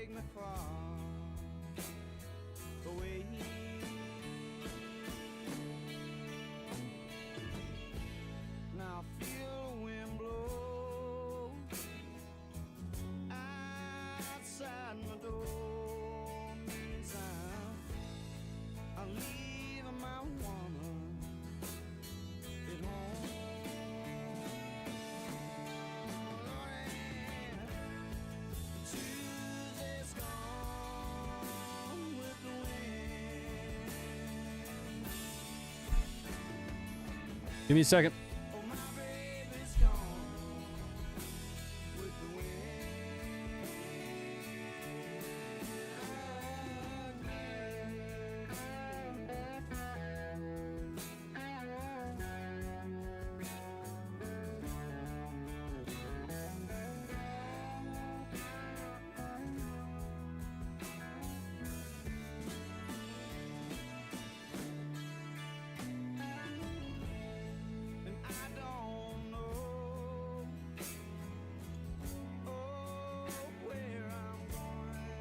me far away. Now I feel the wind blow outside my door. Meantime, I'm leaving my woman at home. Tuesday's gone with the wind. Give me a second. Oh, my baby's gone with the wind. And I don't know, oh, where I'm going.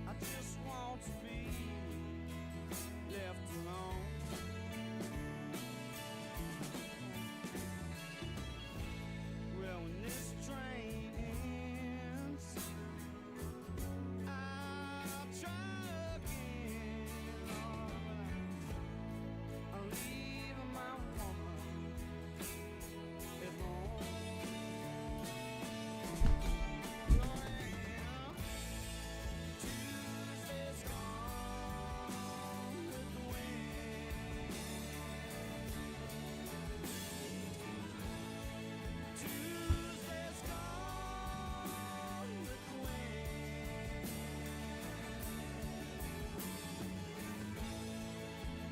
I just want to be left alone. Well, when this train ends, I'll try again. I'm leaving my woman at home. Tuesday's gone with the wind. Tuesday's gone with the wind.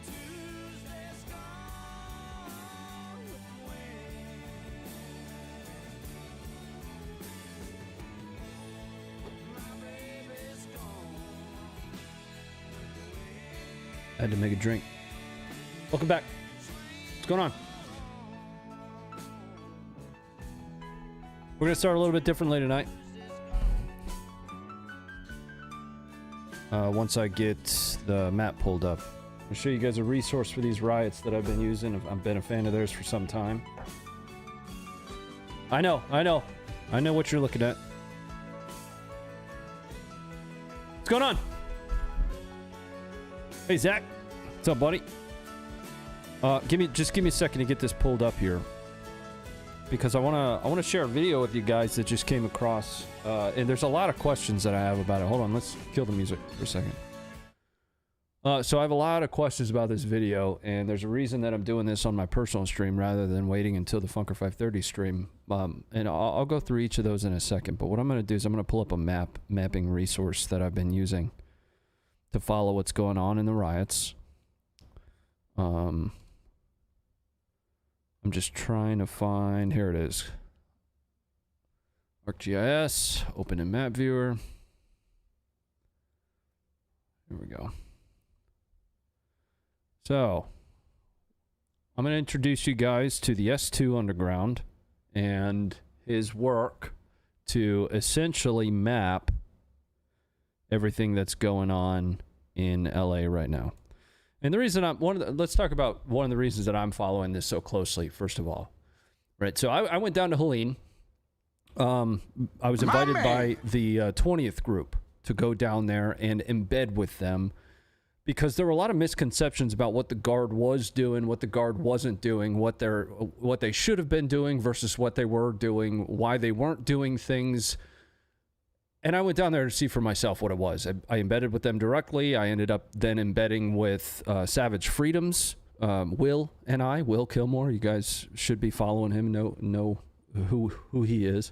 Tuesday's gone with the wind. My baby's gone with the wind. I had to make a drink. Welcome back. What's going on? We're gonna start a little bit differently tonight. Once I get the map pulled up, I'll show you guys a resource for these riots that I've been using. I've been a fan of theirs for some time. I know what you're looking at. What's going on? Hey Zach, what's up, buddy? Just give me a second to get this pulled up here, because I wanna share a video with you guys that just came across, and there's a lot of questions that I have about it. Hold on, let's kill the music for a second. So I have a lot of questions about this video, and there's a reason that I'm doing this on my personal stream rather than waiting until the Funker 530 stream. And I'll go through each of those in a second, but what I'm gonna do is I'm gonna pull up a mapping resource that I've been using to follow what's going on in the riots. I'm just trying to find, here it is. ArcGIS, open in map viewer. Here we go. So, I'm going to introduce you guys to the S2 Underground and his work to essentially map everything that's going on in LA right now. And the reason let's talk about one of the reasons that I'm following this so closely, first of all. Right, so I went down to Helene. I was invited by the 20th group to go down there and embed with them, because there were a lot of misconceptions about what the Guard was doing, what the Guard wasn't doing, what they should have been doing versus what they were doing, why they weren't doing things. And I went down there to see for myself what it was. I embedded with them directly. I ended up then embedding with Savage Freedoms, Will Kilmore. You guys should be following him, know who he is.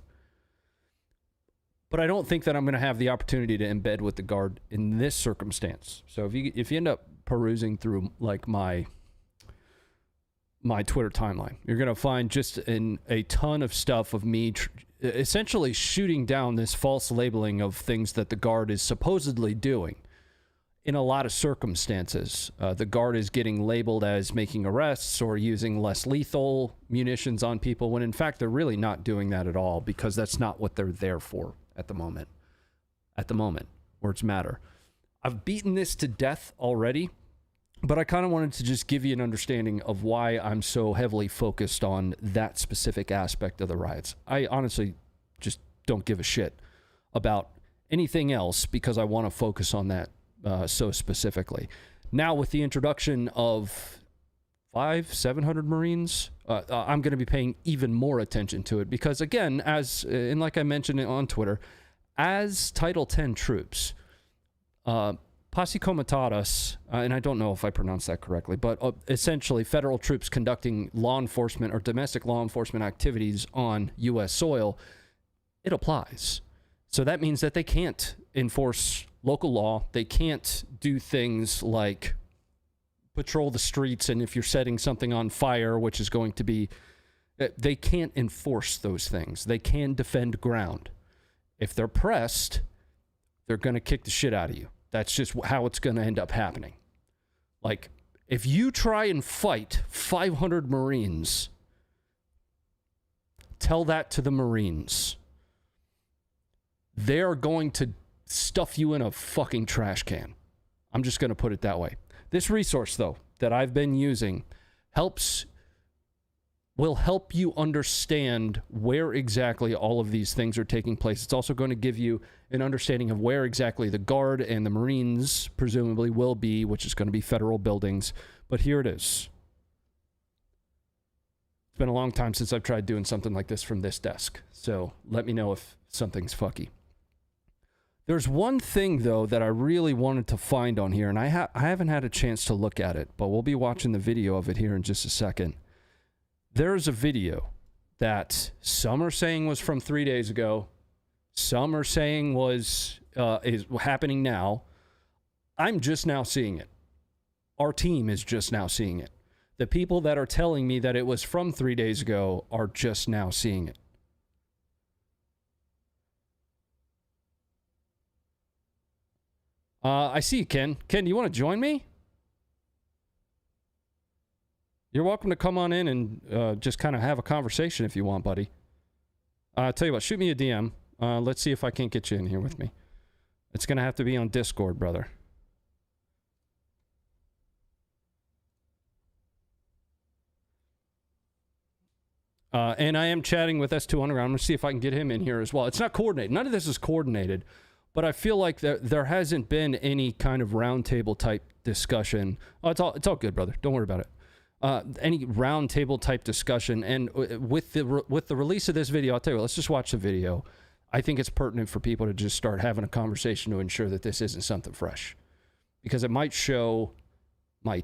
But I don't think that I'm going to have the opportunity to embed with the Guard in this circumstance. So if you end up perusing through like my Twitter timeline, you're going to find just a ton of stuff of me essentially shooting down this false labeling of things that the Guard is supposedly doing. In a lot of circumstances, the Guard is getting labeled as making arrests or using less lethal munitions on people, when in fact they're really not doing that at all, because that's not what they're there for at the moment. At the moment, words matter. I've beaten this to death already, but I kind of wanted to just give you an understanding of why I'm so heavily focused on that specific aspect of the riots. I honestly just don't give a shit about anything else because I want to focus on that so specifically. Now, with the introduction of 700 Marines, I'm going to be paying even more attention to it because, again, and like I mentioned on Twitter, as Title 10 troops, Posse Comitatus, and I don't know if I pronounced that correctly, but essentially federal troops conducting law enforcement or domestic law enforcement activities on U.S. soil, it applies. So that means that they can't enforce local law. They can't do things like patrol the streets, and if you're setting something on fire, which is going to be, they can't enforce those things. They can defend ground. If they're pressed, they're going to kick the shit out of you. That's just how it's going to end up happening. Like, if you try and fight 500 Marines, tell that to the Marines. They're going to stuff you in a fucking trash can. I'm just going to put it that way. This resource, though, that I've been using will help you understand where exactly all of these things are taking place. It's also going to give you an understanding of where exactly the Guard and the Marines presumably will be, which is going to be federal buildings. But here it is. It's been a long time since I've tried doing something like this from this desk, so let me know if something's fucky. There's one thing, though, that I really wanted to find on here, and I haven't had a chance to look at it, but we'll be watching the video of it here in just a second. There's a video that some are saying was from 3 days ago. Some are saying is happening now. I'm just now seeing it. Our team is just now seeing it. The people that are telling me that it was from 3 days ago are just now seeing it. I see you, Ken. Ken, do you want to join me? You're welcome to come on in and just kind of have a conversation if you want, buddy. I'll tell you what, shoot me a DM. Let's see if I can't get you in here with me. It's going to have to be on Discord, brother. And I am chatting with S2 Underground. I'm going to see if I can get him in here as well. It's not coordinated. None of this is coordinated. But I feel like there hasn't been any kind of roundtable type discussion. Oh, it's all good, brother. Don't worry about it. Any roundtable type discussion, and with the release of this video, I'll tell you what, let's just watch the video. I think it's pertinent for people to just start having a conversation to ensure that this isn't something fresh, because it might show a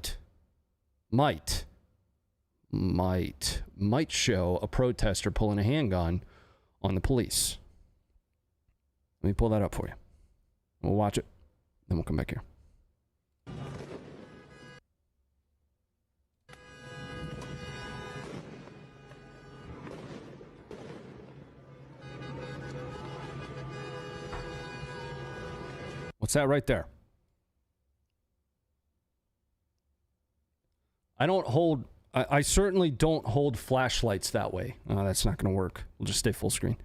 protester pulling a handgun on the police. Let me pull that up for you. We'll watch it, then we'll come back here. What's that right there? I certainly don't hold flashlights that way. That's not going to work. We'll just stay full screen.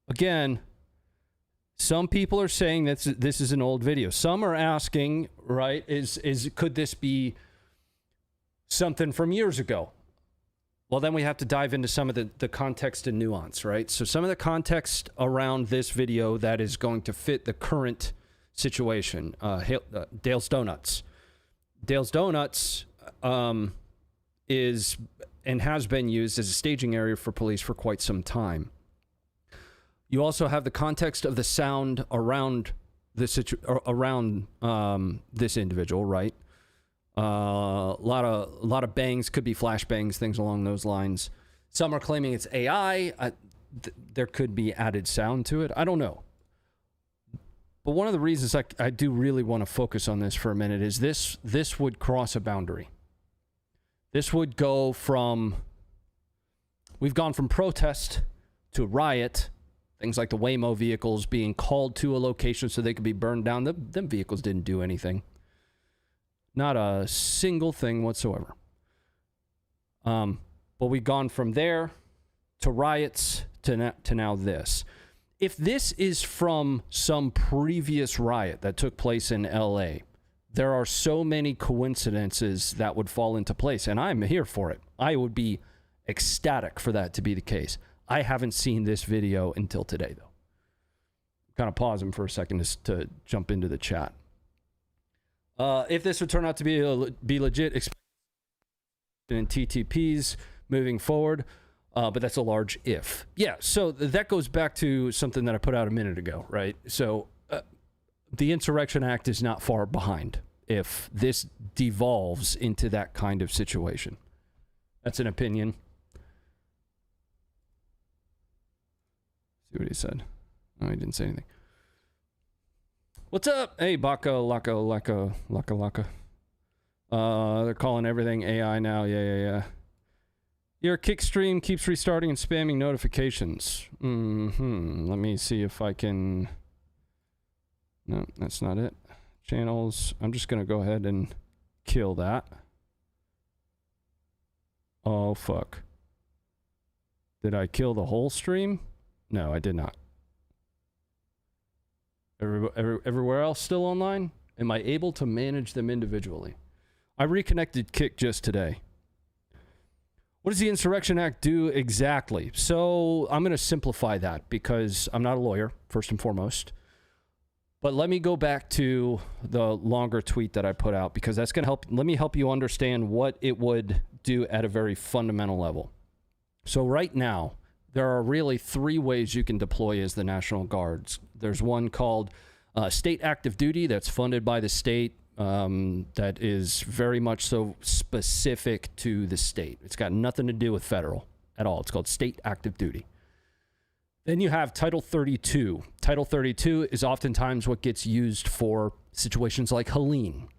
Again, some people are saying that this is an old video. Some are asking, right, could this be something from years ago? Well, then we have to dive into some of the context and nuance, right? So some of the context around this video that is going to fit the current situation. Dale's Donuts. Dale's Donuts is and has been used as a staging area for police for quite some time. You also have the context of the sound around this individual, right? A lot of bangs, could be flashbangs, things along those lines. Some are claiming it's AI. There could be added sound to it. I don't know. But one of the reasons I do really want to focus on this for a minute is this would cross a boundary. This would go from, we've gone from protest to riot. Things like the Waymo vehicles being called to a location so they could be burned down. Them vehicles didn't do anything. Not a single thing whatsoever. But we've gone from there to riots to now this. If this is from some previous riot that took place in LA, there are so many coincidences that would fall into place, and I'm here for it. I would be ecstatic for that to be the case. I haven't seen this video until today, though. Kind of pausing for a second to jump into the chat. If this would turn out to be legit, expect in TTPs moving forward, but that's a large if. Yeah, so that goes back to something that I put out a minute ago, right? So the Insurrection Act is not far behind if this devolves into that kind of situation. That's an opinion. See what he said. Oh, he didn't say anything. What's up? Hey, Baka, Laka. They're calling everything AI now. Yeah. Your kick stream keeps restarting and spamming notifications. Let me see if I can... No, that's not it. Channels. I'm just going to go ahead and kill that. Oh, fuck. Did I kill the whole stream? No, I did not. Everywhere else still online? Am I able to manage them individually? I reconnected Kick just today. What does the Insurrection Act do exactly? So I'm going to simplify that because I'm not a lawyer, first and foremost. But let me go back to the longer tweet that I put out because that's going to help. Let me help you understand what it would do at a very fundamental level. So right now, there are really three ways you can deploy as the National Guards. There's one called state active duty that's funded by the state that is very much so specific to the state. It's got nothing to do with federal at all. It's called state active duty. Then you have Title 32. Title 32 is oftentimes what gets used for situations like Helene.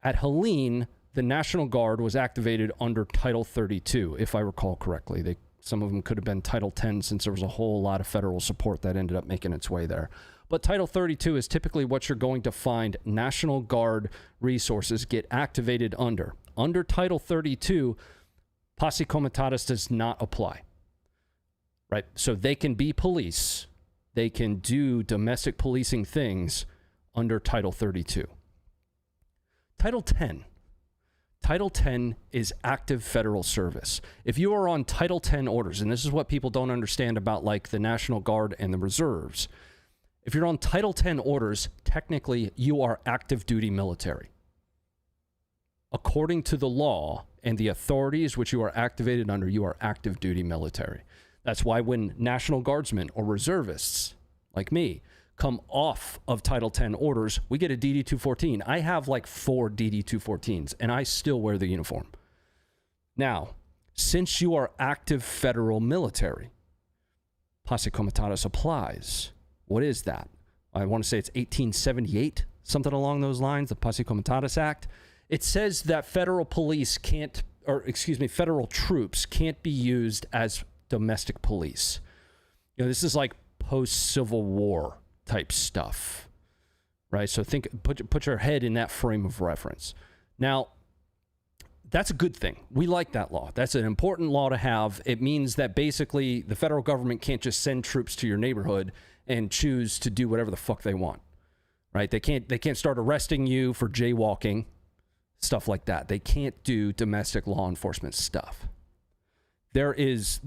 At Helene, the National Guard was activated under Title 32, if I recall correctly. Some of them could have been Title 10 since there was a whole lot of federal support that ended up making its way there. But Title 32 is typically what you're going to find National Guard resources get activated under. Under Title 32, Posse Comitatus does not apply. Right? So they can be police. They can do domestic policing things under Title 32. Title 10. Title 10 is active federal service. If you are on Title 10 orders, and this is what people don't understand about like the National Guard and the reserves, if you're on Title 10 orders, technically you are active duty military. According to the law and the authorities which you are activated under, you are active duty military. That's why when National Guardsmen or reservists like me come off of Title 10 orders, we get a DD-214. I have like 4 DD-214s, and I still wear the uniform. Now, since you are active federal military, Posse Comitatus applies. What is that? I want to say it's 1878, something along those lines, the Posse Comitatus Act. It says that federal troops can't be used as domestic police. You know, this is like post-Civil War type stuff, right? So put your head in that frame of reference. Now, that's a good thing. We like that law. That's an important law to have. It means that basically the federal government can't just send troops to your neighborhood and choose to do whatever the fuck they want, right? They can't start arresting you for jaywalking, stuff like that. They can't do domestic law enforcement stuff. There is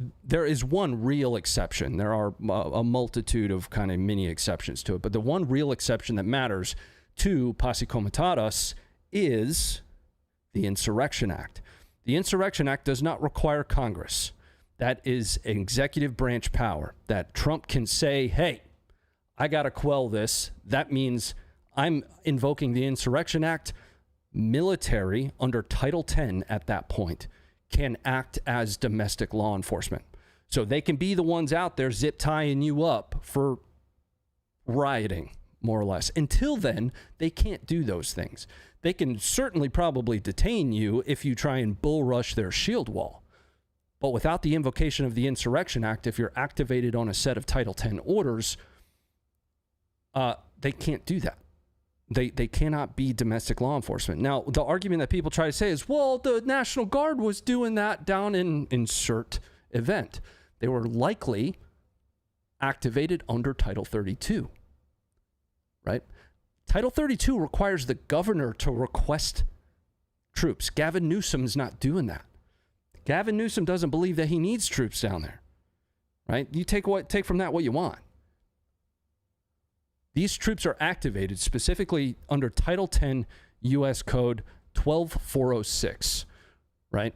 one real exception. There are a multitude of kind of mini exceptions to it, but the one real exception that matters to Posse Comitatus is the Insurrection Act. The Insurrection Act does not require Congress. That is an executive branch power that Trump can say, hey, I got to quell this. That means I'm invoking the Insurrection Act. Military under Title 10 at that point can act as domestic law enforcement. So they can be the ones out there zip tying you up for rioting, more or less. Until then, they can't do those things. They can certainly probably detain you if you try and bull rush their shield wall. But without the invocation of the Insurrection Act, if you're activated on a set of Title 10 orders, they can't do that. They cannot be domestic law enforcement. Now, the argument that people try to say is, well, the National Guard was doing that down in insert event. They were likely activated under Title 32, right? Title 32 requires the governor to request troops. Gavin Newsom's not doing that. Gavin Newsom doesn't believe that he needs troops down there, right? You take from that what you want. These troops are activated specifically under Title 10 U.S. Code 12406, right?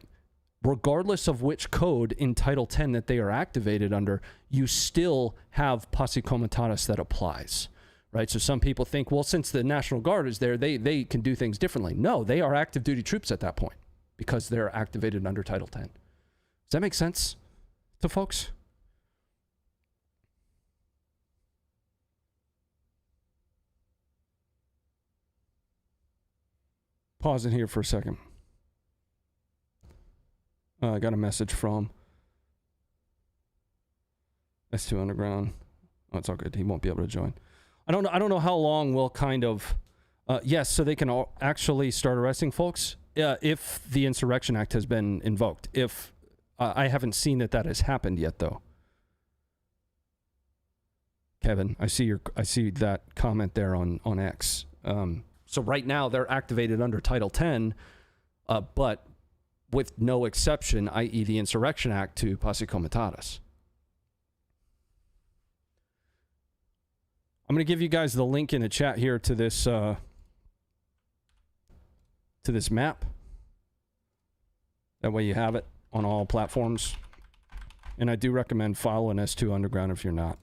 Regardless of which code in Title 10 that they are activated under, you still have posse comitatus that applies, right? So some people think, well, since the National Guard is there, they can do things differently. No, they are active duty troops at that point because they're activated under Title 10. Does that make sense to folks? Pause it here for a second. I got a message from S2 Underground. Oh, it's all good. He won't be able to join. I don't know how long we'll kind of... yes, so they can actually start arresting folks if the Insurrection Act has been invoked. If I haven't seen that has happened yet, though. Kevin, I see that comment there on X. So right now they're activated under Title 10, but with no exception, i.e. the Insurrection Act, to posse comitatus. I'm going to give you guys the link in the chat here to this map. That way you have it on all platforms. And I do recommend following S2 Underground if you're not.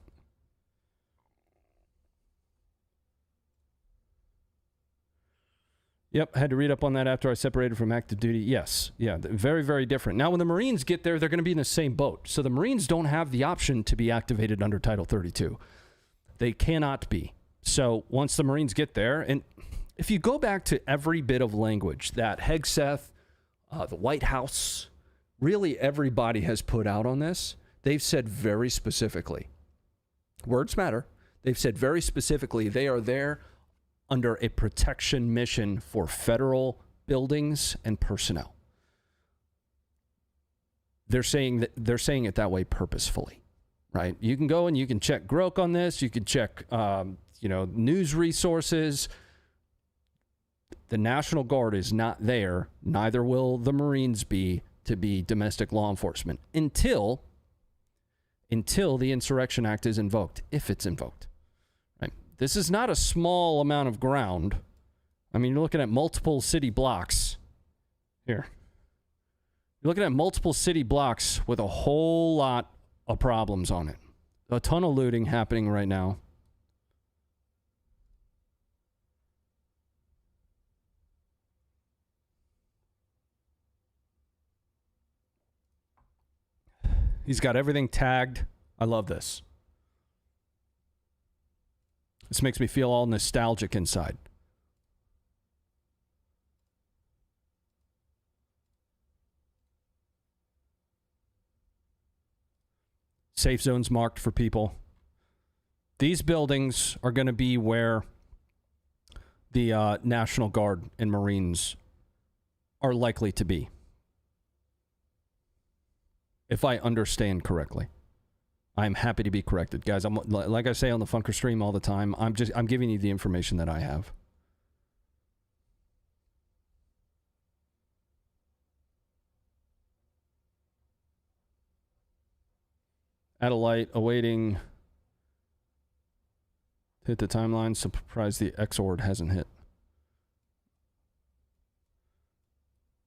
Yep, had to read up on that after I separated from active duty. Yes, yeah, very, very different. Now, when the Marines get there, they're going to be in the same boat. So the Marines don't have the option to be activated under Title 32. They cannot be. So once the Marines get there, and if you go back to every bit of language that Hegseth, the White House, really everybody has put out on this, they've said very specifically, words matter, they've said very specifically they are there under a protection mission for federal buildings and personnel. They're saying it that way purposefully, right? You can go and you can check Grok on this. You can check, news resources. The National Guard is not there. Neither will the Marines be to be domestic law enforcement until the Insurrection Act is invoked, if it's invoked. This is not a small amount of ground. I mean, you're looking at multiple city blocks. Here. You're looking at multiple city blocks with a whole lot of problems on it. A ton of looting happening right now. He's got everything tagged. I love this. This makes me feel all nostalgic inside. Safe zones marked for people. These buildings are going to be where the National Guard and Marines are likely to be. If I understand correctly. I'm happy to be corrected, guys. I'm like I say on the Funker stream all the time. I'm giving you the information that I have. Add a light, awaiting. Hit the timeline. Surprised the X-Ord hasn't hit.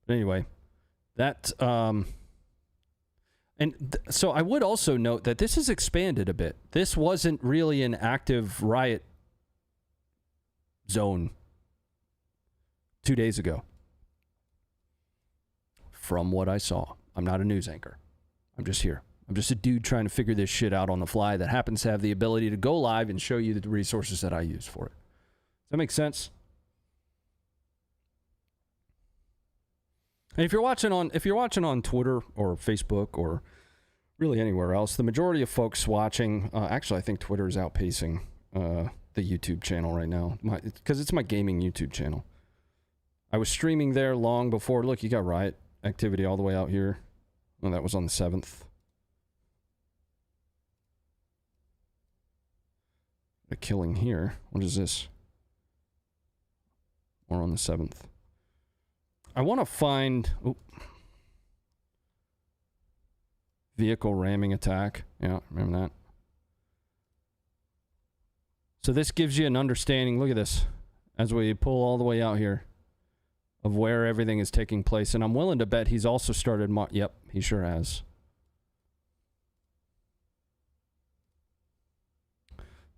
But anyway, that so I would also note that this has expanded a bit. This wasn't really an active riot zone 2 days ago. From what I saw. I'm not a news anchor. I'm just here. I'm just a dude trying to figure this shit out on the fly that happens to have the ability to go live and show you the resources that I use for it. Does that make sense? And if you're watching on Twitter or Facebook or really anywhere else, the majority of folks watching, actually I think Twitter is outpacing the YouTube channel right now, because it's my gaming YouTube channel. I was streaming there long before. Look, you got riot activity all the way out here. Well, that was on the 7th. A killing here. What is this? Or on the 7th. I want to find... Oh. Vehicle ramming attack. Yeah, remember that. So this gives you an understanding. Look at this. As we pull all the way out here. Of where everything is taking place. And I'm willing to bet he's also started... Yep, he sure has.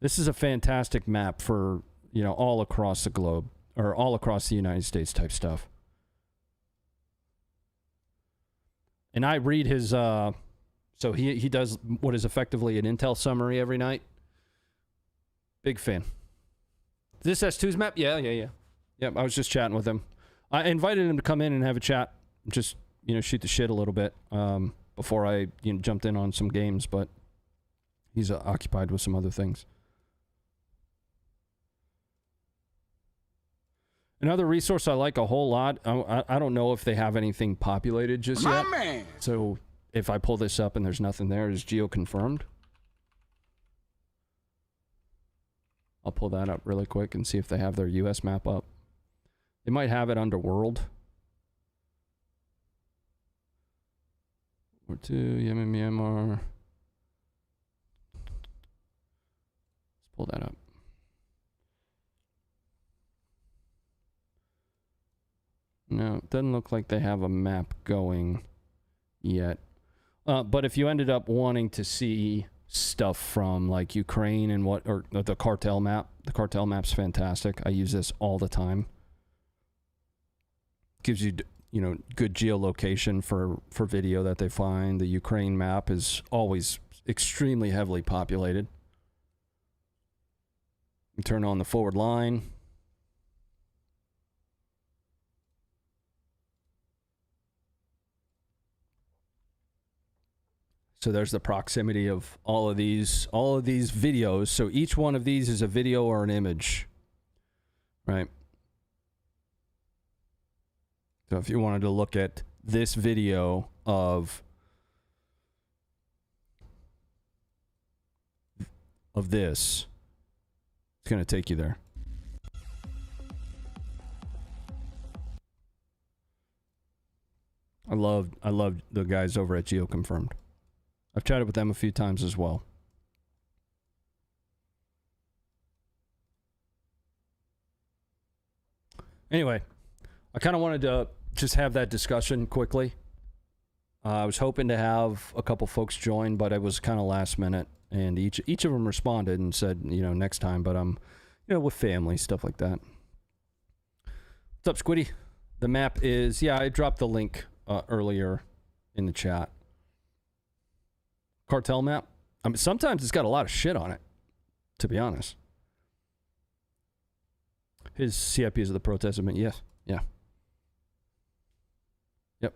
This is a fantastic map for, you know, all across the globe. Or all across the United States type stuff. And I read his... So he does what is effectively an intel summary every night. Big fan. Is this S2's map? Yeah. Yep, I was just chatting with him. I invited him to come in and have a chat. Just, you know, shoot the shit a little bit before I jumped in on some games, but he's occupied with some other things. Another resource I like a whole lot. I don't know if they have anything populated just yet. My man. So if I pull this up and there's nothing there, is geo-confirmed. I'll pull that up really quick and see if they have their US map up. They might have it under World. Or 2, Yemen, Myanmar. Let's pull that up. No, it doesn't look like they have a map going yet. But if you ended up wanting to see stuff from like Ukraine and or the cartel map map's fantastic. I use this all the time. Gives you, you know, good geolocation for video that they find. The Ukraine map is always extremely heavily populated. You turn on the forward line. So there's the proximity of all of these videos. So each one of these is a video or an image, right? So if you wanted to look at this video of this, it's going to take you there. I love the guys over at GeoConfirmed. I've chatted with them a few times as well. Anyway, I kind of wanted to just have that discussion quickly. I was hoping to have a couple folks join, but it was kind of last minute, and each of them responded and said, you know, next time, but I'm, you know, with family, stuff like that. What's up, Squiddy? The map is, yeah, I dropped the link earlier in the chat. Cartel map. I mean, sometimes it's got a lot of shit on it, to be honest. His CIP is the protest event. Yes. Yeah. Yep.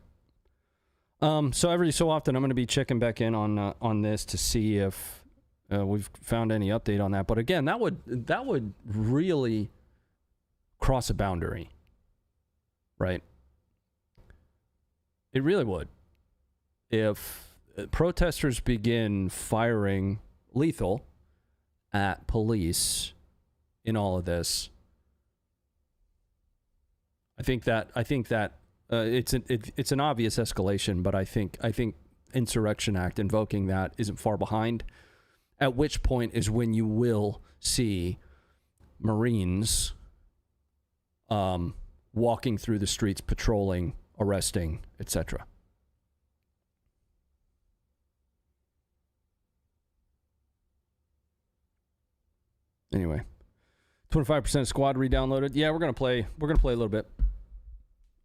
So every so often I'm going to be checking back in on this to see if we've found any update on that. But again, that would really cross a boundary, right? It really would. If protesters begin firing lethal at police in all of this, I think that it's an obvious escalation, but I think Insurrection Act invoking that isn't far behind. At which point is when you will see Marines walking through the streets, patrolling, arresting, etc. Anyway, 25% squad re-downloaded. Yeah, we're gonna play a little bit.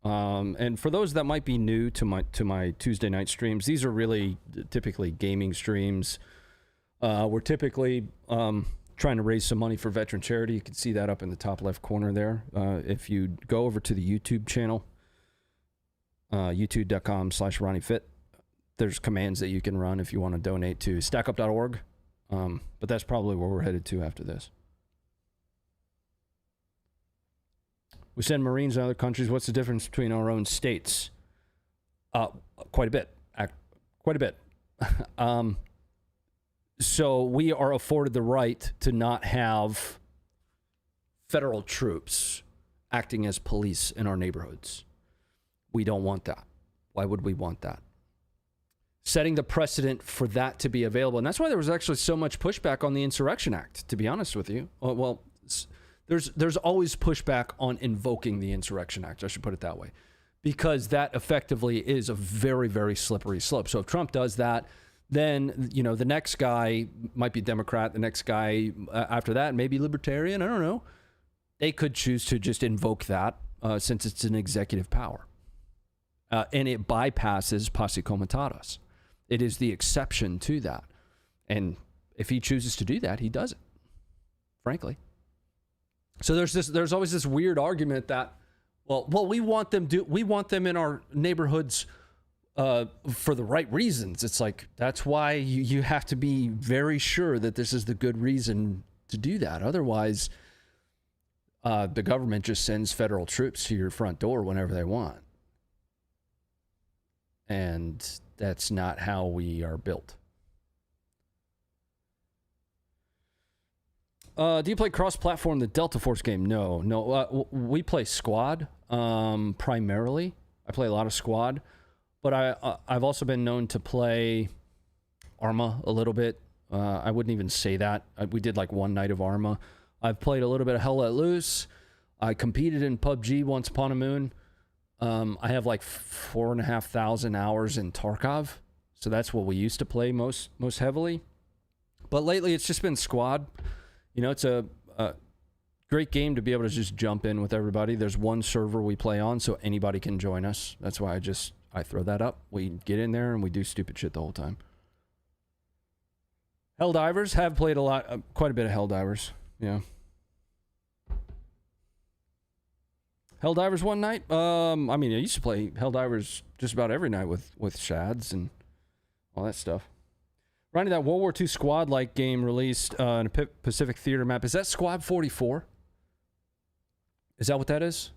And for those that might be new to my Tuesday night streams, these are really typically gaming streams. We're typically trying to raise some money for veteran charity. You can see that up in the top left corner there. If you go over to the YouTube channel, youtube.com/RonnieFit, there's commands that you can run if you want to donate to stackup.org. But that's probably where we're headed to after this. We send Marines in other countries. What's the difference between our own states? Quite a bit. Quite a bit. So we are afforded the right to not have federal troops acting as police in our neighborhoods. We don't want that. Why would we want that? Setting the precedent for that to be available. And that's why there was actually so much pushback on the Insurrection Act, to be honest with you. Well, there's always pushback on invoking the Insurrection Act. I should put it that way. Because that effectively is a very, very slippery slope. So if Trump does that, then, you know, the next guy might be Democrat, the next guy after that, maybe Libertarian, I don't know. They could choose to just invoke that since it's an executive power. And it bypasses posse comitatus. It is the exception to that. And if he chooses to do that, he does it, frankly. So there's always this weird argument that, well, we want them in our neighborhoods for the right reasons. It's like, that's why you have to be very sure that this is the good reason to do that. Otherwise, the government just sends federal troops to your front door whenever they want. And that's not how we are built. Do you play cross-platform, the Delta Force game? No. We play squad primarily. I play a lot of squad. But I've also been known to play Arma a little bit. I wouldn't even say that. We did like one night of Arma. I've played a little bit of Hell Let Loose. I competed in PUBG once upon a moon. I have like 4,500 hours in Tarkov. So that's what we used to play most heavily. But lately it's just been squad. You know, it's a great game to be able to just jump in with everybody. There's one server we play on, so anybody can join us. That's why I throw that up. We get in there and we do stupid shit the whole time. Helldivers, have played quite a bit of Helldivers. Yeah. Helldivers one night? I mean, I used to play Helldivers just about every night with Shads and all that stuff. Ronnie, that World War II squad-like game released in a Pacific Theater map. Is that Squad 44? Is that what that is?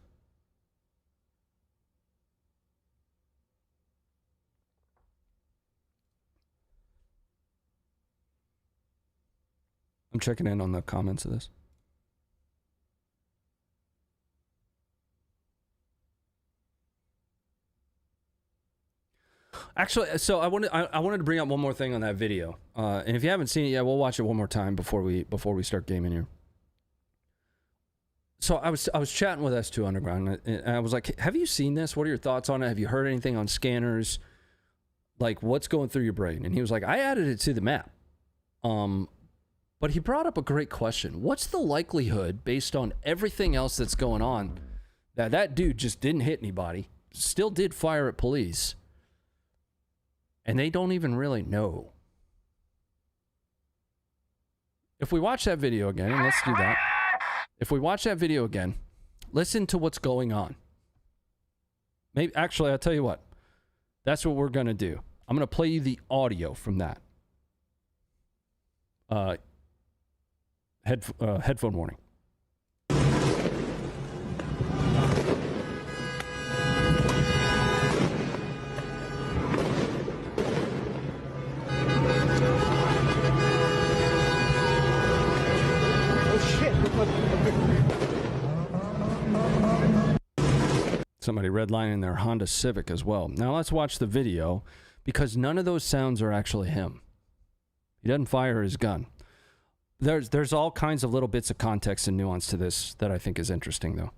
I'm checking in on the comments of this. Actually, so I wanted to bring up one more thing on that video. And if you haven't seen it yet, we'll watch it one more time before we start gaming here. So I was chatting with S2 Underground, and I was like, "Have you seen this? What are your thoughts on it? Have you heard anything on scanners? Like, what's going through your brain?" And he was like, "I added it to the map." But he brought up a great question. What's the likelihood, based on everything else that's going on, that dude just didn't hit anybody, still did fire at police, and they don't even really know? If we watch that video again, and let's do that. If we watch that video again, listen to what's going on. Maybe, actually, I'll tell you what. That's what we're going to do. I'm going to play you the audio from that. Headphone warning. Somebody redlining their Honda Civic as well. Now let's watch the video, because none of those sounds are actually him. He doesn't fire his gun. There's all kinds of little bits of context and nuance to this that I think is interesting, though.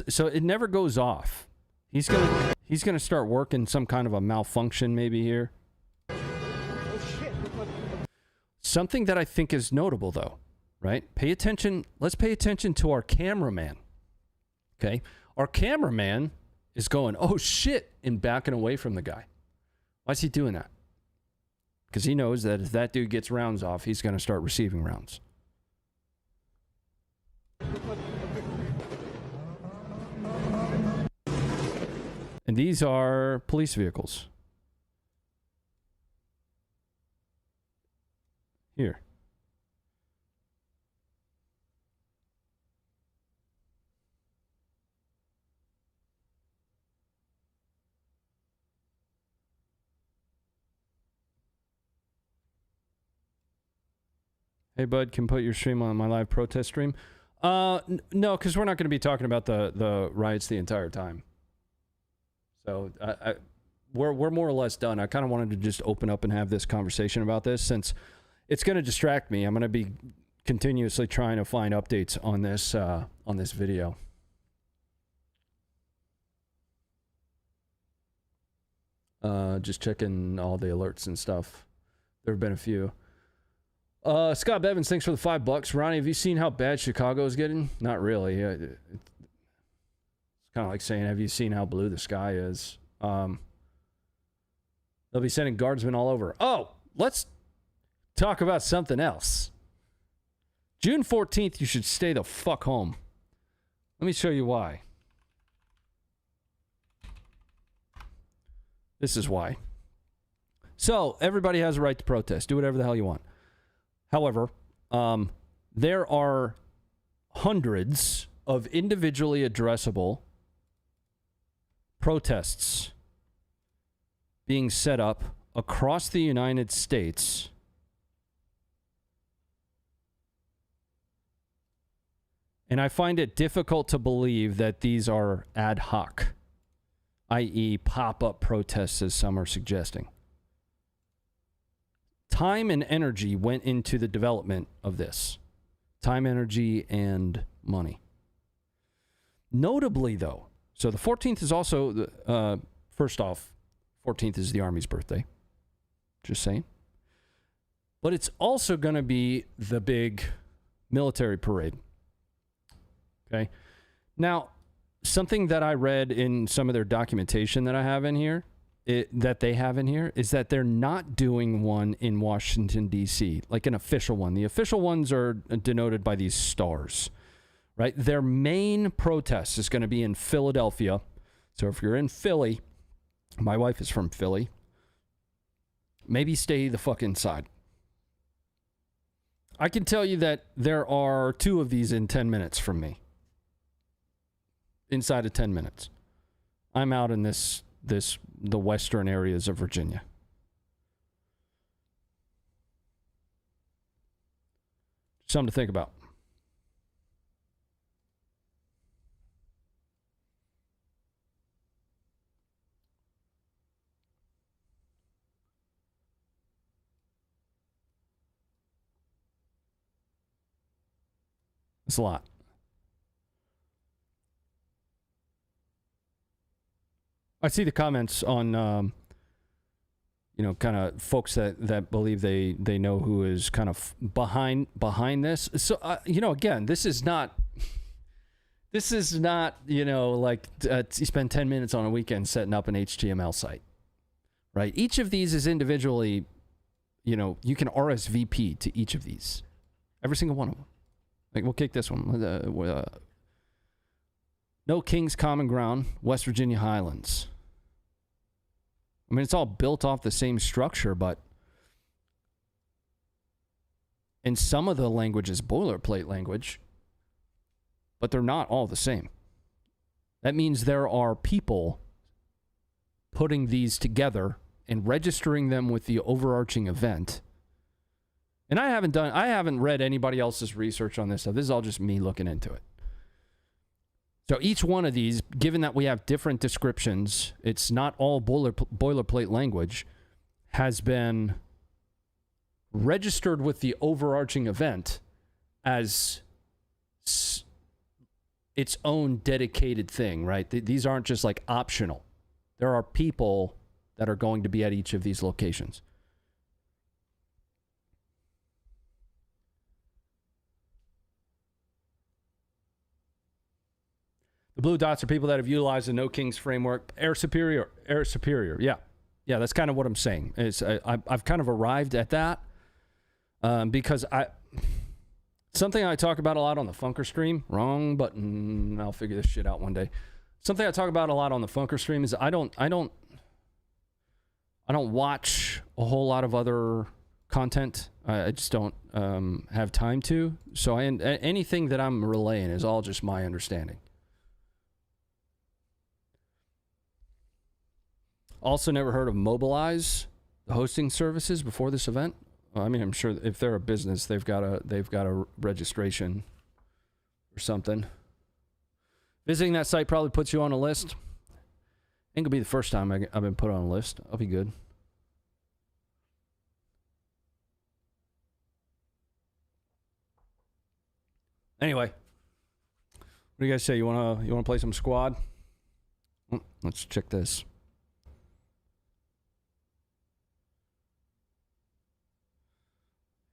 So it never goes off. He's gonna start working some kind of a malfunction maybe here. Something that I think is notable, though, right? Pay attention. Let's pay attention to our cameraman. Okay, our cameraman is going, "Oh shit," and backing away from the guy. Why is he doing that? Because he knows that if that dude gets rounds off, he's gonna start receiving rounds. And these are police vehicles. Here. Hey, bud, can put your stream on my live protest stream? No, because we're not going to be talking about the riots the entire time. So we're more or less done. I kind of wanted to just open up and have this conversation about this since it's going to distract me. I'm going to be continuously trying to find updates on this video. Just checking all the alerts and stuff. There have been a few. Scott Bevins, thanks for the $5. Ronnie, have you seen how bad Chicago is getting? Not really. It's kind of like saying, have you seen how blue the sky is? They'll be sending guardsmen all over. Oh, let's talk about something else. June 14th, you should stay the fuck home. Let me show you why. This is why. So, everybody has a right to protest. Do whatever the hell you want. However, there are hundreds of individually addressable protests being set up across the United States and I find it difficult to believe that these are ad hoc, i.e. pop-up protests as some are suggesting. Time and energy went into the development of this. Time, energy, and money. Notably, though, so the 14th is also, first off, 14th is the Army's birthday. Just saying. But it's also going to be the big military parade. Okay? Now, something that I read in some of their documentation that I have in here, that they have in here, is that they're not doing one in Washington, D.C., like an official one. The official ones are denoted by these stars, right? Their main protest is going to be in Philadelphia. So if you're in Philly, my wife is from Philly, maybe stay the fuck inside. I can tell you that there are 2 of these in 10 minutes from me. Inside of 10 minutes. I'm out in the western areas of Virginia. Something to think about. It's a lot. I see the comments on, kind of folks that believe they know who is kind of behind this. So, again, this is not, like you spend 10 minutes on a weekend setting up an HTML site, right? Each of these is individually, you can RSVP to each of these. Every single one of them. Like, we'll kick this one. No King's Common Ground, West Virginia Highlands. I mean, it's all built off the same structure, but in some of the language is boilerplate language, but they're not all the same. That means there are people putting these together and registering them with the overarching event. And I haven't read anybody else's research on this stuff. This is all just me looking into it. So each one of these, given that we have different descriptions, it's not all boilerplate language, has been registered with the overarching event as its own dedicated thing, right? These aren't just like optional. There are people that are going to be at each of these locations. The blue dots are people that have utilized the No Kings framework. Air superior. Yeah, that's kind of what I'm saying. I've kind of arrived at that because something I talk about a lot on the Funker stream. Wrong button. I'll figure this shit out one day. Something I talk about a lot on the Funker stream is I don't watch a whole lot of other content. I just don't have time to. So anything that I'm relaying is all just my understanding. Also never heard of Mobilize, the hosting services before this event. Well, I mean, I'm sure if they're a business, they've got a registration or something. Visiting that site probably puts you on a list. Ain't gonna be the first time I've been put on a list. I'll be good. Anyway, what do you guys say? You wanna play some squad? Let's check this.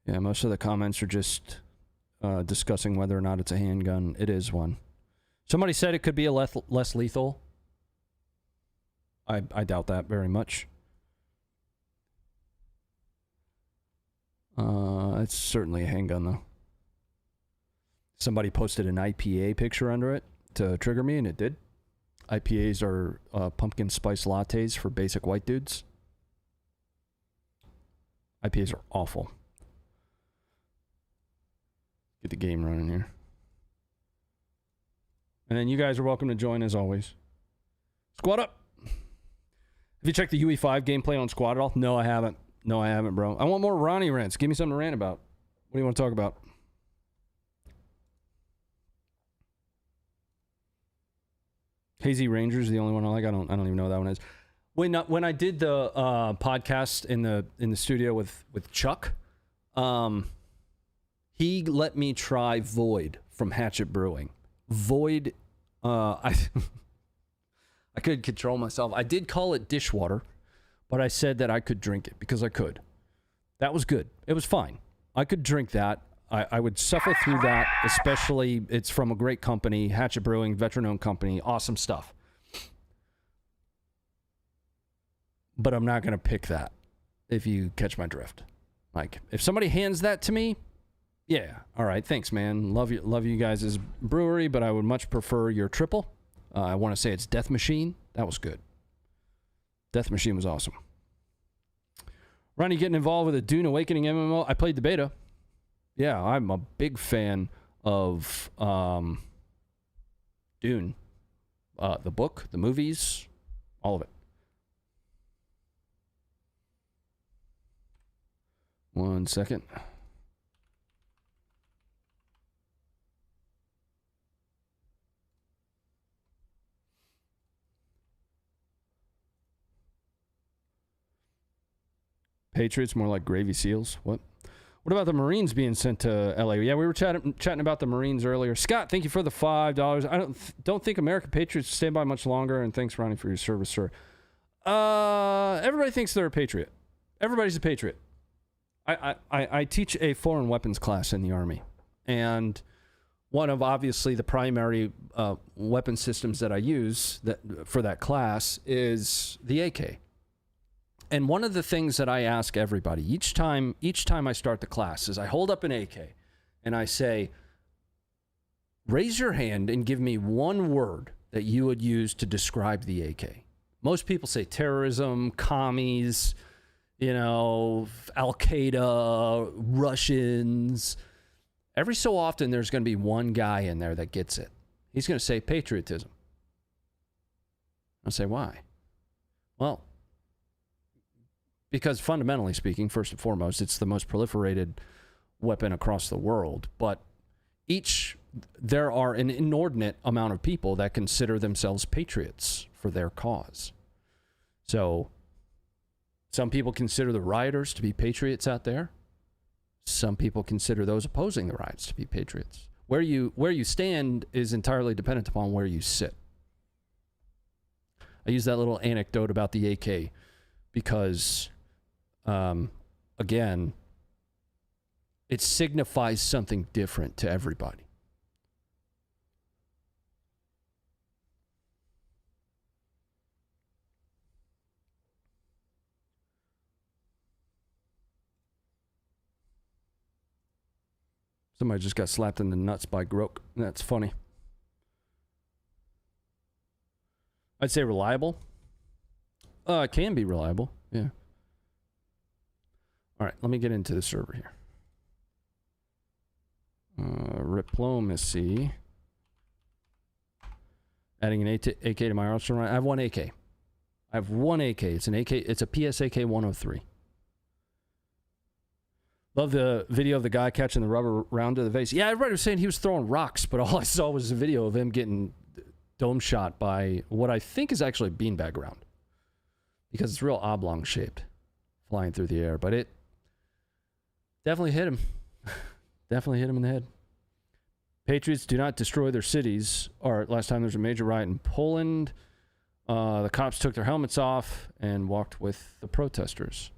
Yeah, most of the comments are just discussing whether or not it's a handgun. It is one. Somebody said it could be a less lethal. I doubt that very much. It's certainly a handgun, though. Somebody posted an IPA picture under it to trigger me, and it did. IPAs are pumpkin spice lattes for basic white dudes. IPAs are awful. Get the game running here. And then you guys are welcome to join as always. Squad up! Have you checked the UE5 gameplay on Squad at all? No, I haven't. No, I haven't, bro. I want more Ronnie rants. Give me something to rant about. What do you want to talk about? Hazy Ranger's the only one I like. I don't even know what that one is. When I did the podcast in the studio with Chuck, he let me try Void from Hatchet Brewing. Void, I could control myself. I did call it dishwater, but I said that I could drink it because I could. That was good. It was fine. I could drink that. I would suffer through that, especially it's from a great company, Hatchet Brewing, veteran-owned company, awesome stuff. But I'm not going to pick that, if you catch my drift. Like, if somebody hands that to me, yeah, all right, thanks, man. Love you guys' brewery, but I would much prefer your triple. I want to say it's Death Machine. That was good. Death Machine was awesome. Ronnie getting involved with a Dune Awakening MMO. I played the beta. Yeah, I'm a big fan of Dune. The book, the movies, all of it. One second. Patriots, more like gravy seals. What? What about the Marines being sent to LA? Yeah, we were chatting about the Marines earlier. Scott, thank you for the $5. I don't think American Patriots stand by much longer, and thanks, Ronnie, for your service, sir. Everybody thinks they're a patriot. Everybody's a patriot. I teach a foreign weapons class in the Army, and one of obviously the primary weapon systems that I use for that class is the AK. And one of the things that I ask everybody each time I start the class is I hold up an AK and I say, raise your hand and give me one word that you would use to describe the AK. Most people say terrorism, commies, Al Qaeda, Russians. Every so often there's going to be one guy in there that gets it. He's going to say patriotism. I'll say, why? Well, because fundamentally speaking, first and foremost, it's the most proliferated weapon across the world. But there are an inordinate amount of people that consider themselves patriots for their cause. So some people consider the rioters to be patriots out there. Some people consider those opposing the riots to be patriots. Where you stand is entirely dependent upon where you sit. I use that little anecdote about the AK because again, it signifies something different to everybody. Somebody just got slapped in the nuts by Grok. That's funny. I'd say reliable. It can be reliable, yeah. All right, let me get into the server here. Diplomacy. Adding an AK to my arsenal. I have one AK. It's an AK. It's a PSAK 103. Love the video of the guy catching the rubber round to the face. Yeah, everybody was saying he was throwing rocks, but all I saw was a video of him getting dome shot by what I think is actually a beanbag round. Because it's real oblong shaped, flying through the air. But it definitely hit him. Definitely hit him in the head. Patriots do not destroy their cities. Or last time there was a major riot in Poland, the cops took their helmets off and walked with the protesters.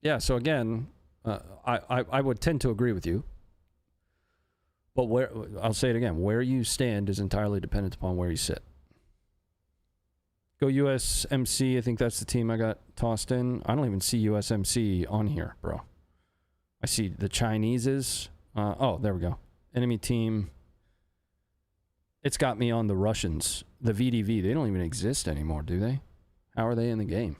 Yeah, so again, I would tend to agree with you. But where, I'll say it again, where you stand is entirely dependent upon where you sit. Go USMC, I think that's the team I got tossed in. I don't even see USMC on here, bro. I see the Chinese's. Oh, there we go. Enemy team. It's got me on the Russians. The VDV, they don't even exist anymore, do they? How are they in the game?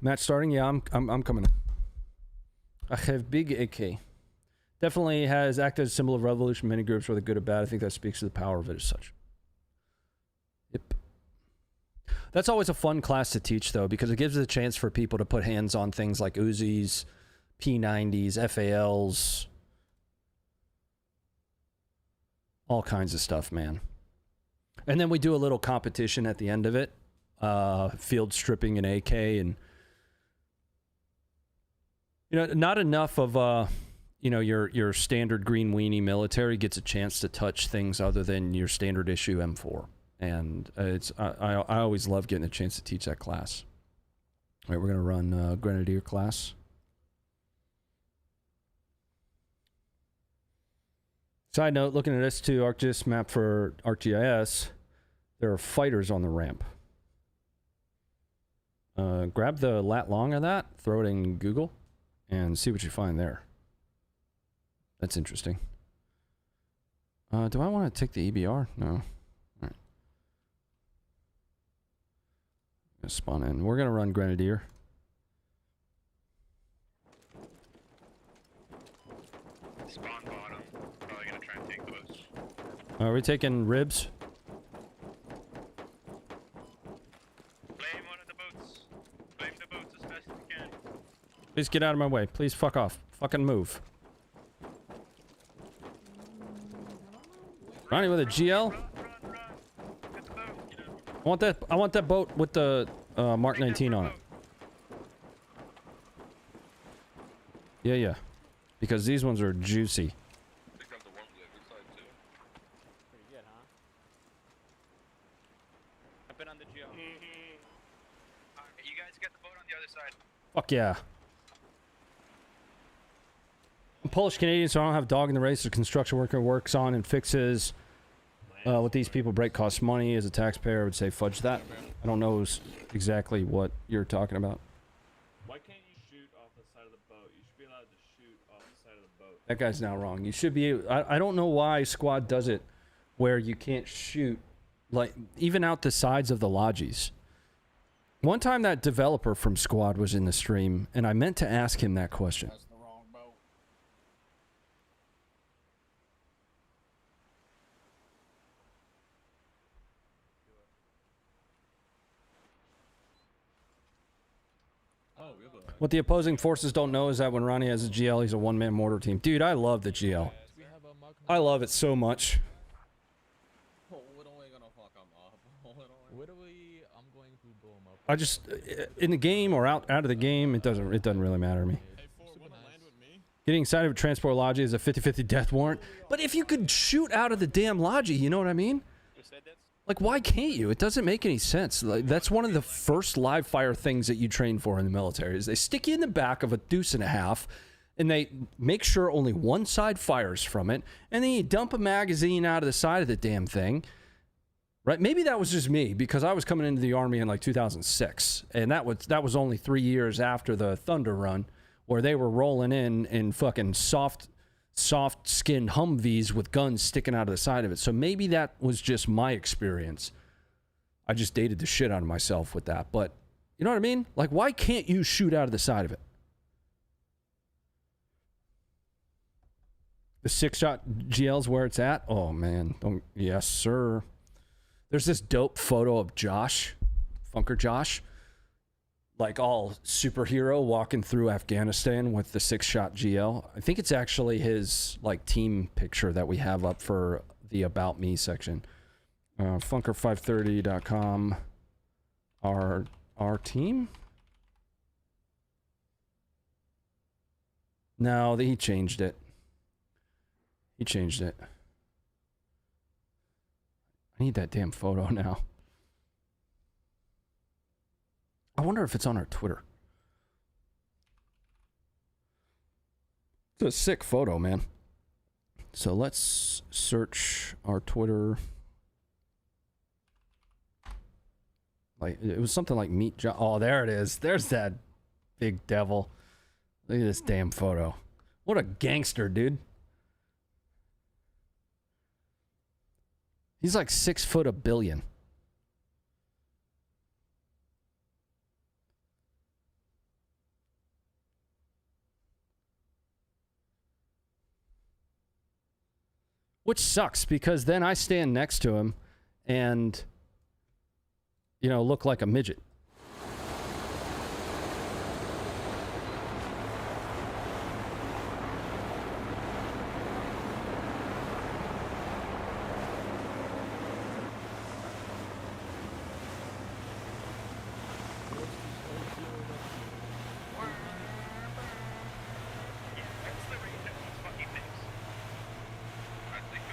Match starting? Yeah, I'm coming. I have big AK. Definitely has acted as a symbol of revolution. Many groups, whether good or bad. I think that speaks to the power of it as such. Yep. That's always a fun class to teach, though, because it gives a chance for people to put hands on things like Uzis, P90s, FALs, all kinds of stuff, man. And then we do a little competition at the end of it, field stripping an AK, and you know, not enough of you know, your standard green weenie military gets a chance to touch things other than your standard issue M4. And it's I always love getting a chance to teach that class. All right, we're gonna run Grenadier class. Side note: looking at S2 ArcGIS map for ArcGIS, there are fighters on the ramp. Grab the lat long of that, throw it in Google, and see what you find there. That's interesting. Do I want to take the EBR? No. All right. Gonna spawn in. We're gonna run Grenadier. Spawn bottom. Probably gonna try and take those. Are we taking ribs? Blame one of the boats. Blame the boats as best you can. Please get out of my way. Please fuck off. Fucking move. Ronnie with a GL? Run. Get the boat. I want that boat with the Mark 19 on it. Yeah. Because these ones are juicy. Pick up the one on the other side too. Pretty good, huh? I've been on the GL. Alright, you guys get the boat on the other side. Fuck yeah. I'm Polish Canadian, so I don't have a dog in the race. The construction worker works on and fixes what these people break costs money. As a taxpayer, I would say fudge that. I don't know exactly what you're talking about. Why can't you shoot off the side of the boat? You should be allowed to shoot off the side of the boat. That guy's now wrong. You should be. I don't know why Squad does it where you can't shoot, like, even out the sides of the lodges. One time that developer from Squad was in the stream, and I meant to ask him that question. That's the wrong boat. Oh, we have a... What the opposing forces don't know is that when Ronnie has a GL, he's a one-man mortar team. Dude, I love the GL. We have a mug. I love it so much. What are we... I'm going to blow him up. I just, in the game or out of the game, it doesn't really matter to me. Hey, wanna land with me? Getting inside of a transport lodge is a 50-50 death warrant. But if you could shoot out of the damn lodge, you know what I mean? Who said this? Like, why can't you? It doesn't make any sense. Like, that's one of the first live fire things that you train for in the military is they stick you in the back of a deuce and a half, and they make sure only one side fires from it, and then you dump a magazine out of the side of the damn thing. Right? Maybe that was just me because I was coming into the Army in like 2006, and that was only 3 years after the Thunder Run, where they were rolling in fucking soft-skinned Humvees with guns sticking out of the side of it. So maybe that was just my experience. I just dated the shit out of myself with that. But you know what I mean? Like, why can't you shoot out of the side of it? The 6-shot GL's where it's at? Oh, man. Yes, sir. There's this dope photo of Josh, Funker Josh, like all superhero walking through Afghanistan with the 6-shot GL. I think it's actually his like team picture that we have up for the About Me section. Funker530.com. Our team? No, he changed it. He changed it. I need that damn photo now. I wonder if it's on our Twitter. It's a sick photo, man. So let's search our Twitter. Like, it was something like Meet John. Oh, there it is. There's that big devil. Look at this damn photo. What a gangster, dude. He's like 6 foot a billion. Which sucks because then I stand next to him and, you know, look like a midget.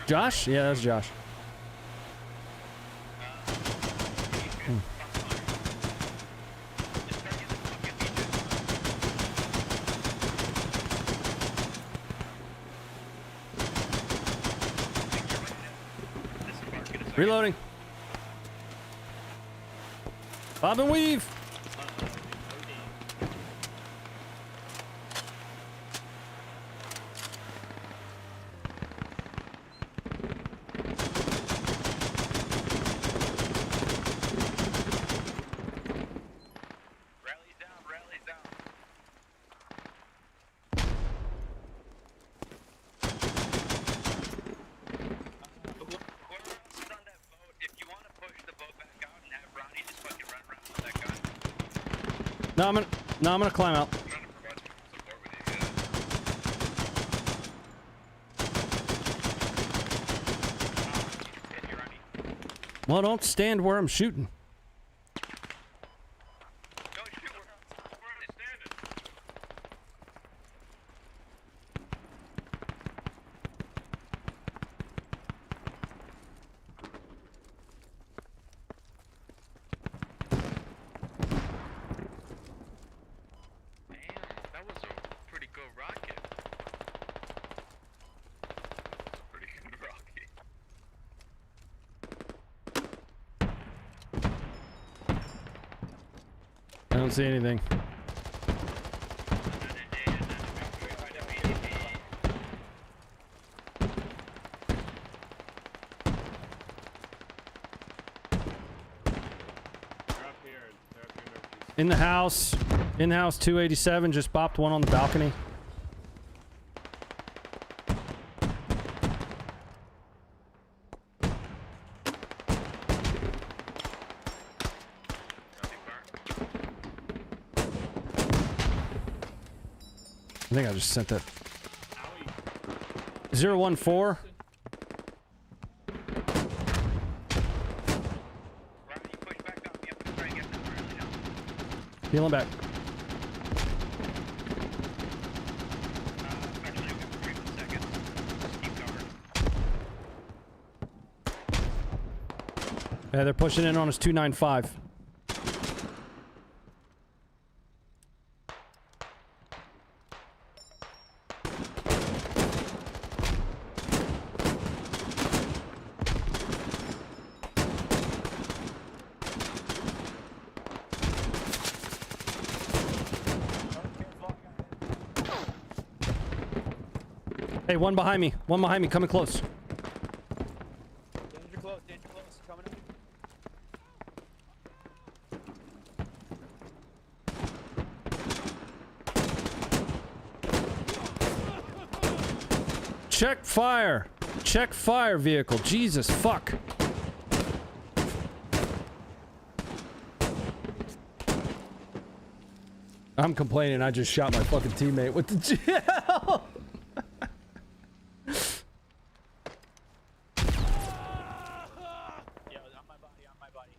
Josh? Yeah, that's Josh. Reloading. Bob and weave. I'm gonna climb out. Well, don't stand where I'm shooting. Don't shoot, we're only standing. I don't see anything. In the house. In-house 287. Just bopped one on the balcony. I think I just sent that. 014. Healing back. Yeah, they're pushing in on us 295. Hey, one behind me, coming close. Danger close, coming Check fire vehicle, Jesus, fuck. I'm complaining. I just shot my fucking teammate with the gel. Yo, on my body, on my body.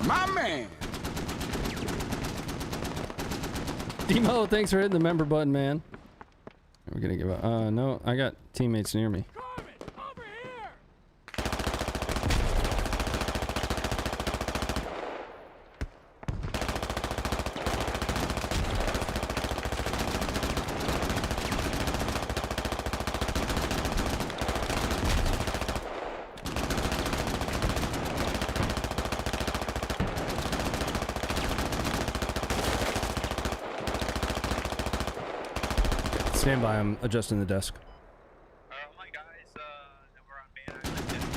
My man. Demo, thanks for hitting the member button, man. We're gonna give up. No, I got teammates near me. Stand by, I'm adjusting the desk. My guys, we're on main island.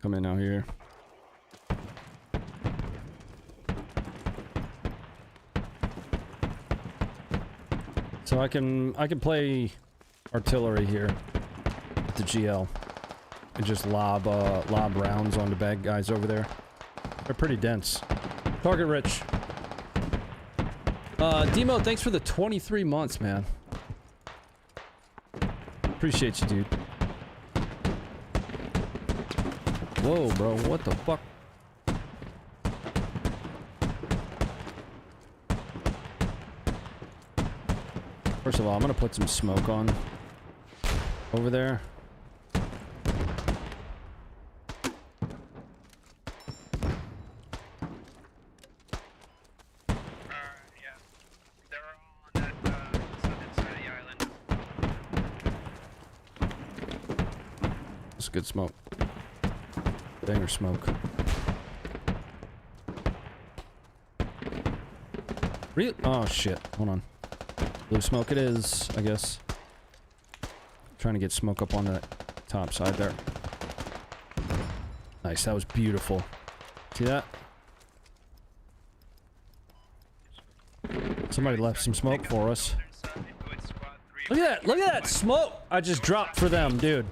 Come in out here. So I can play artillery here with the GL. And just lob rounds on the bad guys over there. They're pretty dense. Target rich. Demo, thanks for the 23 months, man. Appreciate you, dude. Whoa, bro, what the fuck? First of all, I'm gonna put some smoke on over there. Good smoke. Banger smoke. Real? Oh shit. Hold on. Blue smoke it is, I guess. Trying to get smoke up on that top side there. Nice, that was beautiful. See that? Somebody left some smoke for us. Look at that! Look at that smoke I just dropped for them, dude.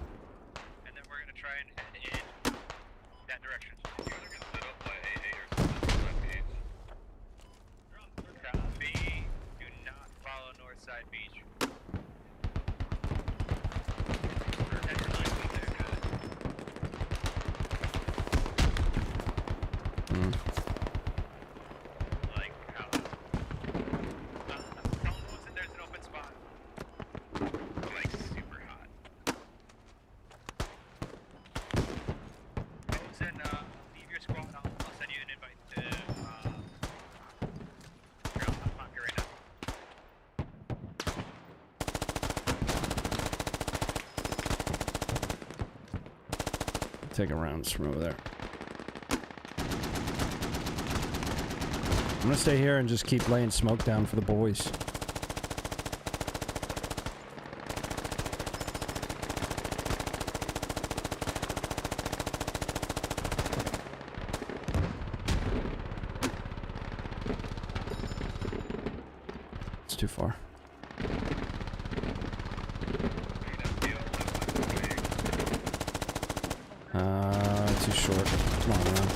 Taking rounds from over there. I'm gonna stay here and just keep laying smoke down for the boys. It's too far. Too short. Come on, man.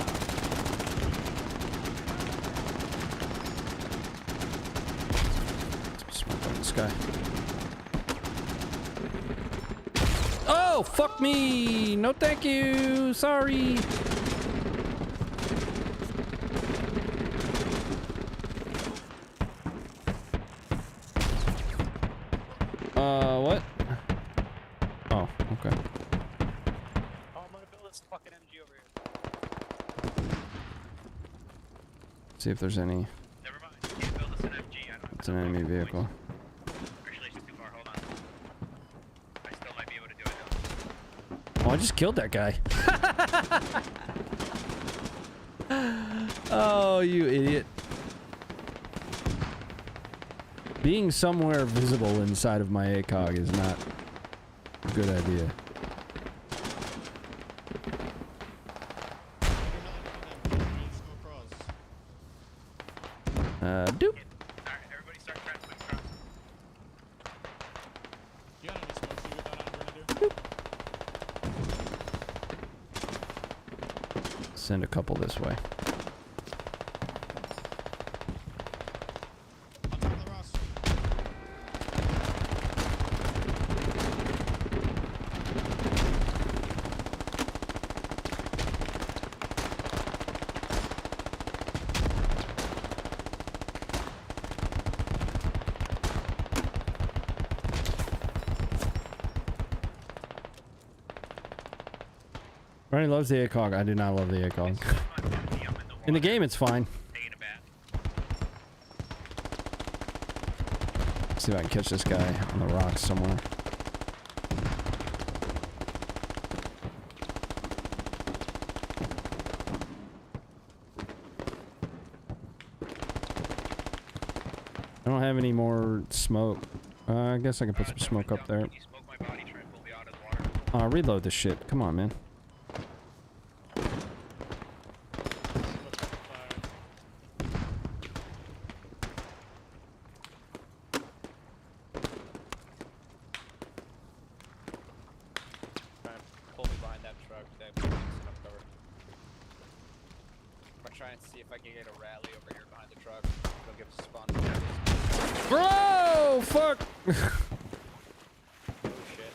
Smoke on this guy. Oh, fuck me! No thank you! Sorry! What? Oh, okay. See if there's any. Never mind. You can't build us an MG. I don't. It's an enemy vehicle. Actually, it's too far. Hold on. I still might be able to do it though. Oh, I just killed that guy. Oh, you idiot. Being somewhere visible inside of my ACOG is not a good idea. Alright, Doop. everybody start send a couple this way. Ronnie loves the ACOG. I do not love the ACOG. In the game, it's fine. See if I can catch this guy on the rocks somewhere. I don't have any more smoke. I guess I can put some smoke up there. Reload this shit. Come on, man. Bro, fuck. Oh shit.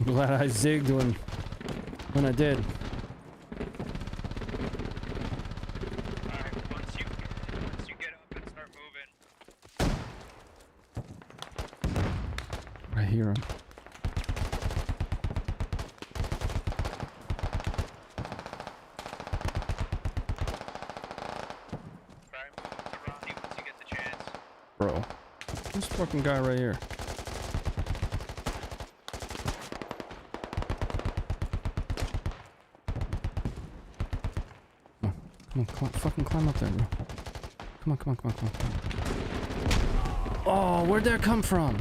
I'm glad I zigged when I did. Alright, once you get up and start moving. I hear him. Bro, this fucking guy right here. Come on, fucking climb up there, bro. Come on, come on, come on, come on, come on. Oh, where'd that come from?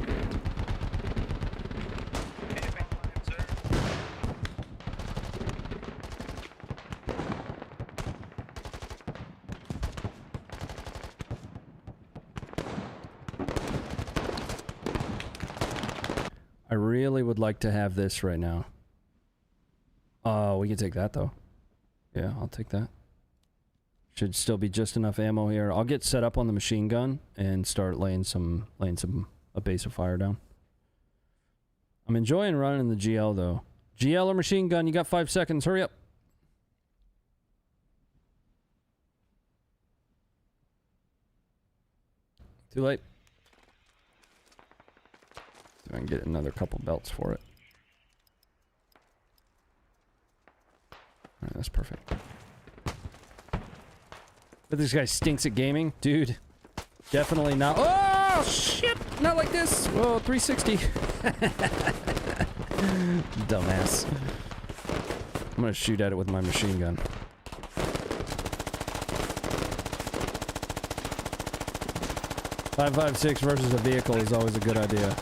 I really would like to have this right now. Oh, we can take that though. Yeah, I'll take that. Should still be just enough ammo here. I'll get set up on the machine gun and start laying a base of fire down. I'm enjoying running the GL though. GL or machine gun, you got 5 seconds, hurry up. Too late. See if I can get another couple belts for it. Alright, that's perfect. But this guy stinks at gaming. Dude, definitely not. Oh, shit! Not like this! Whoa, 360. Dumbass. I'm gonna shoot at it with my machine gun. .556 versus a vehicle is always a good idea.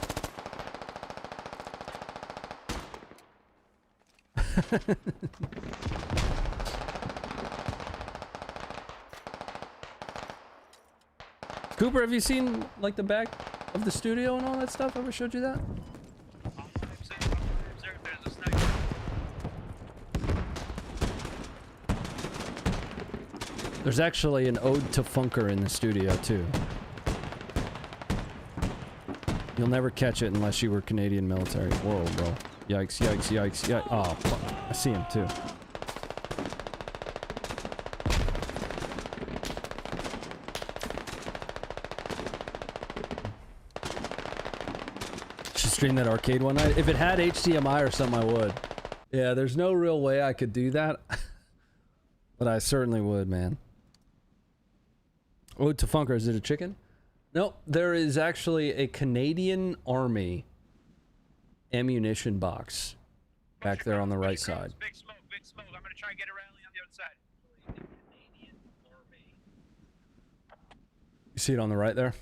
Cooper, have you seen like the back of the studio and all that stuff? Ever showed you that? There's actually an ode to Funker in the studio too. You'll never catch it unless you were Canadian military. Whoa, bro. Yikes, yikes, yikes, yikes. Oh, fuck. I see him too. Should stream that arcade one night. If it had HDMI or something, I would. Yeah, there's no real way I could do that. But I certainly would, man. Ode to Funker, is it a chicken? No, there is actually a Canadian Army ammunition box back there on the right side. Big smoke, big smoke. I'm gonna try and get a rally on the other side. Canadian Army. You see it on the right there?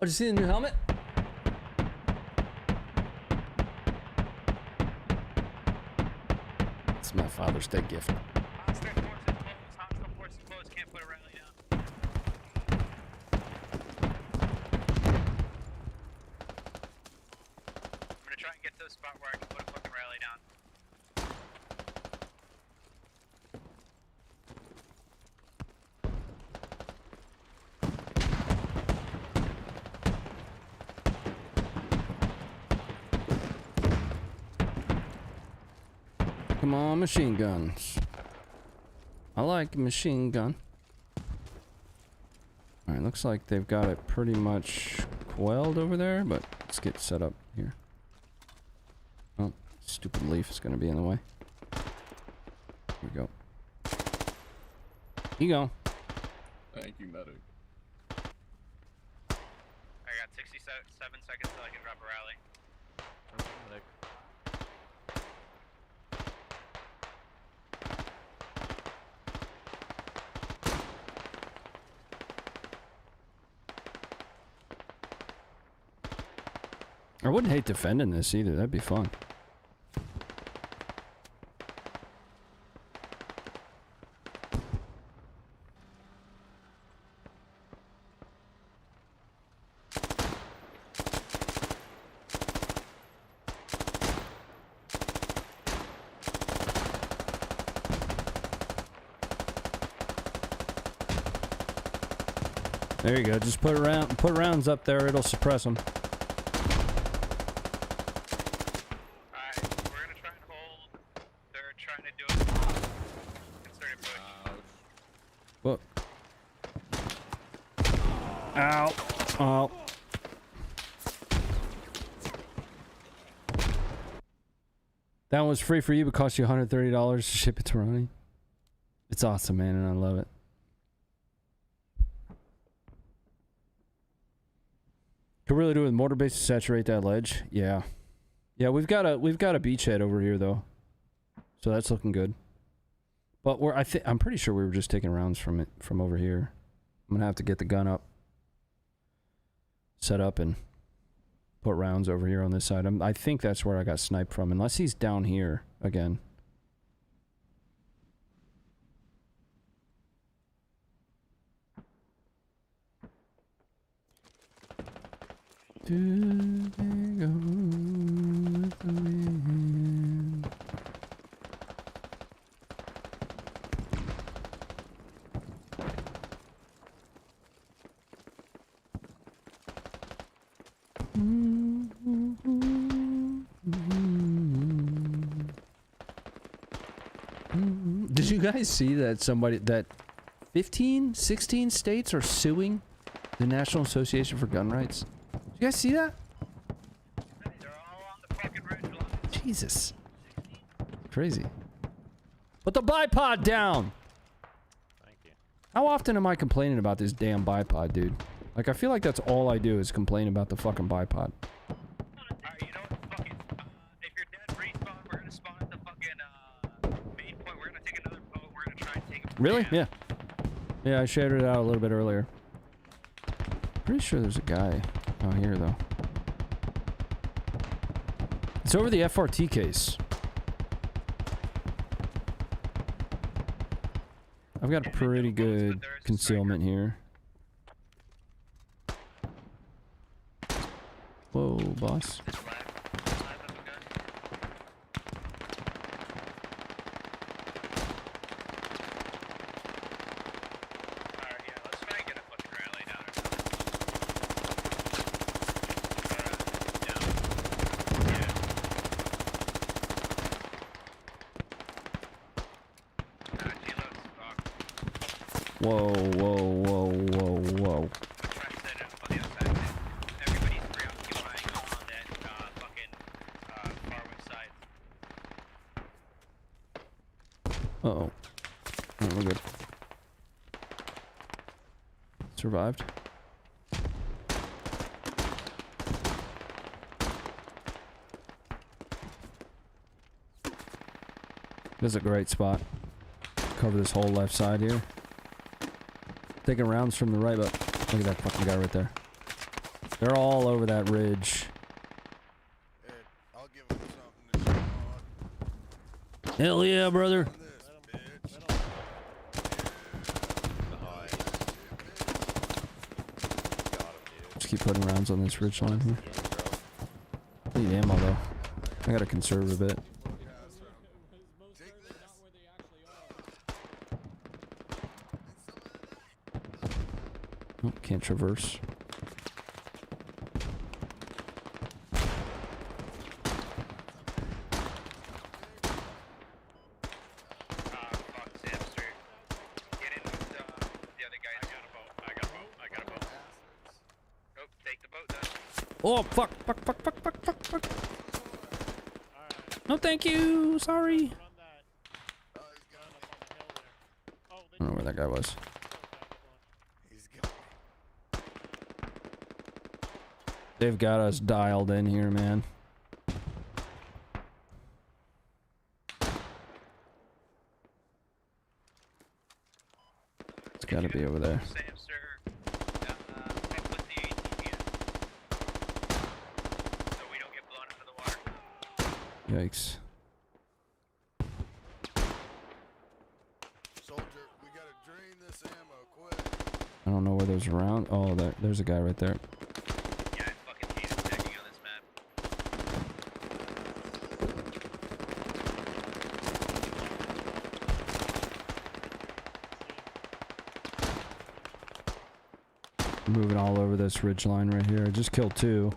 Oh, did you see the new helmet? It's my Father's Day gift. Hostile forces close. Hostile forces close. Can't put a rally down. Come on, machine guns. I like a machine gun. Alright, looks like they've got it pretty much quelled over there, but let's get set up here. Oh, stupid leaf is going to be in the way. Here we go. You go. Thank you, medic. I got 67 seconds till I can drop a rally. I wouldn't hate defending this either. That'd be fun. There you go. Just put rounds up there. It'll suppress them. Alright, we're gonna try and hold. They're trying to do a concerted push. Look. Ow. Oh. That one was free for you, but cost you $130 to ship it to Ronnie. It's awesome, man, and I love it. Could really do it with mortar base to saturate that ledge. Yeah. Yeah, we've got a beachhead over here though. So that's looking good. But I'm pretty sure we were just taking rounds from over here. I'm gonna have to get the gun up, set up, and put rounds over here on this side. I think that's where I got sniped from, unless he's down here again. Do they go with the wind? Did you guys see that 15, 16 states are suing the National Association for Gun Rights? You guys see that? They're all on the fucking ridge line. Jesus. Crazy. Put the bipod down! Thank you. How often am I complaining about this damn bipod, dude? Like, I feel like that's all I do is complain about the fucking bipod. Alright, you know what? Fuck it. If you're dead, respawn. We're gonna spawn at the fucking main point. We're gonna take another boat. We're gonna try and take it. Really? Yeah. Yeah, I shared it out a little bit earlier. Pretty sure there's a guy out here, though. It's over the FRT case. I've got a pretty good concealment here. Whoa, boss. This flag. Flag up, okay? Alright, yeah, let's try and get a fucking rally down or something. Down. Yeah. G-loads, fuck. Whoa, whoa, whoa, whoa, whoa. I'm trying to set it up on the other side. Everybody's preoccupying on that fucking far west side. Uh-oh. Alright, we're good. Survived. This is a great spot. Cover this whole left side here. Taking rounds from the right, but look at that fucking guy right there. They're all over that ridge. Ed, I'll give him something to show on. Hell yeah, brother. This bitch. Just keep putting rounds on this ridge line here. I need ammo though. I gotta conserve a bit. Oh, can't traverse. Oh, fuck, fuck, fuck, fuck, fuck, fuck, fuck. Alright. No, thank you. Sorry. Run that Oh, he's got gun me. up on the hill there. Oh, I don't know where that guy was. He's got me. They've got us dialed in here, man. It's gotta be over there. Sam, sir. Fuck with the ATVs. So we don't get blown out of the water. Yikes. Soldier, we gotta drain this ammo quick. I don't know where there's around. Oh, there's a guy right there. Yeah, I fucking hate attacking on this map. Moving all over this ridge line right here. I just killed 2.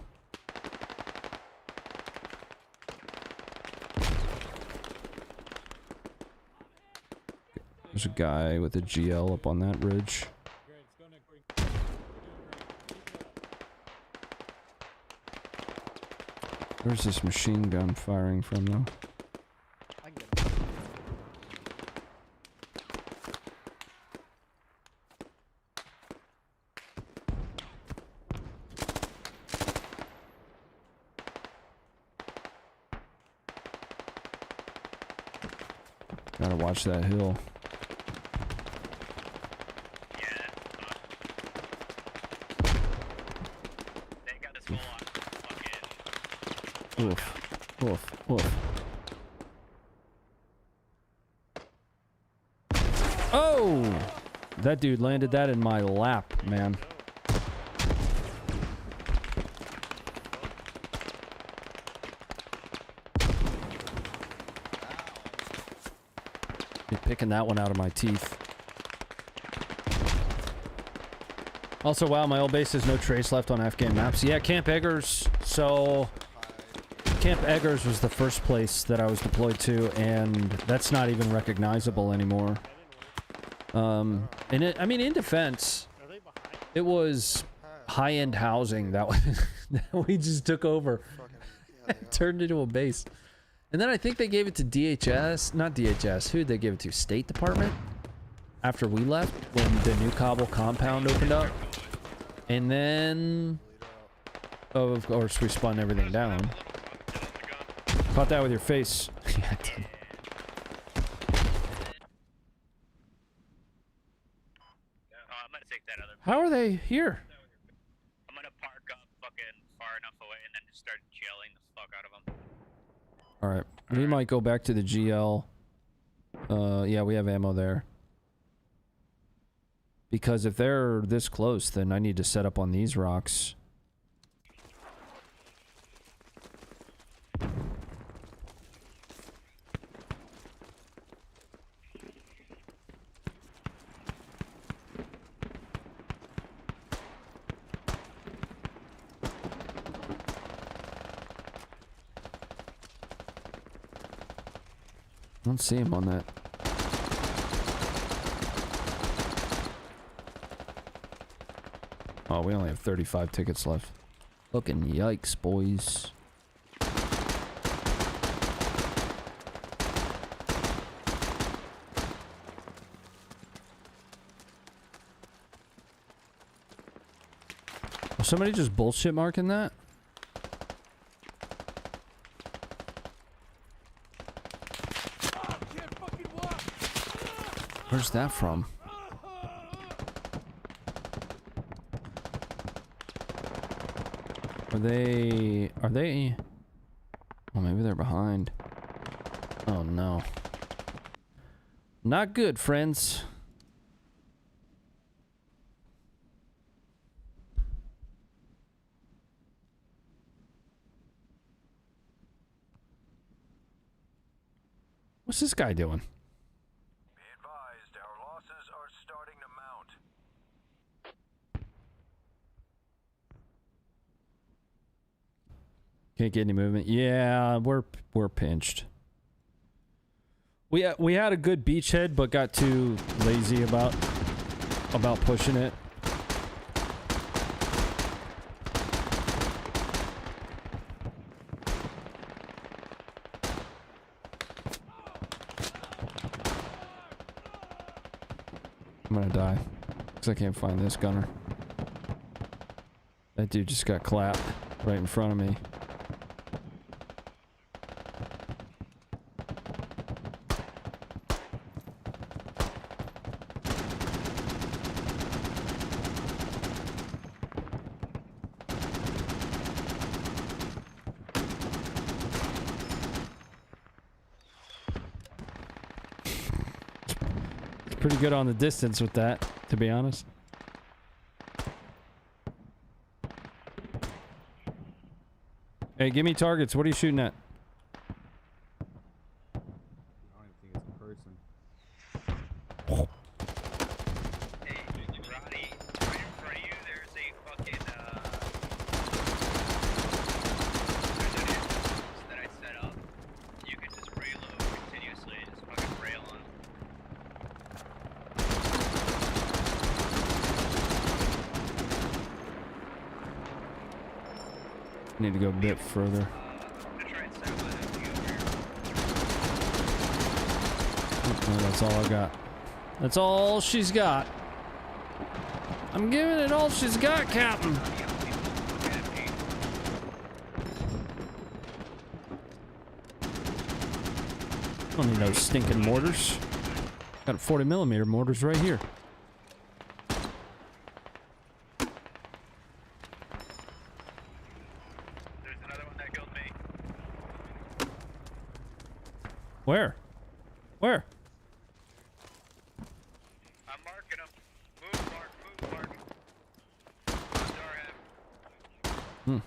There's a guy with a GL up on that ridge. Where's this machine gun firing from though? I can get him. Gotta watch that hill. Yeah. They got this full on fucking. Oof. Oof. Oof. Oh! That dude landed that in my lap, man. Be picking that one out of my teeth. Also, wow, my old base has no trace left on Afghan maps. Yeah, Camp Eggers. So, Camp Eggers was the first place that I was deployed to, and that's not even recognizable anymore. And it, I mean, in defense, Are they behind? it was high-end housing that we just took over, Fucking, yeah, they are. turned into a base. And then I think they gave it to DHS, not DHS, who did they give it to? State Department? After we left, when the new Kabul compound opened up. And then, oh, of course, we spun everything down. Caught that with your face. Yeah, I did. I'm gonna take that other. How are they here? I'm gonna park up fucking far enough away and then just start gelling the fuck out of them. Alright, we might go back to the GL. Yeah, we have ammo there. Because if they're this close, then I need to set up on these rocks. I don't see him on that. Oh, we only have 35 tickets left. Fucking yikes, boys. Was somebody just bullshit marking that? Where's that from? Are they... Oh, maybe they're behind. Oh, no. Not good, friends. What's this guy doing? Be advised, our losses are starting to mount. Can't get any movement. Yeah, we're pinched. We had a good beachhead, but got too lazy about pushing it. I'm gonna die. Because I can't find this gunner. That dude just got clapped right in front of me. Pretty good on the distance with that, to be honest. Hey, give me targets. What are you shooting at? I don't even think it's a person. Hey, Roddy, right in front of you, there's a fucking, there's an anecdotes that I set up. You can just reload continuously and just fucking rail on them. Need to go a bit further. I'm gonna try and set up an empty over here. Oh, that's all I got. That's all she's got. I'm giving it all she's got, Captain. I don't need no stinking mortars. Got 40mm mortars right here. There's another one that killed me. Where? Where? I'm marking him. Move, Mark. Under him. Hmm.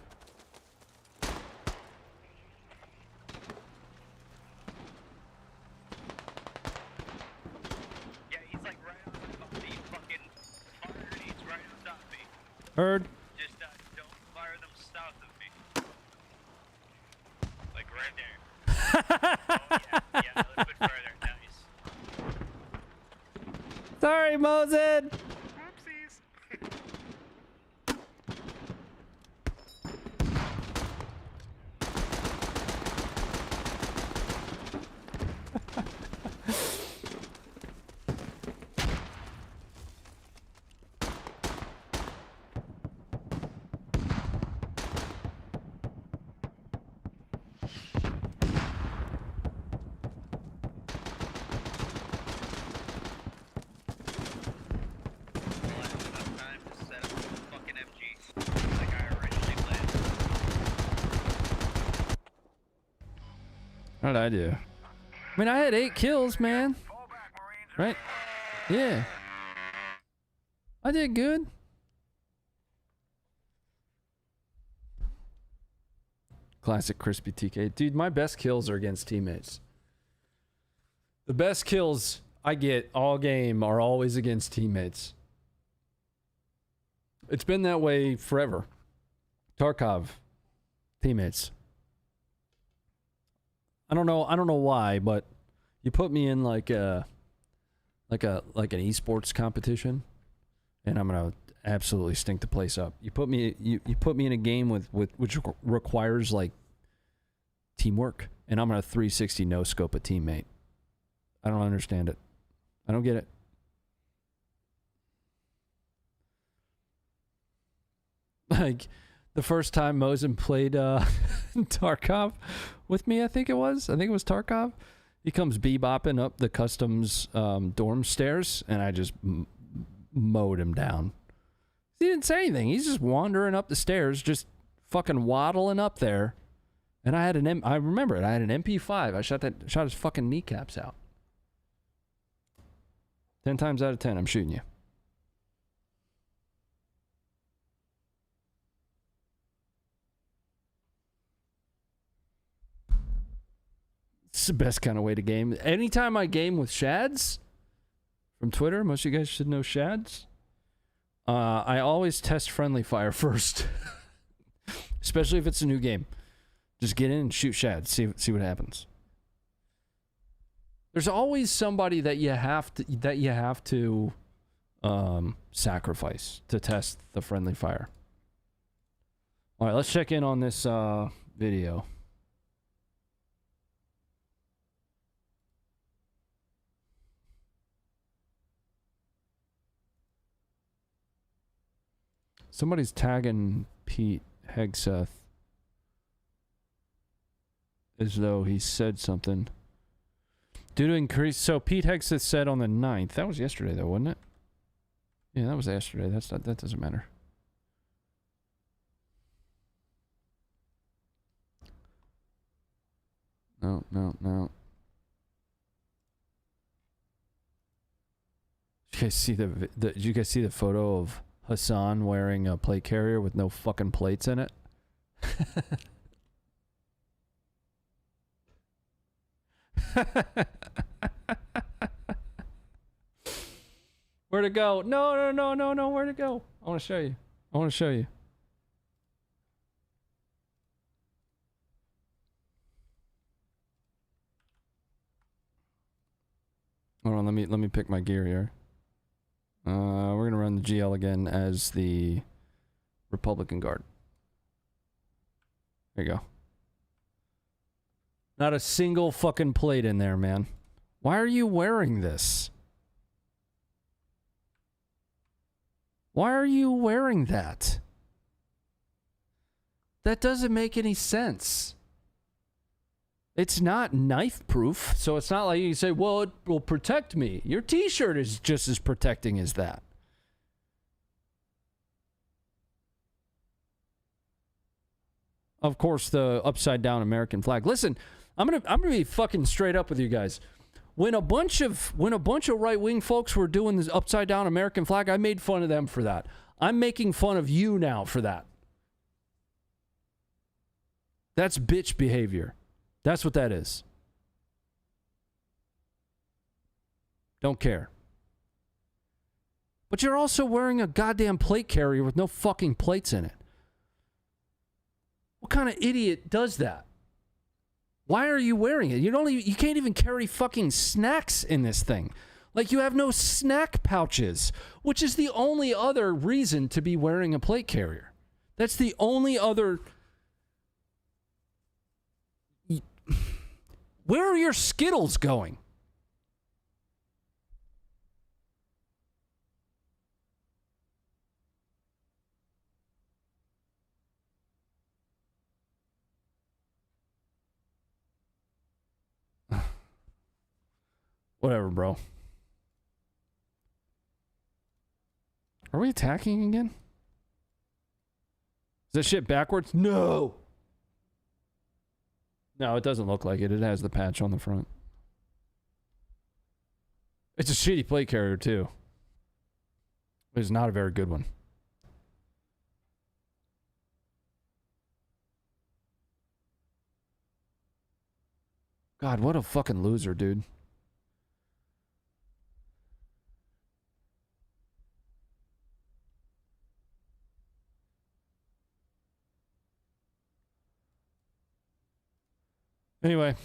Yeah, he's like right on the fucking fire grenades right on top of me. Heard. Just don't fire them south of me. Like right there. Oh yeah, a little bit further. Nice. Sorry, Mosin. Oopsies. How did I do? I mean, I had 8 kills, man. Right? Yeah. I did good. Classic crispy TK. Dude, my best kills are against teammates. The best kills I get all game are always against teammates. It's been that way forever. Tarkov, teammates. I don't know why, but you put me in like an esports competition, and I'm gonna absolutely stink the place up. You put me in a game with which requires like teamwork, and I'm gonna 360 no scope a teammate. I don't understand it. I don't get it. Like the first time Mosin played Tarkov with me, I think it was Tarkov. He comes bebopping up the customs dorm stairs, and I just mowed him down. He didn't say anything. He's just wandering up the stairs, just fucking waddling up there. And I remember it. I had an MP5. I shot his fucking kneecaps out. 10 times out of 10, I'm shooting you. It's the best kind of way to game. Anytime I game with Shads from Twitter, most of you guys should know Shads. I always test friendly fire first, especially if it's a new game. Just get in and shoot Shads, see what happens. There's always somebody that you have to sacrifice to test the friendly fire. All right, let's check in on this video. Somebody's tagging Pete Hegseth as though he said something. Due to increase, so Pete Hegseth said on the 9th. That was yesterday, though, wasn't it? Yeah, that was yesterday. That doesn't matter. No. Did you guys see did you guys see the photo of Hassan wearing a plate carrier with no fucking plates in it? Where'd it go? No, where'd it go? I want to show you. Hold on, let me pick my gear here. We're gonna run the GL again as the Republican Guard. There you go. Not a single fucking plate in there, man. Why are you wearing this? Why are you wearing that? That doesn't make any sense. It's not knife proof, so it's not like you can say, well, it will protect me. Your t-shirt is just as protecting as that. Of course, the upside down American flag. Listen, I'm gonna be fucking straight up with you guys. When a bunch of right-wing folks were doing this upside down American flag, I made fun of them for that. I'm making fun of you now for that. That's bitch behavior. That's what that is. Don't care. But you're also wearing a goddamn plate carrier with no fucking plates in it. What kind of idiot does that? Why are you wearing it? You can't even carry fucking snacks in this thing. Like, you have no snack pouches, which is the only other reason to be wearing a plate carrier. That's the only other... Where are your Skittles going? Whatever, bro. Are we attacking again? Is this shit backwards? No! No, it doesn't look like it. It has the patch on the front. It's a shitty plate carrier, too. It's not a very good one. God, what a fucking loser, dude. Anyway,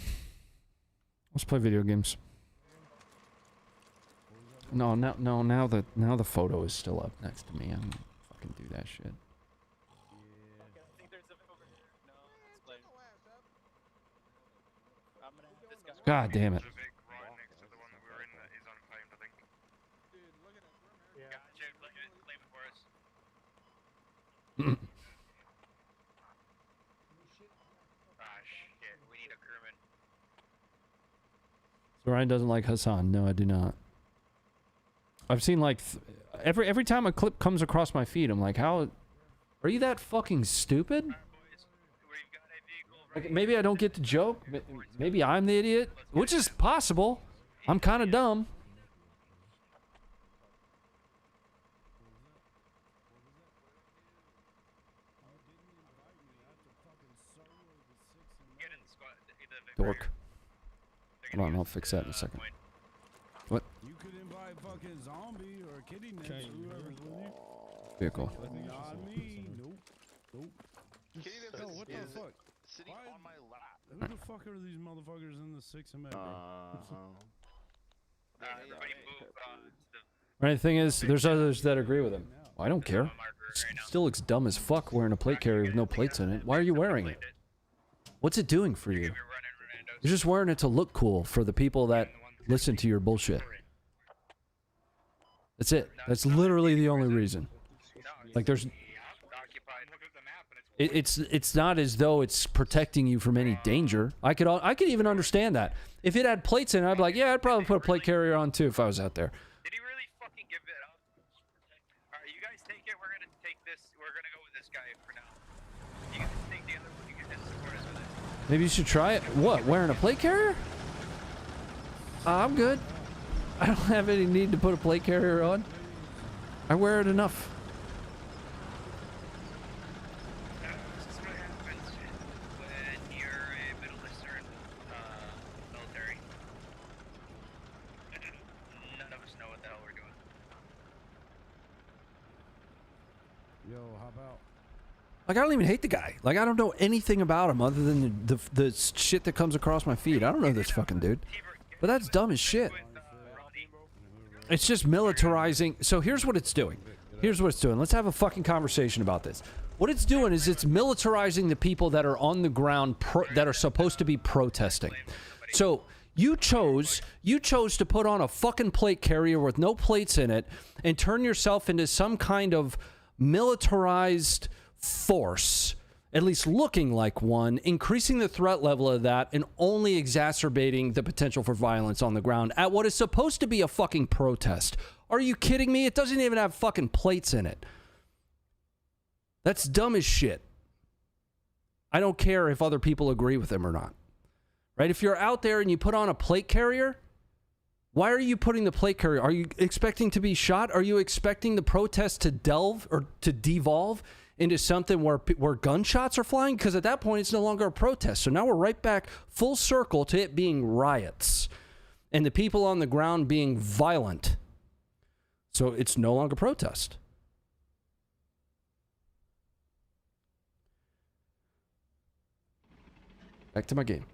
let's play video games. No, now the photo is still up next to me. I'm gonna fucking do that shit. God damn it. So Ryan doesn't like Hassan. No, I do not. I've seen like every time a clip comes across my feed, I'm like, how are you that fucking stupid? Like, maybe I don't get the joke. Maybe I'm the idiot, which is possible. I'm kind of dumb. Dork. Hold on, I'll fix that in a second. What? You could invite fucking zombie or kitty next whoever's with you. Vehicle. Not me. Nope. Kitty Yo, what the fuck? Sitting Why- on my lap. Who the fuck are these motherfuckers in the 6 and bro? Everybody move Right, the thing is, there's others that agree with him. Well, I don't care. It still looks dumb as fuck wearing a plate carrier with no plates in it. Why are you wearing it? What's it doing for you? You're just wearing it to look cool for the people that listen to your bullshit. That's it. That's literally the only reason. Like, there's It's not as though it's protecting you from any danger. I could even understand that. If it had plates in it, I'd be like, yeah, I'd probably put a plate carrier on too if I was out there. Did he really fucking give it up? Alright, you guys take it. We're gonna take this. We're gonna go with this guy for now. You guys take the other one. You can support us with it. Maybe you should try it. What, wearing a plate carrier? I'm good. I don't have any need to put a plate carrier on. I wear it enough. This is what happens when you're a Middle Eastern military. None of us know what the hell we're doing. Yo, how about? Like, I don't even hate the guy. Like, I don't know anything about him other than the shit that comes across my feed. I don't know this fucking dude. But that's dumb as shit. It's just militarizing. So here's what it's doing. Here's what it's doing. Let's have a fucking conversation about this. What it's doing is it's militarizing the people that are on the ground that are supposed to be protesting. So you chose to put on a fucking plate carrier with no plates in it and turn yourself into some kind of militarized force, at least looking like one, increasing the threat level of that and only exacerbating the potential for violence on the ground at what is supposed to be a fucking protest. Are you kidding me? It doesn't even have fucking plates in it. That's dumb as shit. I don't care if other people agree with him or not. Right? If you're out there and you put on a plate carrier, why are you putting the plate carrier? Are you expecting to be shot? Are you expecting the protest to delve or to devolve into something where gunshots are flying? Because at that point, it's no longer a protest. So now we're right back full circle to it being riots and the people on the ground being violent. So it's no longer protest. Back to my game.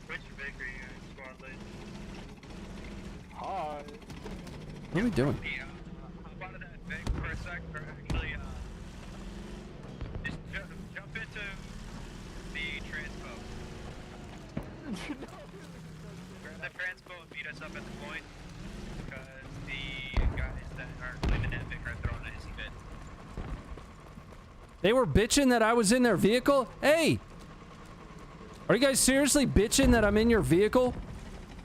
Which bakery squad lead? Hi. What are we doing? Hop out of that Vic for a sec, or actually, just jump into the transpo. Grab the transpo and beat us up at the point, because the guys that are claiming that Vic are throwing a hissy fit. They were bitching that I was in their vehicle? Hey! Are you guys seriously bitching that I'm in your vehicle?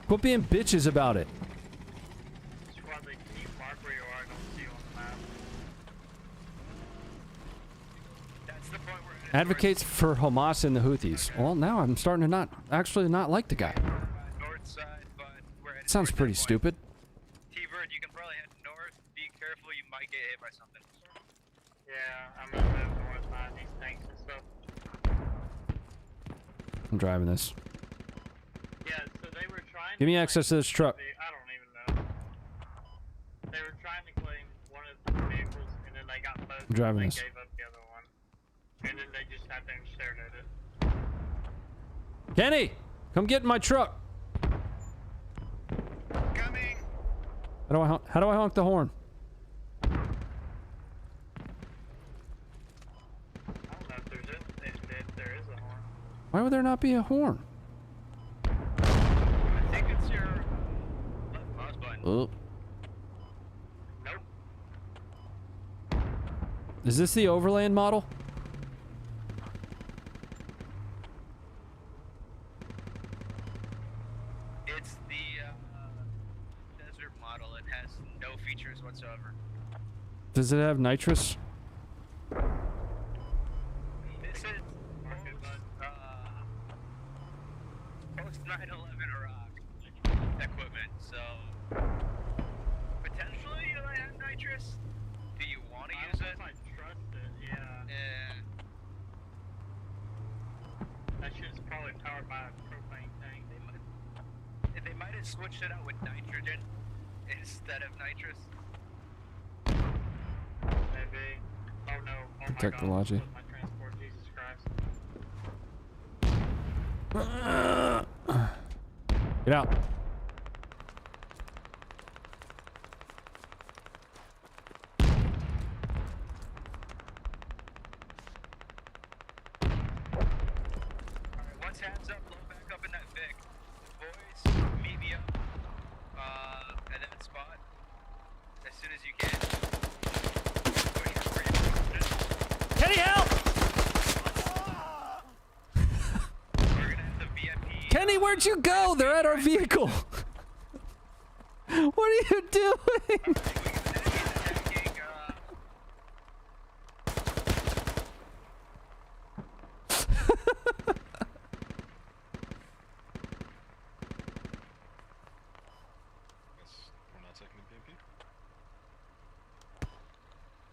Quit being bitches about it. Squad lead, can you mark where you are? I don't see you on the map. That's the point where it Advocates for Hamas and the Houthis. Well, now I'm starting to not like the guy. north side, but we're headed Sounds towards pretty that point. stupid. T-Bird, you can probably head north. Be careful, you might get hit by something. Yeah, I'm gonna move north behind these tanks and stuff. I'm driving this. Yeah, so they were trying Give me to access to this truck. I don't even know. They were trying to claim one of the vehicles, and then they got both. I'm driving and this. they gave up the other one. And then they just sat there and stared at it. Kenny! Come get in my truck! Coming! How do I honk the horn? I don't know if there is a horn. Why would there not be a horn? I think it's your left pause button. Oh. Nope. Is this the Overland model? It's the desert model. It has no features whatsoever. Does it have nitrous? This is post 9/11 Iraq equipment, so potentially it might have nitrous. Do you want to use it? I trust it, yeah. Yeah. That shit's probably powered by a propane tank. They might have switched it out with nitrogen instead of nitrous. Maybe. Oh no. Oh my Technology. God. My transport, Jesus Christ. Get out. Alright, once hands up, load back up in that Vic. Boys, meet me up at that spot as soon as you can. Push your brake. Kenny, help! We're gonna have the VIP. Kenny, where'd you go? They're at our vehicle. What are you doing?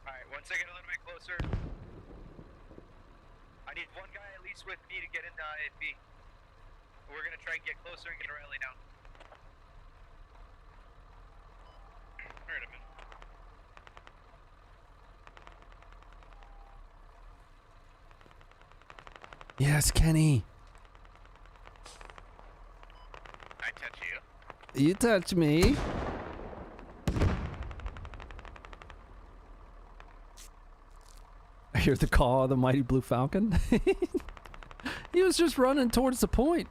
Alright, once I get a little bit closer, I need one guy at least with me to get in the AFB. We're gonna try and get closer and get a rally down. Alright, I'm in. Yes, Kenny. I touch you. You touch me. I hear the call of the mighty blue falcon. He was just running towards the point.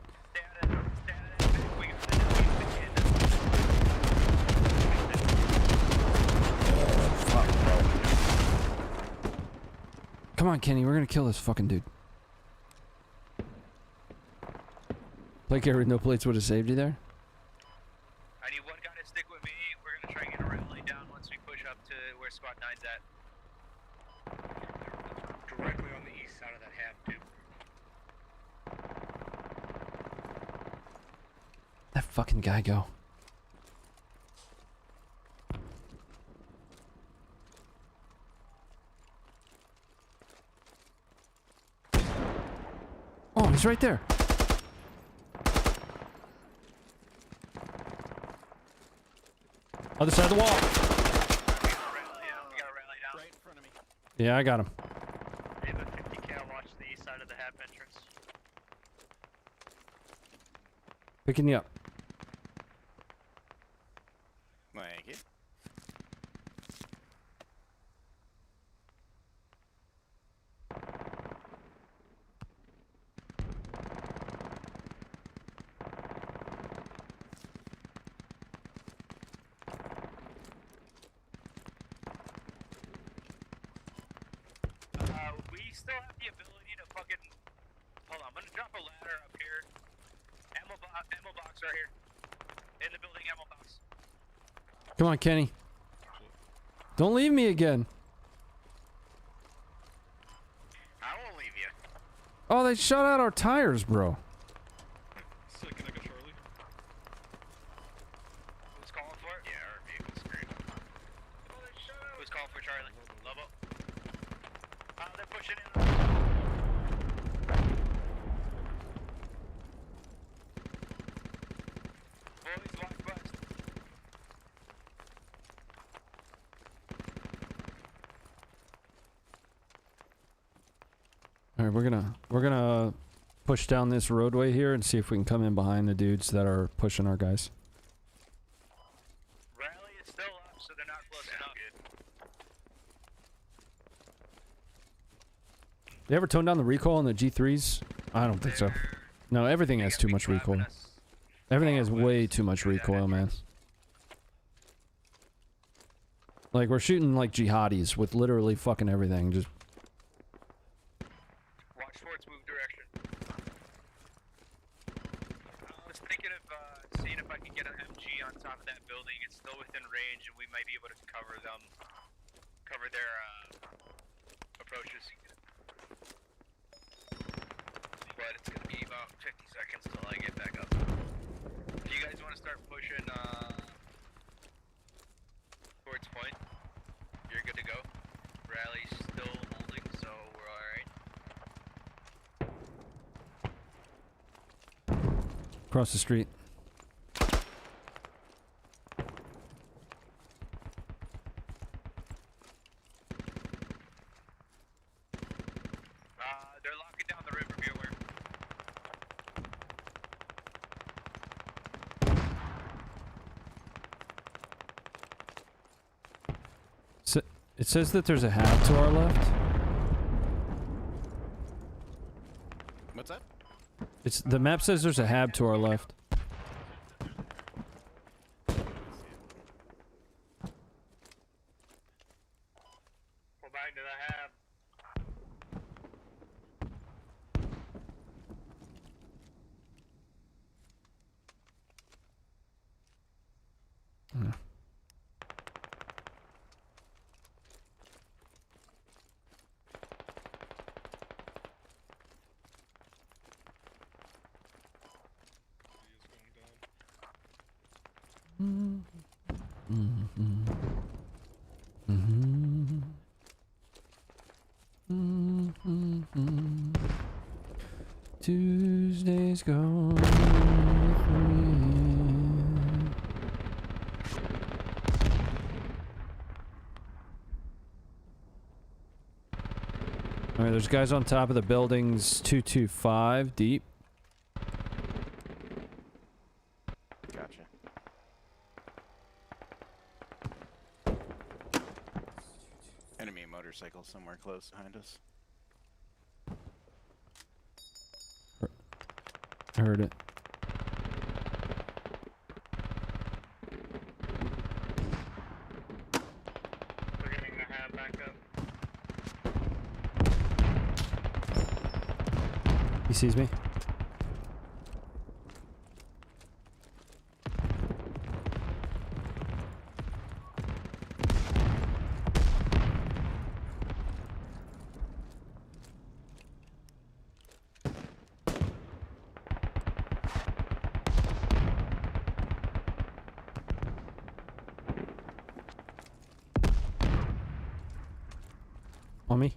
Come on, Kenny, we're gonna kill this fucking dude. Plate carrier with no plates would have saved you there. I need one guy to stick with me. We're gonna try and get a rally down once we push up to where Squad 9's at. Directly on the east side of that hab, too. That fucking guy go. Oh, he's right there. Other side of the wall. We got a rally down. Right in front of me. Yeah, I got him. I have a 50 cal watch the east side of the hab entrance. Picking you up. Thank you. We still have the ability to fucking... Hold on, I'm gonna drop a ladder up here. Ammo box right here. In the building, ammo box. Come on, Kenny. Don't leave me again. I won't leave you. Oh, they shot out our tires, bro. Sick, can I go Charlie? Who's calling for it? Yeah, our vehicle's screwed. Who's calling for Charlie? Lobo? They're pushing in. Boys, walk west. All right, we're gonna push down this roadway here and see if we can come in behind the dudes that are pushing our guys. Rally is still up, so they're not close enough. They ever tone down the recoil on the G3s? I don't think so. No, everything has too much recoil. Everything has way too much recoil, man. Like, we're shooting like jihadis with literally fucking everything. Just Watch for its move direction. I was thinking of seeing if I can get an MG on top of that building. It's still within range, and we might be able to cover their approaches. But it's gonna be about 50 seconds till I get back up. Do you guys want to start pushing towards point? You're good to go. Rally's still holding, so we're alright. across the street. They're locking down the river, be aware. It says that there's a hab to our left. What's that? The map says there's a hab to our left. Go back to the hab. Tuesday's gone with me. Alright, there's guys on top of the buildings 225 deep. Gotcha. Enemy motorcycle somewhere close behind us. I heard it. We're getting the hat back up. He sees me. On me.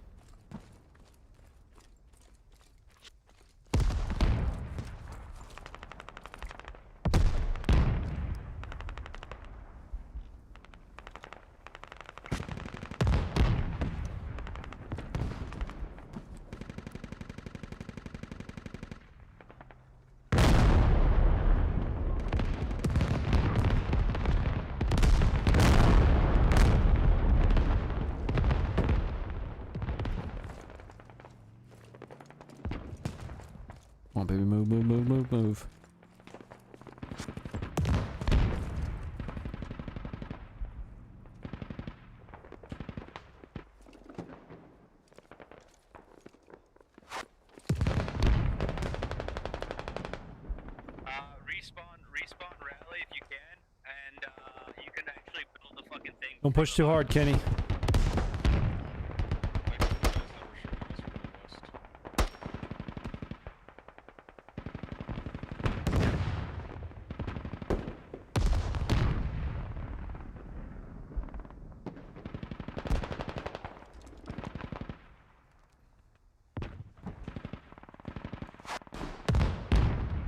Come on, baby, move, move, move, move, move. Respawn rally if you can, and you can actually build the fucking thing. Don't push too hard, Kenny.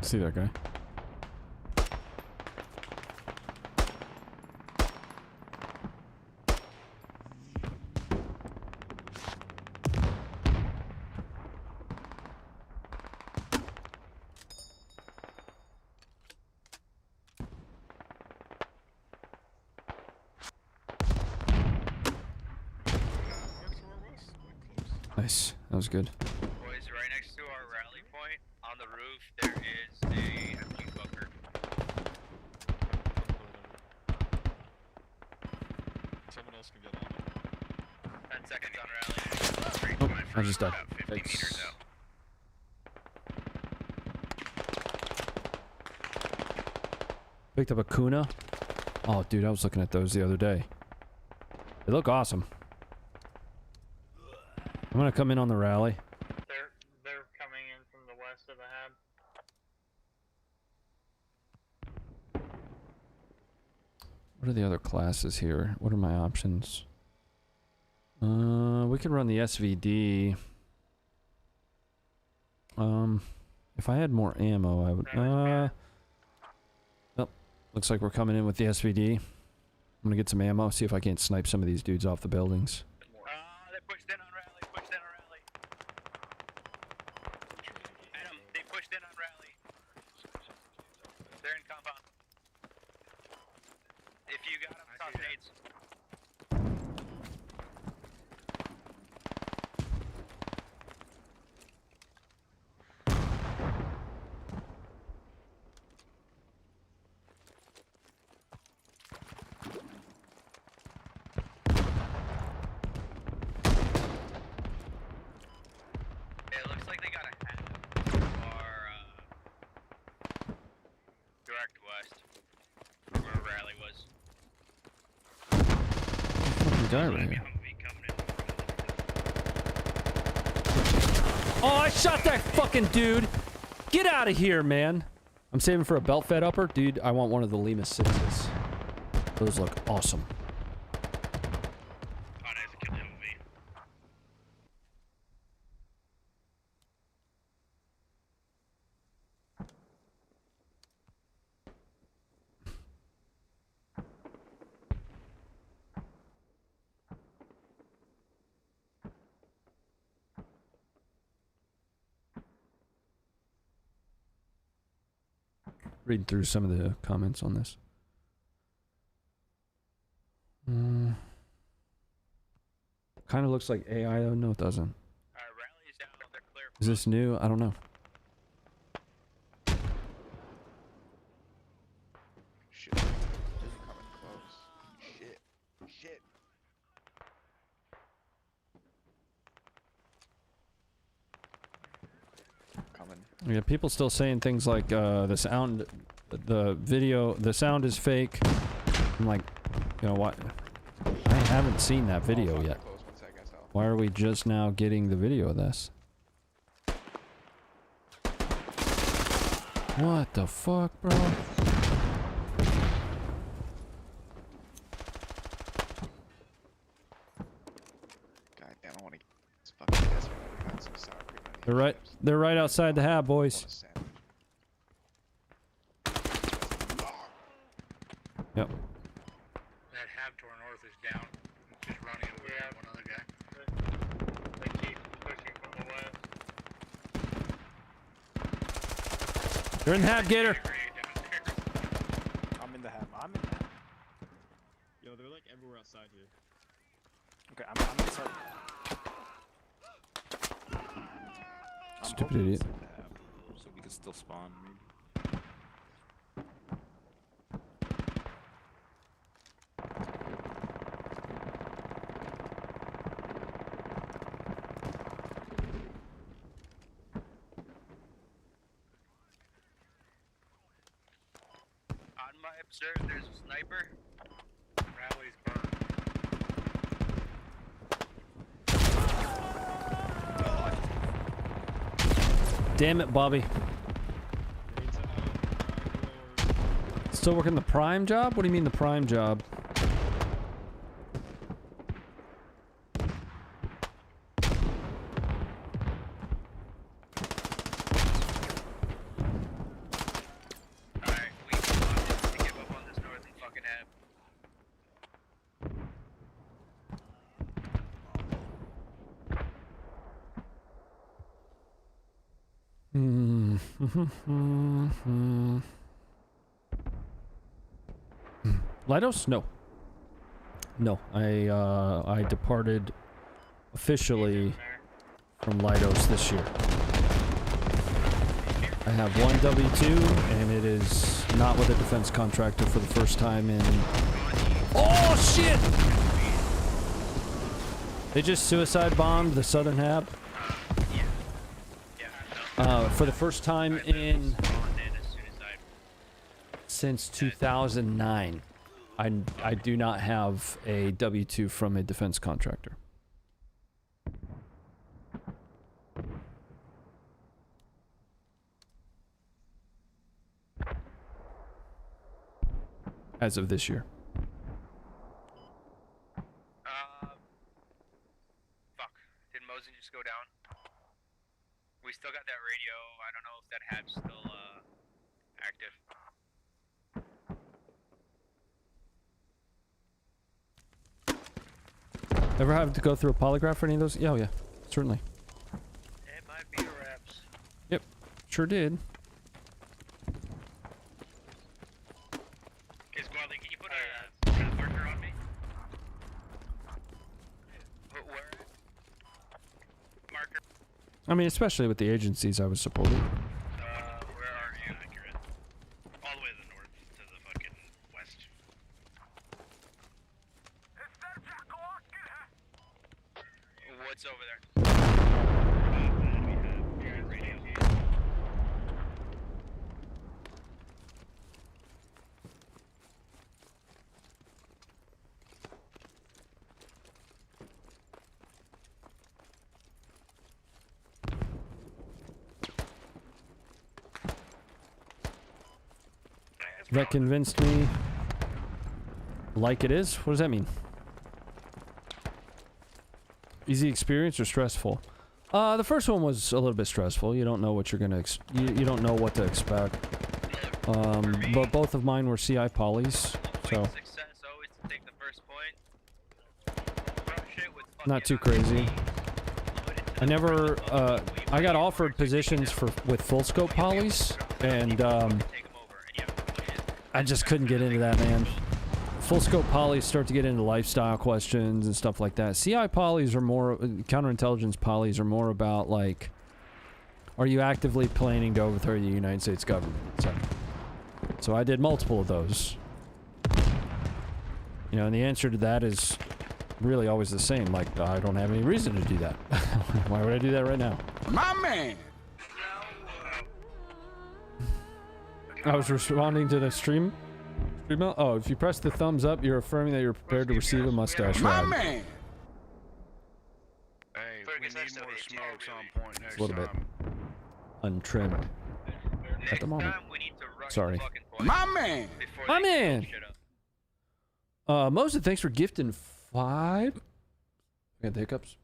See that guy. Nice. That was good. Boys, right next to our rally point on the roof, there is a empty bunker. Someone else can get on it. 10 seconds on rally. Oh, I just died. About 50 meters out. Picked up a Kuna. Oh, dude, I was looking at those the other day. They look awesome. I'm gonna come in on the rally. They're coming in from the west of the hab. What are the other classes here? What are my options? We could run the SVD. If I had more ammo, I would. Oh, looks like we're coming in with the SVD. I'm gonna get some ammo. See if I can't snipe some of these dudes off the buildings. They pushed in on rally. Pushed in on rally. Adam, they pushed in on rally. They're in compound. If you got them, toss nades. It looks like they got a hat or direct west from where rally was. Fucking guy right here. Oh, I shot that fucking dude! Get out of here, man! I'm saving for a belt fed upper. Dude, I want one of the Lima 6s. Those look awesome. Oh, nice. Kill him with me. Reading through some of the comments on this. Kind of looks like AI though. No, it doesn't. Rally's down. They're clear. Is this new? I don't know. Shit. Just coming close. Shit. Shit. Coming. Yeah, people still saying things like the sound, the video, the sound is fake. I'm like, you know what? I haven't seen that video yet. Why are we just now getting the video of this? What the fuck, bro? God damn, I want to get this fucking desert. I got some sour cream on the They're right outside the hab, boys. Yep. That hab to our north is down. Just running over one other guy. They keep pushing from the west. They're in the hab, Gator. I'm in the hab. I'm in the hab. Yo, they're like everywhere outside here. Okay, I'm inside. I'm Stupid hoping idiot. it's in the hab, so we can still spawn, maybe. On my observe, there's a sniper. Rally's burned. Damn it, Bobby. Still working the prime job? What do you mean the prime job? Alright, we need to give up on this north and fucking hab. Lidos? No. No, I departed officially from Lidos this year. I have one W-2, and it is not with a defense contractor for the first time in... Oh, shit! They just suicide bombed the southern hab. For the first time in... since 2009. I do not have a W-2 from a defense contractor. As of this year. Fuck. Did Mosin just go down? We still got that radio. I don't know if that hab's still, active. Ever have to go through a polygraph for any of those? Yeah, oh yeah, certainly. It might be a wraps. Yep, sure did. Okay, Squadly, can you put a marker on me? Where? Marker. I mean, especially with the agencies I was supporting. Where are you? Accurate. All the way to the north, to the fucking west. What's over there? We have radio. That convinced me Like it is? What does that mean? Easy experience or stressful? The first one was a little bit stressful. You don't know what you're gonna you don't know what to expect. But both of mine were CI polys, so not too crazy. I never I got offered positions with full scope polys, and I just couldn't get into that, man. Full scope polys start to get into lifestyle questions and stuff like that. CI polys are more, counterintelligence polys are more about, like, are you actively planning to overthrow the United States government? So I did multiple of those. You know, and the answer to that is really always the same. Like, I don't have any reason to do that. Why would I do that right now? My man! I was responding to the stream. Oh, if you press the thumbs up, you're affirming that you're prepared to receive a mustache ride. My man! Hey, we need more smokes on point next A little bit untrimmed at the moment. Sorry. My man! My man! Mosa, thanks for gifting 5. Got the hiccups.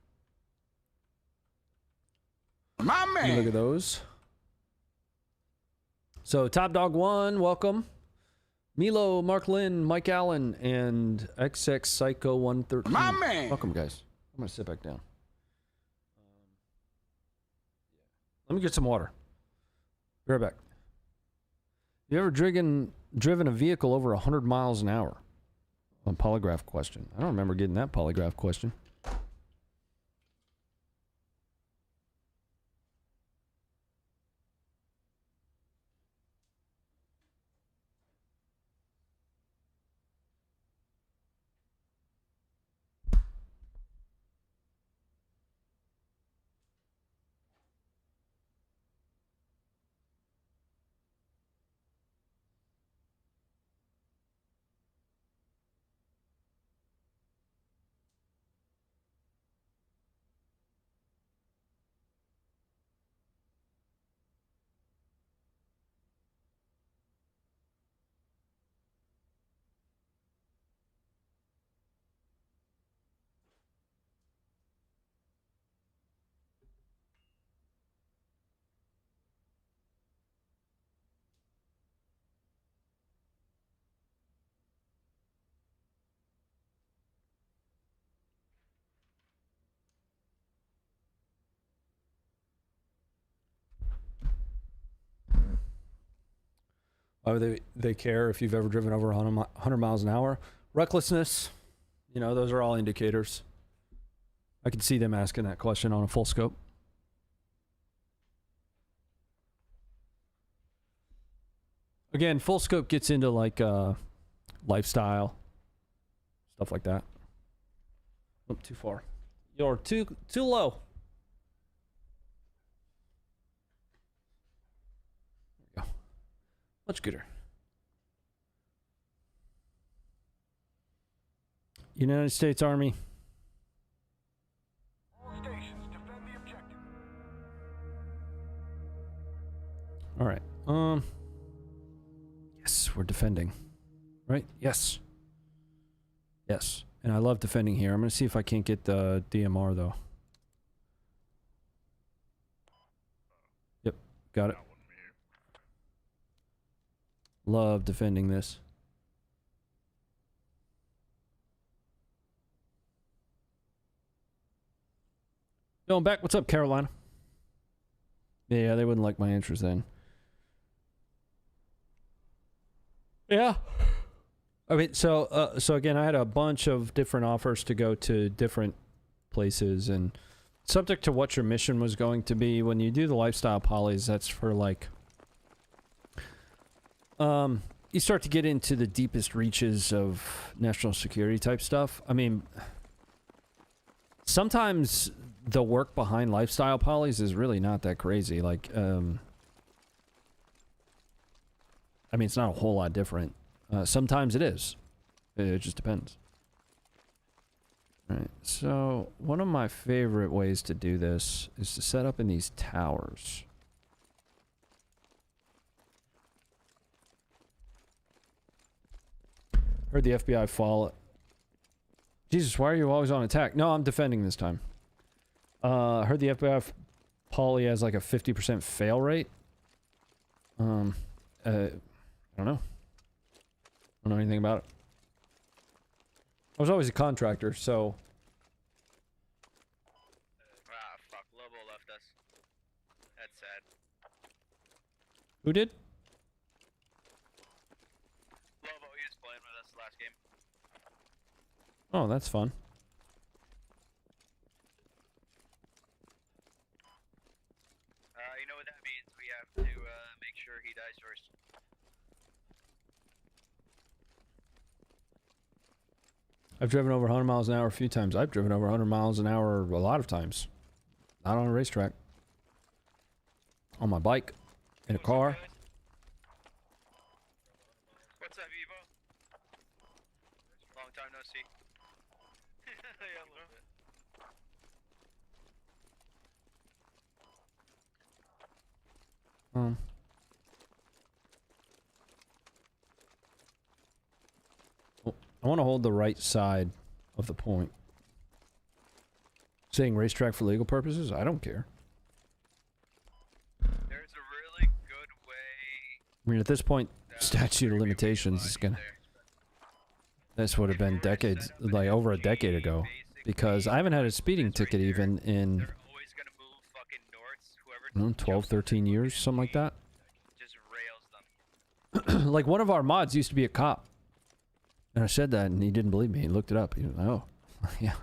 My man! Look at those. So, Top Dog 1, welcome. Milo, Mark Lynn, Mike Allen, and XX Psycho 113. My man! Welcome, guys. I'm gonna sit back down. Let me get some water. Be right back. You ever driven a vehicle over 100 miles an hour? A polygraph question. I don't remember getting that polygraph question. Why would they care if you've ever driven over 100 miles an hour? Recklessness, you know, those are all indicators. I could see them asking that question on a full scope. Again, full scope gets into like lifestyle, stuff like that. Oh, too far. You're too low. There we go. Much gooder. United States Army. All stations, defend the objective. All right. Yes, we're defending. Right? Yes. Yes. And I love defending here. I'm going to see if I can't get the DMR, though. Yep. Got it. Love defending this. Going back. What's up, Carolina? Yeah, they wouldn't like my answers then. Yeah. I mean, so again, I had a bunch of different offers to go to different places, and subject to what your mission was going to be. When you do the lifestyle polys, that's for like, you start to get into the deepest reaches of national security type stuff. I mean, sometimes the work behind lifestyle polys is really not that crazy. Like, I mean, it's not a whole lot different. Sometimes it is. It just depends. All right, so one of my favorite ways to do this is to set up in these towers. Heard the FBI fall. Jesus, why are you always on attack? No, I'm defending this time. Heard the FBI poly has like a 50% fail rate. I don't know. I don't know anything about it. I was always a contractor, so... Ah, fuck. Lobo left us. That's sad. Who did? Lobo, he was playing with us last game. Oh, that's fun. You know what that means. We have to make sure he dies first. I've driven over 100 miles an hour a few times. I've driven over 100 miles an hour a lot of times. Not on a racetrack. On my bike. In a car. What's up, Evo? Long time no see. Yeah, a little bit. I want to hold the right side of the point. Saying racetrack for legal purposes? I don't care. There's a really good way. I mean, at this point, statute of limitations is gonna... This would have been decades, like over a decade ago. Because I haven't had a speeding ticket even in... They're always gonna move fucking north. Whoever 12, 13 years, something like that. just rails them. Like, one of our mods used to be a cop. And I said that, and he didn't believe me. He looked it up. He was like, oh, yeah,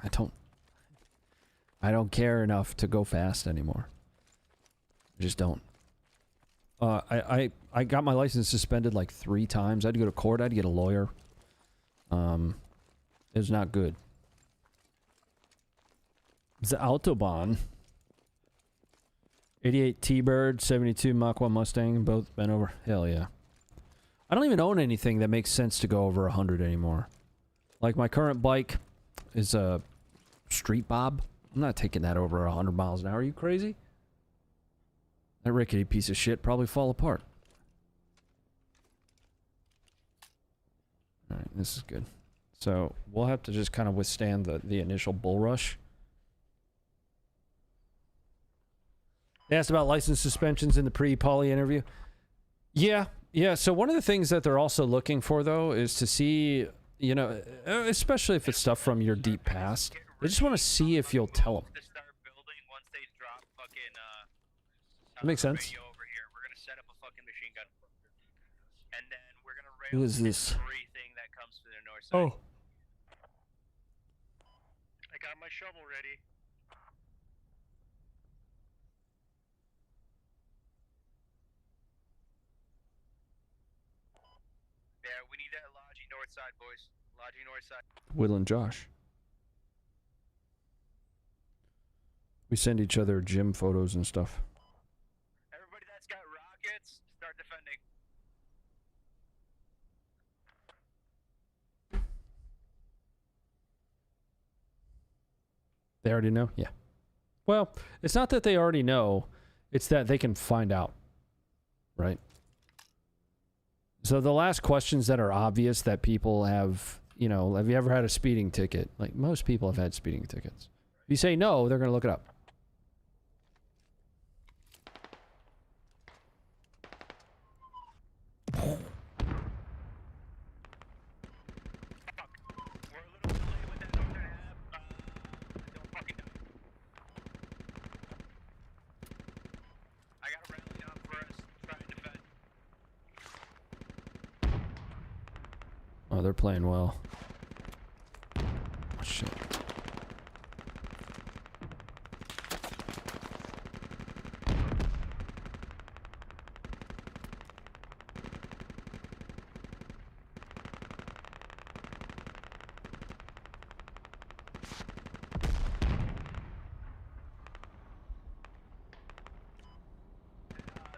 I don't care enough to go fast anymore. I just don't. I got my license suspended like 3 times. I had to go to court. I had to get a lawyer. It was not good. The Autobahn. 88 T-Bird, 72 Mach 1 Mustang, both been over. Hell yeah. I don't even own anything that makes sense to go over 100 anymore. Like, my current bike is a Street Bob. I'm not taking that over 100 miles an hour. Are you crazy? That rickety piece of shit probably fall apart. Alright, this is good. So, we'll have to just kind of withstand the initial bull rush. They asked about license suspensions in the pre-poly interview. Yeah, so one of the things that they're also looking for, though, is to see, you know, especially if it's stuff from your deep past, they just want to see if you'll tell them. That makes sense. Who is this? Oh. I got my shovel ready. Yeah, we need that Logi north side, boys. Logi north side. Will and Josh. We send each other gym photos and stuff. Everybody that's got rockets, start defending. They already know? Yeah. Well, it's not that they already know. It's that they can find out. Right? So the last questions that are obvious that people have, you know, have you ever had a speeding ticket? Like, most people have had speeding tickets. If you say no, they're going to look it up. Oh, they're playing well. Oh, shit.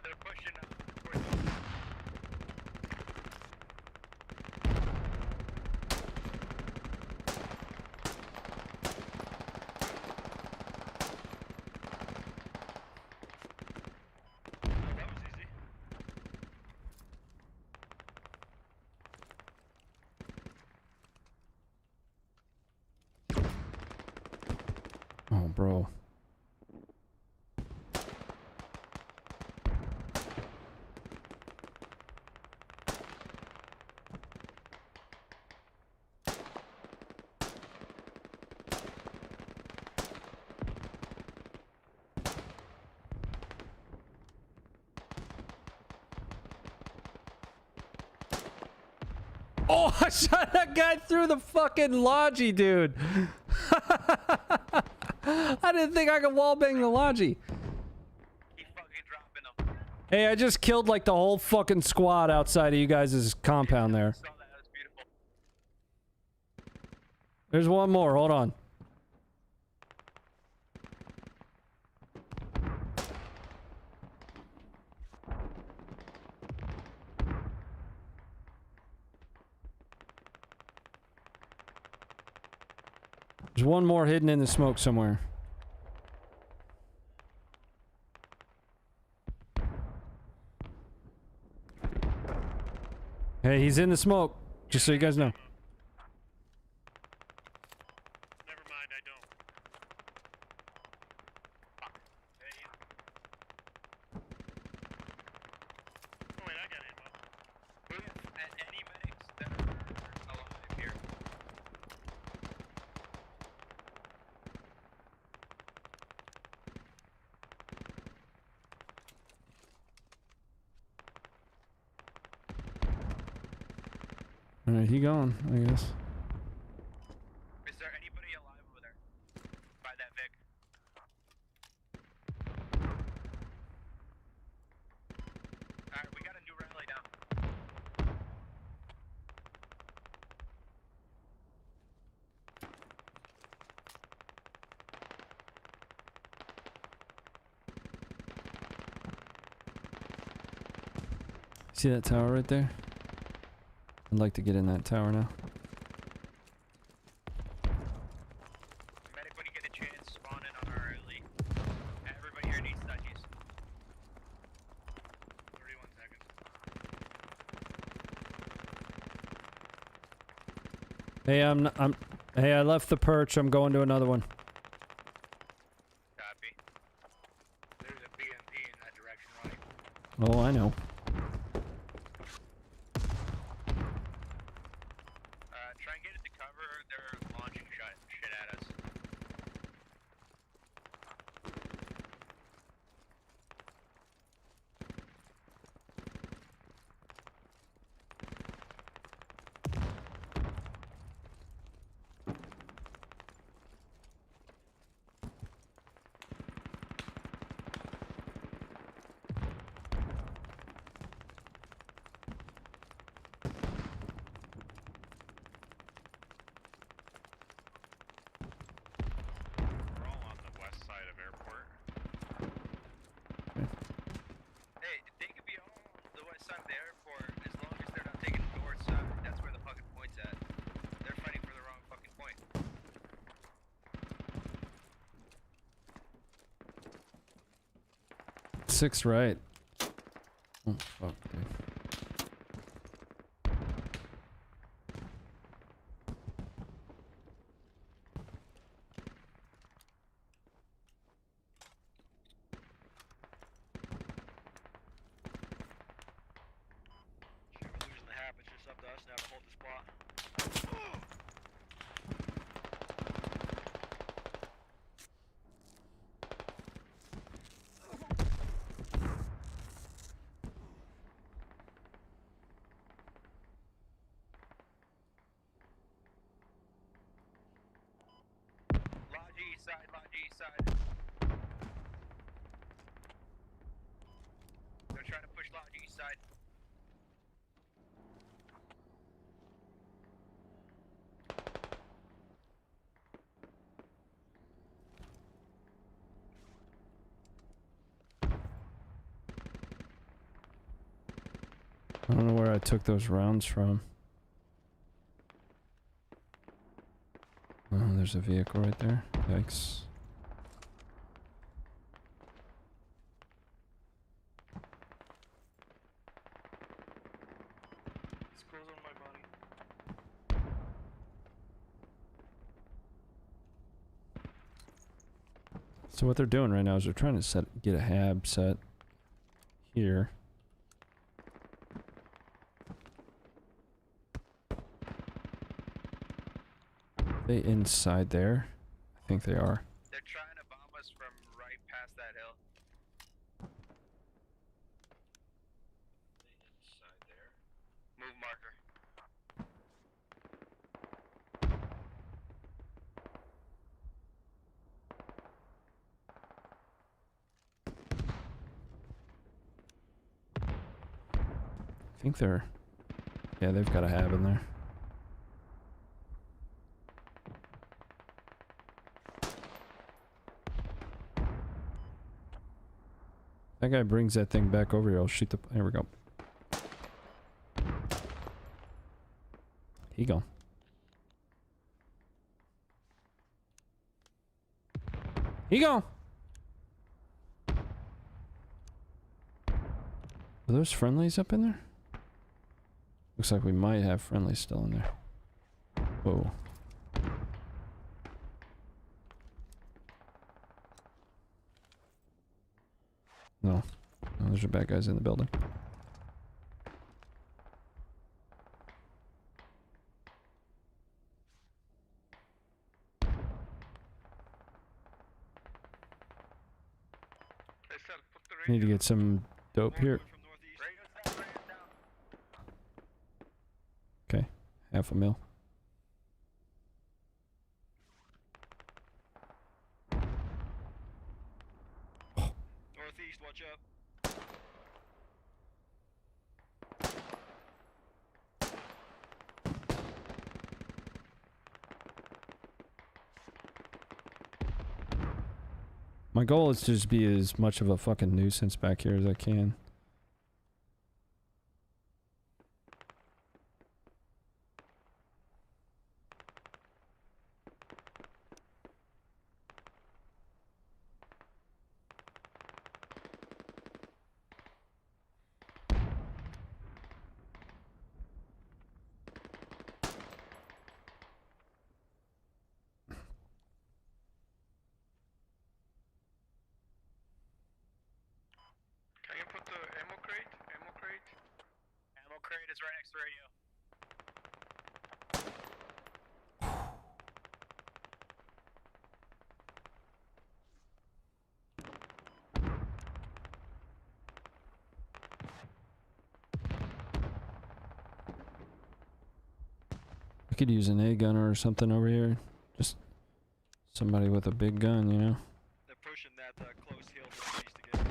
They're pushing bro. Oh, I shot that guy through the fucking logi, dude. I didn't think I could wallbang the logi. Keep fucking dropping them. Hey, I just killed like the whole fucking squad outside of you guys' compound there. Saw that. That was beautiful. There's one more. Hold on. There's one more hidden in the smoke somewhere. Hey, he's in the smoke. Just so you guys know. Never mind, I don't. Oh wait, I got ammo. Do we have any medics that are alive here? Alright, he gone, I guess. Is there anybody alive over there? By that Vic? Alright, we got a new rally down. See that tower right there? I'd like to get in that tower now. Medic, when you get a chance, spawn in on our alley. Everybody here needs touchies. 31 seconds. Hey, hey, I left the perch. I'm going to another one. Copy. There's a BMP in that direction, right? Oh, I know. Try and get it to cover. They're launching shit at us. We're all on the west side of airport. Hey, they could be on the west side of the airport as long as they're not taking the north side. That's where the fucking point's at. They're fighting for the wrong fucking point. Six right. Oh, fuck, dude. Shit, we're losing the half. It's just up to us now to hold the spot. Lodge east side, lodge east side. They're trying to push lodge east side. I don't know where I took those rounds from. Oh, there's a vehicle right there. Yikes. Scrolls on my body. So what they're doing right now is they're trying to get a hab set here. They inside there? I think they are. They're trying to bomb us from right past that hill. Inside there. Move marker. I think they're... Yeah, they've got a hab in there. That guy brings that thing back over here. I'll shoot the... There we go. He gone. He gone. Are those friendlies up in there? Looks like we might have friendlies still in there. Whoa. No. No, those are bad guys in the building. Need to get some dope here. Okay, half a mil. Northeast, watch up. My goal is to just be as much of a fucking nuisance back here as I can. Can you put the ammo crate? Ammo crate? Ammo crate is right next to the radio. I could use an A gunner or something over here. Just somebody with a big gun, you know? They're pushing that close hill northeast again.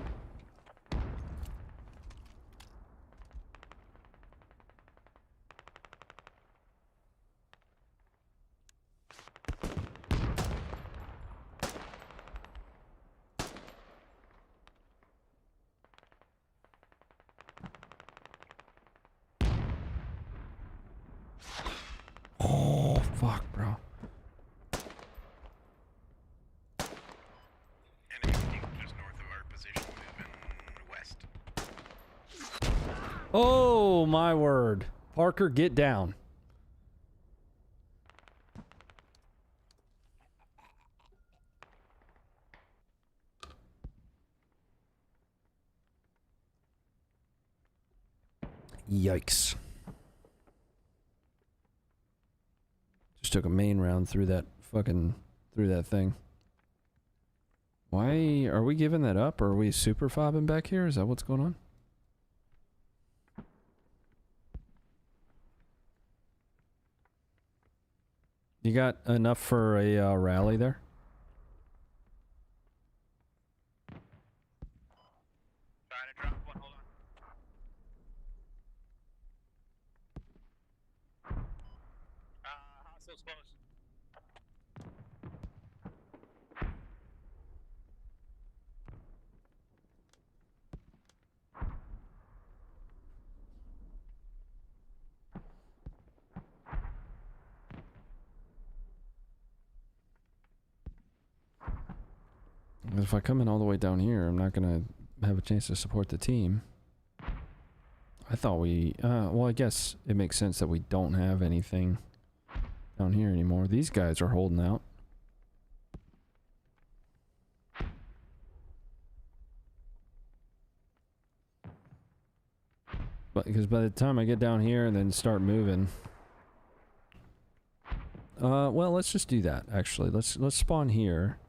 Oh, fuck, bro. Anything just north of our position, moving west. Oh, my word. Parker, get down. Yikes. Just took a main round through that thing. Why are we giving that up? Or are we super fobbing back here? Is that what's going on? You got enough for a rally there? Trying to drop one, hold on. Hostiles close. If I come in all the way down here, I'm not gonna have a chance to support the team. I thought we, well, I guess it makes sense that we don't have anything down here anymore. These guys are holding out. because by the time I get down here and then start moving. Well, let's just do that, actually. Let's spawn here.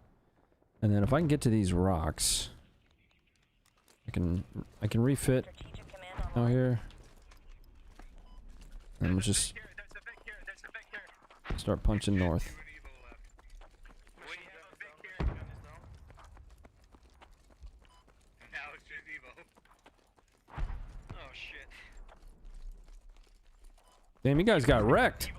And then if I can get to these rocks, I can refit out here. And we'll just start punching north. Damn, you guys got wrecked.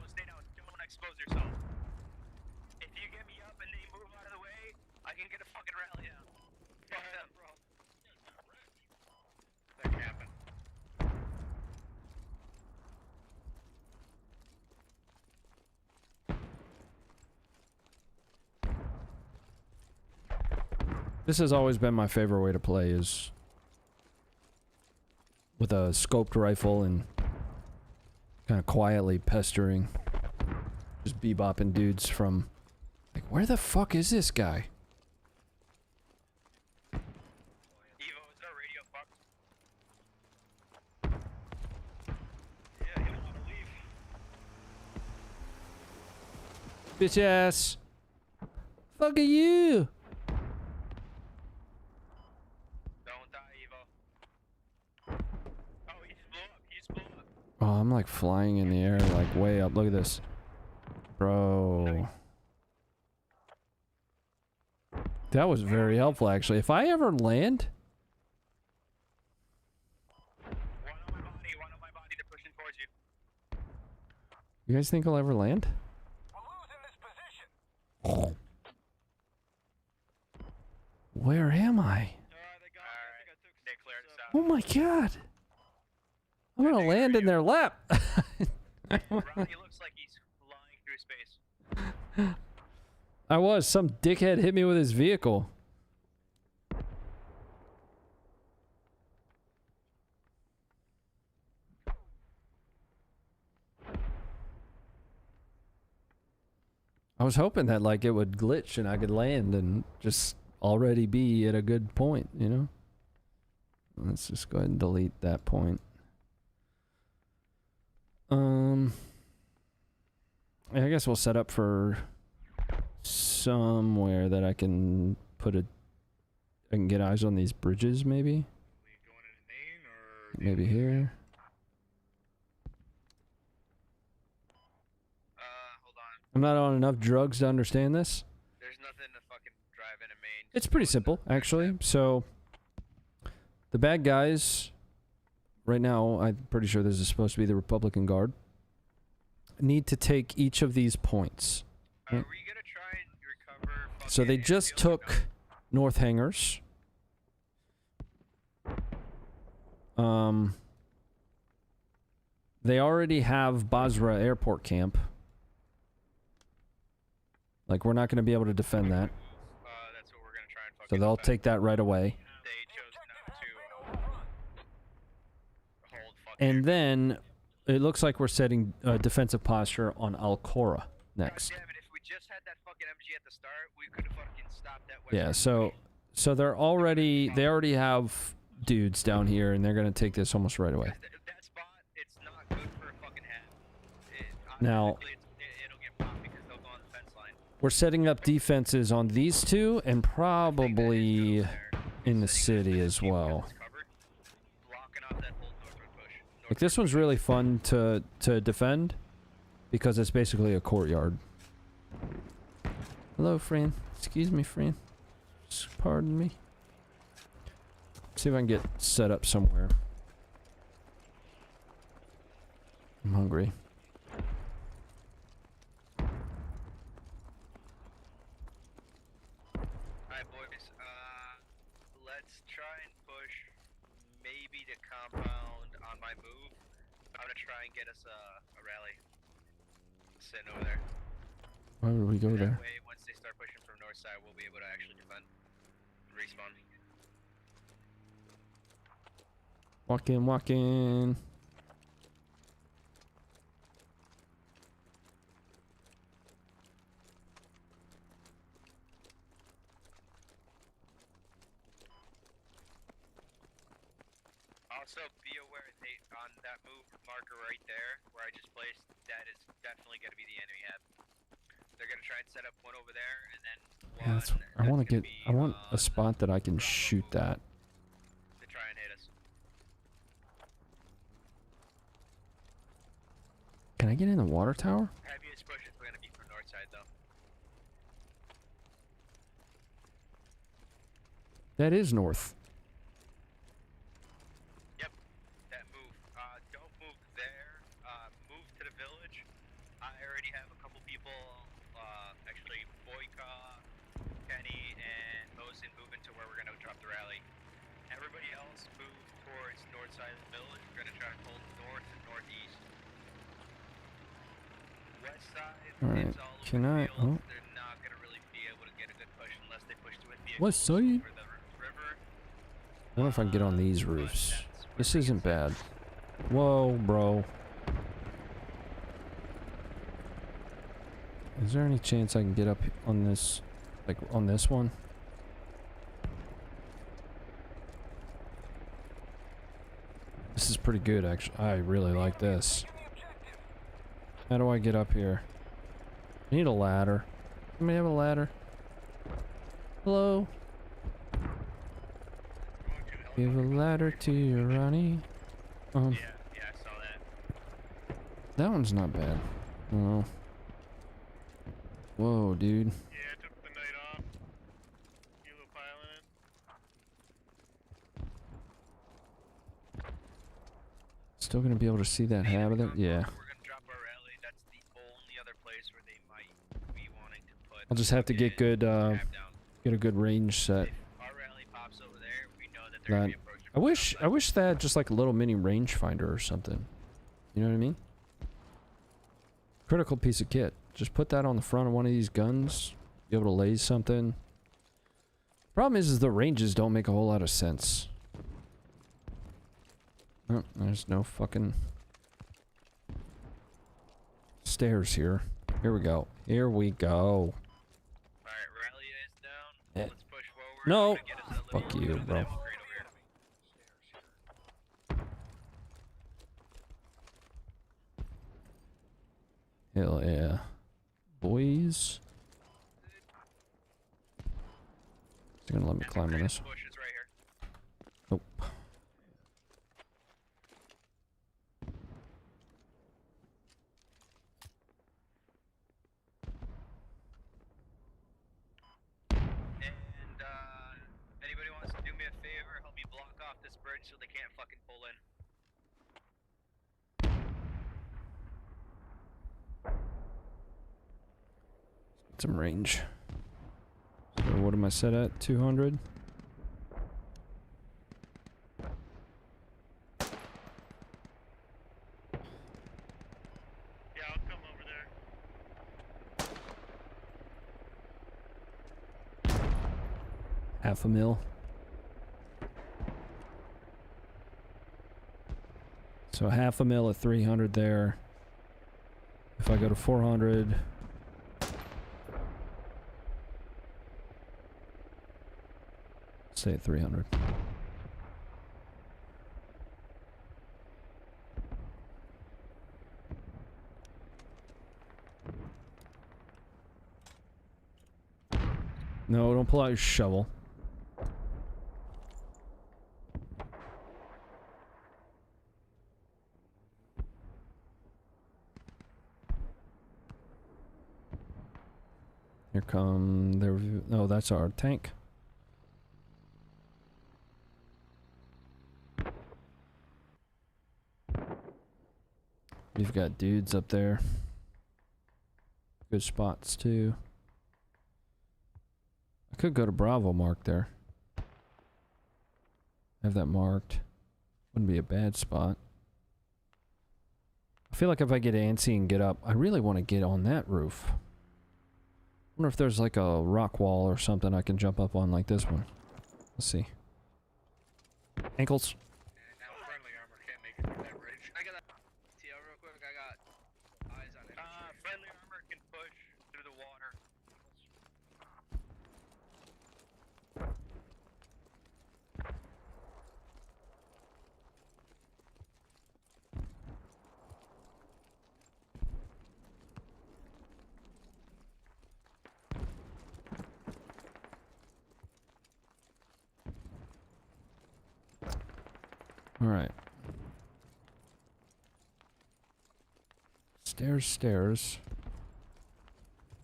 This has always been my favorite way to play, is with a scoped rifle and kind of quietly pestering, just bebopping dudes from, like, where the fuck is this guy? Evo, is our radio fucked? Yeah, he don't want to leave. Bitch ass. Fuck are you? Don't die, Evo. Oh, he just blew up. He just blew up. Oh, I'm like flying in the air, like way up. Look at this. Bro. That was very helpful, actually. If I ever land... One on my body, they're pushing towards you. You guys think I'll ever land? Where am I? They cleared us out. Oh my god! I'm gonna land in their lap! Ronnie looks like he's flying through space. I was. Some dickhead hit me with his vehicle. I was hoping that, like, it would glitch and I could land and just already be at a good point, you know? Let's just go ahead and delete that point. I guess we'll set up for somewhere that I can put a... I can get eyes on these bridges, maybe? Maybe here? Hold on. I'm not on enough drugs to understand this. There's nothing to fucking drive in a main. It's pretty simple, actually. So, the bad guys, right now, I'm pretty sure this is supposed to be the Republican Guard, need to take each of these points. Are we gonna try and recover? So they just took North Hangars. They already have Basra Airport Camp. Like, we're not going to be able to defend that. That's what we're gonna try and fucking So they'll defend. take that right away. They chose not to hold fucking. And then, it looks like we're setting defensive posture on Al-Qura next. God damn it, if we just had that fucking MG at the start, we could have fucking stopped that Yeah, western so they already have dudes down here, and they're going to take this almost right away. That spot, it's not good for a fucking head. Now, It'll get popped because they'll go on the fence line. we're setting up defenses on these two, and probably in the city as well. Blocking off that whole northward push. Like, this one's really fun to defend, because it's basically a courtyard. Hello, friend. Excuse me, friend. Pardon me. See if I can get set up somewhere. I'm hungry. Alright, boys. Let's try and push maybe the compound on my move. I'm gonna try and get us a rally. Sitting over there. Why would we go That there? way, once they start pushing from north side, we'll be able to actually defend. Respawn. Walk in, walk in. Oh, Also, be aware they on that move marker right there, where I just placed, that is definitely going to be the enemy head. They're going to try and set up one over there, and then one. Yeah, I want to get. I want a spot that I can shoot that. To try and hit us. Can I get in the water tower? Heaviest push is going to be from north side, though. That is north. Yep, that move. Don't move there. Move to the village. I already have a couple people, actually Boyka, Kenny, and Mosin moving to where we're going to drop the rally. Everybody else move towards north side of the village. We're going to try to hold north and northeast. West side, Alright, it's all over can the I? field. Oh. They're not going to really be able to get a good push unless they push to a vehicle West side? over the river. I wonder if I can get on these roofs. This isn't bad. Whoa, bro. Is there any chance I can get up on this, like on this one? This is pretty good, actually. I really like this. How do I get up here? I need a ladder. Somebody have a ladder? Hello? Give a ladder to your Ronnie. Yeah, I saw that. That one's not bad. Oh. Whoa, dude. Yeah, I took the night off. Helo piloting. Still gonna be able to see that habitat? Yeah. We're gonna drop our rally. That's the only other place where they might be wanting to put. I'll just have to get good, get a good range set. If our rally pops over there, we know that they're gonna be approaching. I wish they had just like a little mini rangefinder or something. You know what I mean? Critical piece of kit. Just put that on the front of one of these guns. Be able to laze something. Problem is the ranges don't make a whole lot of sense. Oh, there's no fucking stairs here. Here we go. Here we go. Alright, rally is down. Yeah. Let's push forward. No. Get us a Fuck little you, bit of bro. ammo crate over here. Hell yeah. Boys. They're gonna let me climb on this. Push is right here. Nope. And anybody wants to do me a favor, help me block off this bridge so they can't fucking pull in. Some range. So what am I set at? 200? Yeah, I'll come over there. Half a mil. So half a mil at 300 there. If I go to 400... Stay at 300. No, don't pull out your shovel. Here come there. No, that's our tank. We've got dudes up there. Good spots too. I could go to Bravo mark there. Have that marked. Wouldn't be a bad spot. I feel like if I get antsy and get up, I really want to get on that roof. Wonder if there's like a rock wall or something I can jump up on like this one. Let's see. Ankles. Now friendly armor can't make it through that bridge. I got that TL real quick. I got eyes on it. Friendly armor can push through the water. All right. Stairs, stairs.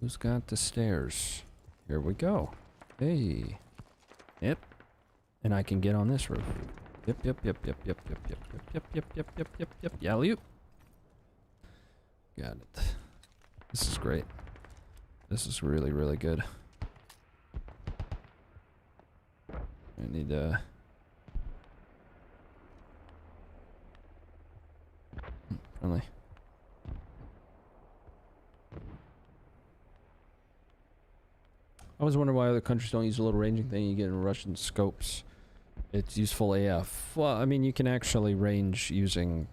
Who's got the stairs? Here we go. Hey. Yep. And I can get on this roof. Yep, yep, yep, yep, yep, yep, yep, yep, yep, yep, yep, yep, yep, yep. Alley-oop. Got it. This is great. This is really, really good. I need friendly. I always wonder why other countries don't use a little ranging thing you get in Russian scopes. It's useful AF. Well, I mean, you can actually range using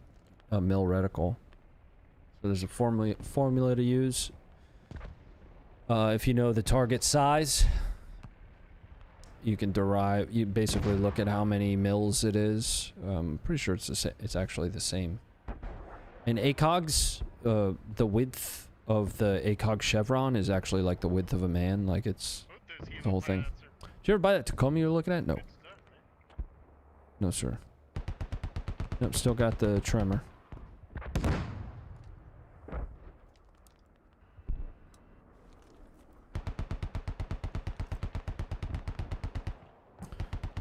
a mill reticle. So there's a formula to use. If you know the target size, you can derive. You basically look at how many mils it is. Pretty sure it's actually the same. And ACOGs, the width of the ACOG chevron is actually like the width of a man. Like it's the whole thing. Did you ever buy that Tacoma you were looking at? No. No, sir. Nope, still got the tremor.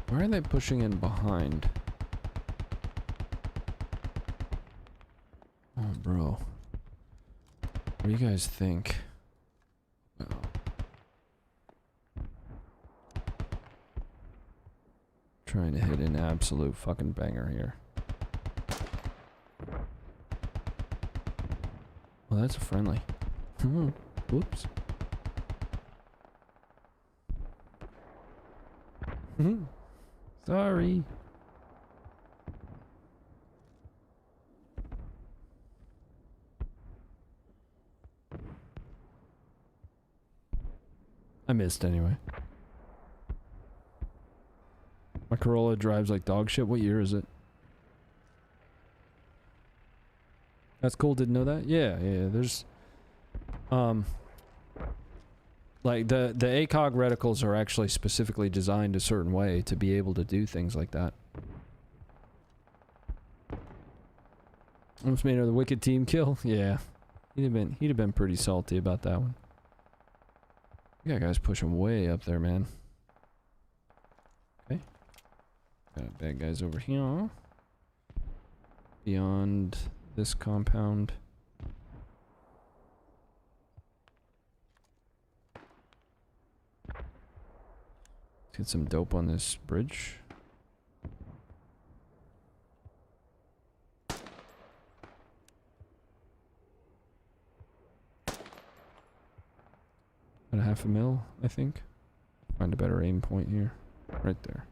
Why are they pushing in behind? Oh, bro. What do you guys think? Uh-oh. Trying to hit an absolute fucking banger here. Well, that's a friendly. Whoops. Sorry. I missed anyway. My Corolla drives like dog shit. What year is it? That's cool. Didn't know that. Yeah, yeah. There's, like the ACOG reticles are actually specifically designed a certain way to be able to do things like that. Almost made another wicked team kill. Yeah, he'd have been pretty salty about that one. You got guys pushing way up there, man. Okay. Got bad guys over here. Beyond this compound. Let's get some dope on this bridge. At a half a mil, I think. Find a better aim point here. Right there.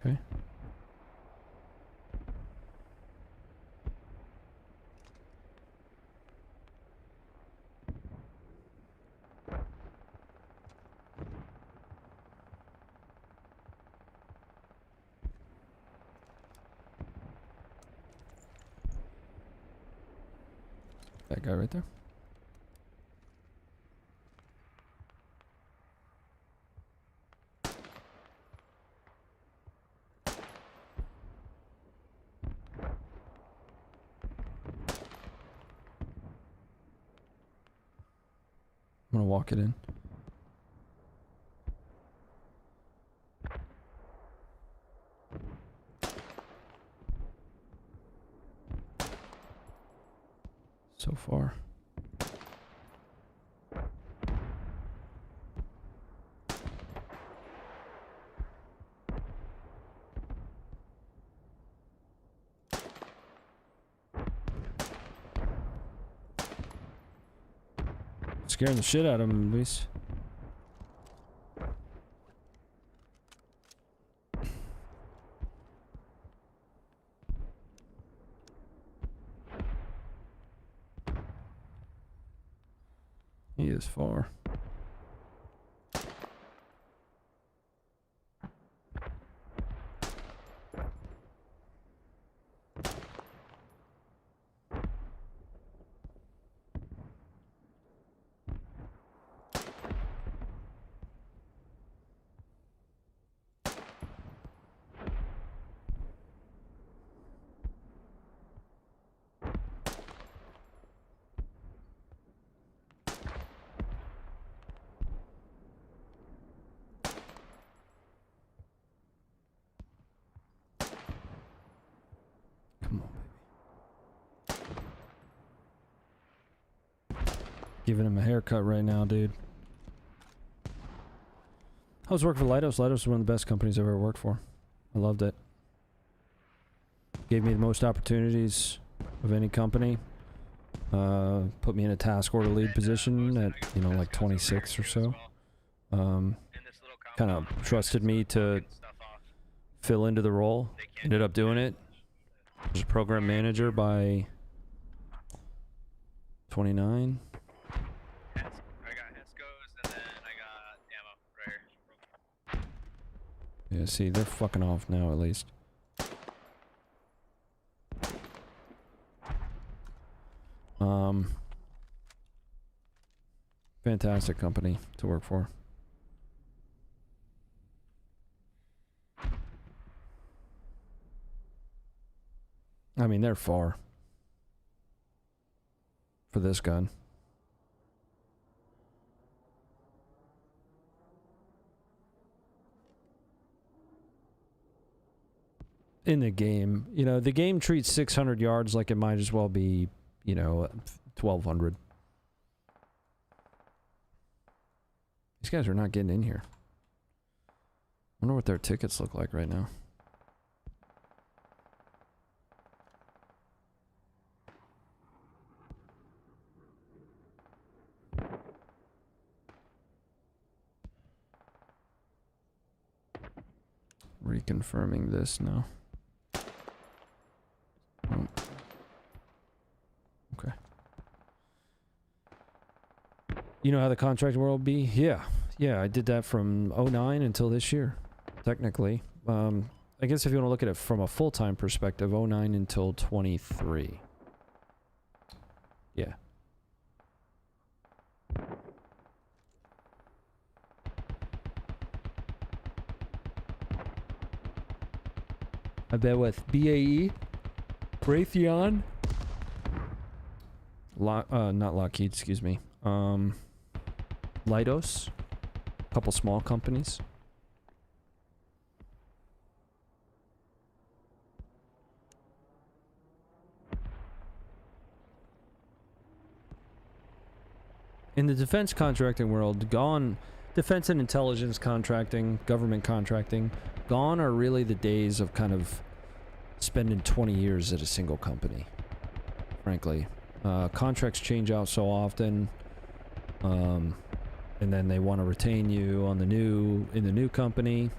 Okay. That guy right there. I'm gonna walk it in. So far. Scaring the shit out of him, at least. He is far. Giving him a haircut right now, dude. I was working for Leidos. Leidos was one of the best companies I've ever worked for. I loved it. Gave me the most opportunities of any company. Put me in a task order lead position at, you know, like 26 or so. Kind of trusted me to fill into the role. Ended up doing it. I was a program manager by 29. I got Hesco's and then I got ammo right here. Yeah, see, they're fucking off now at least. Fantastic company to work for. I mean, they're far for this gun. In the game, you know, the game treats 600 yards like it might as well be, you know, 1,200. These guys are not getting in here. I wonder what their tickets look like right now. Reconfirming this now. Oh. Okay. You know how the contract world be? Yeah. Yeah, I did that from 09 until this year, technically. I guess if you want to look at it from a full-time perspective, 09 until 23. Yeah. I bet with BAE, Raytheon, not Lockheed, excuse me. Leidos, a couple small companies. In the defense contracting world, gone, defense and intelligence contracting, government contracting, gone are really the days of kind of spending 20 years at a single company, frankly. Contracts change out so often, and then they want to retain you on in the new company.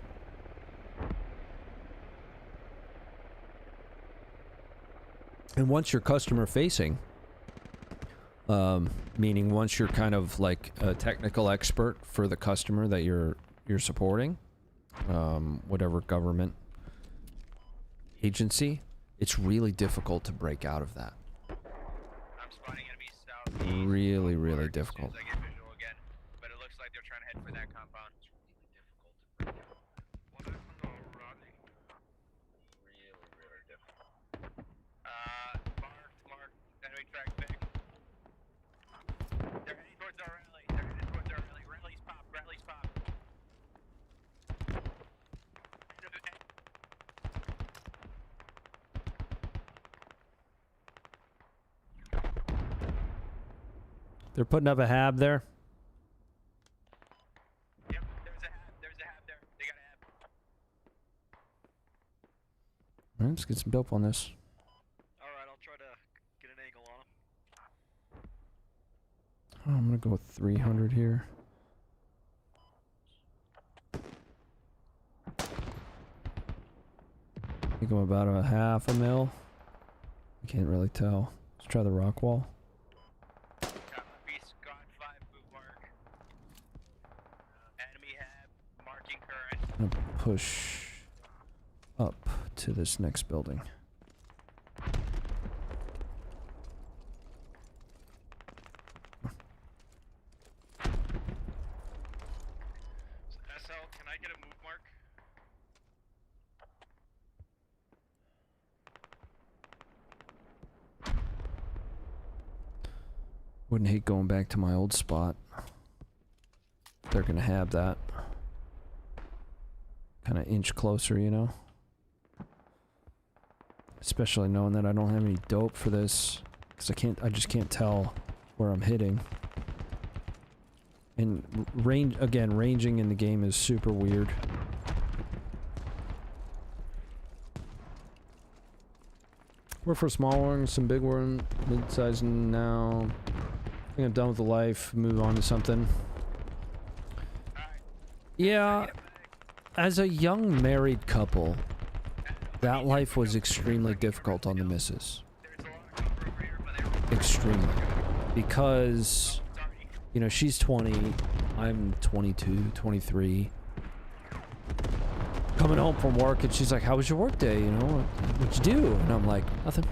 And once you're customer facing, meaning once you're kind of like a technical expert for the customer that you're supporting, whatever government agency, it's really difficult to break out of that. I'm spotting enemies southeast. Really, really difficult. As I get visual again, but it looks like they're trying to head for that compound. It's really difficult to break out. What happened to Rodney? Really, really difficult. Marked. Enemy track back. They're heading towards our rally. Rally's pop. They're putting up a hab there. Yep, there's a hab there. They got a hab. Alright, let's get some dope on this. Alright, I'll try to get an angle on them. Oh, I'm gonna go with 300 here. I think I'm about a half a mil. I can't really tell. Let's try the rock wall. Got my beast, got 5 boot mark. Enemy hab, marking current. I'm gonna push up to this next building. SL, can I get a move mark? Wouldn't hate going back to my old spot. They're gonna have that. Kind of inch closer, you know? Especially knowing that I don't have any dope for this. Because I just can't tell where I'm hitting. And ranging in the game is super weird. Work for a small one, some big one, mid-size now. I think I'm done with the life, move on to something. Yeah, as a young married couple, that life was extremely difficult on the missus. Extremely. Because, you know, she's 20, I'm 22, 23. Coming home from work and she's like, how was your work day? You know, what'd you do? And I'm like, nothing.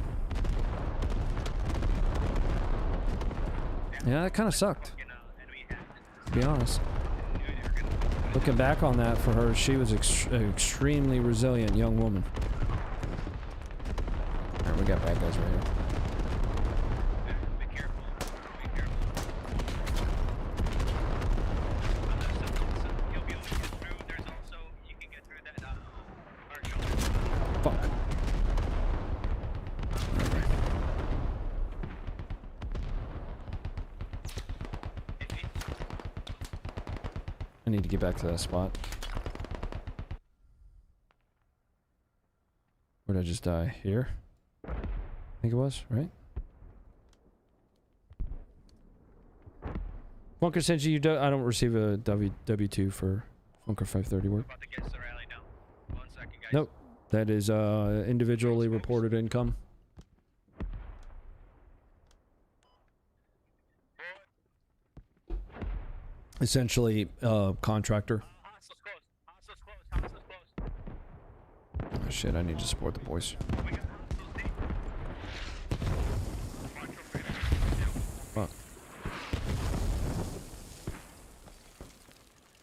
Yeah, that kind of sucked, to be honest. Looking back on that for her, she was an extremely resilient young woman. Alright, we got bad guys right here. Fuck. I need to get back to that spot. Where did I just die? Here? I think it was, right? Funker sent you, I don't receive a W2 for Funker 530 work. Nope. That is individually reported income. Essentially, contractor. Oh shit, I need to support the boys. Fuck.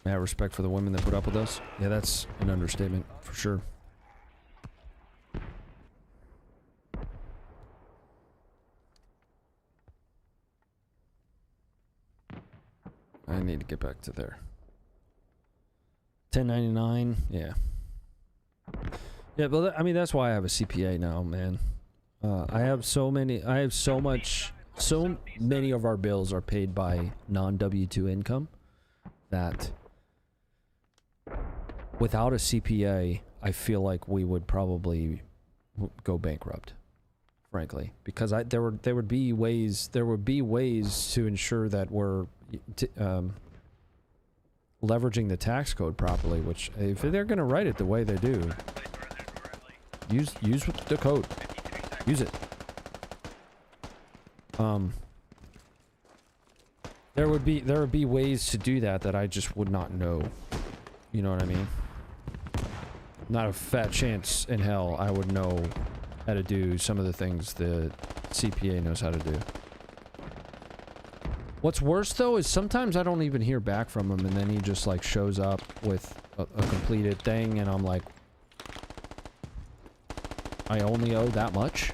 I have respect for the women that put up with us. Yeah, that's an understatement, for sure. I need to get back to there. 1099, yeah. Yeah, but I mean, that's why I have a CPA now, man. I have so many of our bills are paid by non-W2 income that without a CPA, I feel like we would probably go bankrupt, frankly, because there would be ways to ensure that we're leveraging the tax code properly, which if they're going to write it the way they do, use the code. Use it. There would be ways to do that I just would not know. You know what I mean? Not a fat chance in hell I would know how to do some of the things the CPA knows how to do. What's worse though is sometimes I don't even hear back from him, and then he just like shows up with a completed thing, and I'm like, I only owe that much?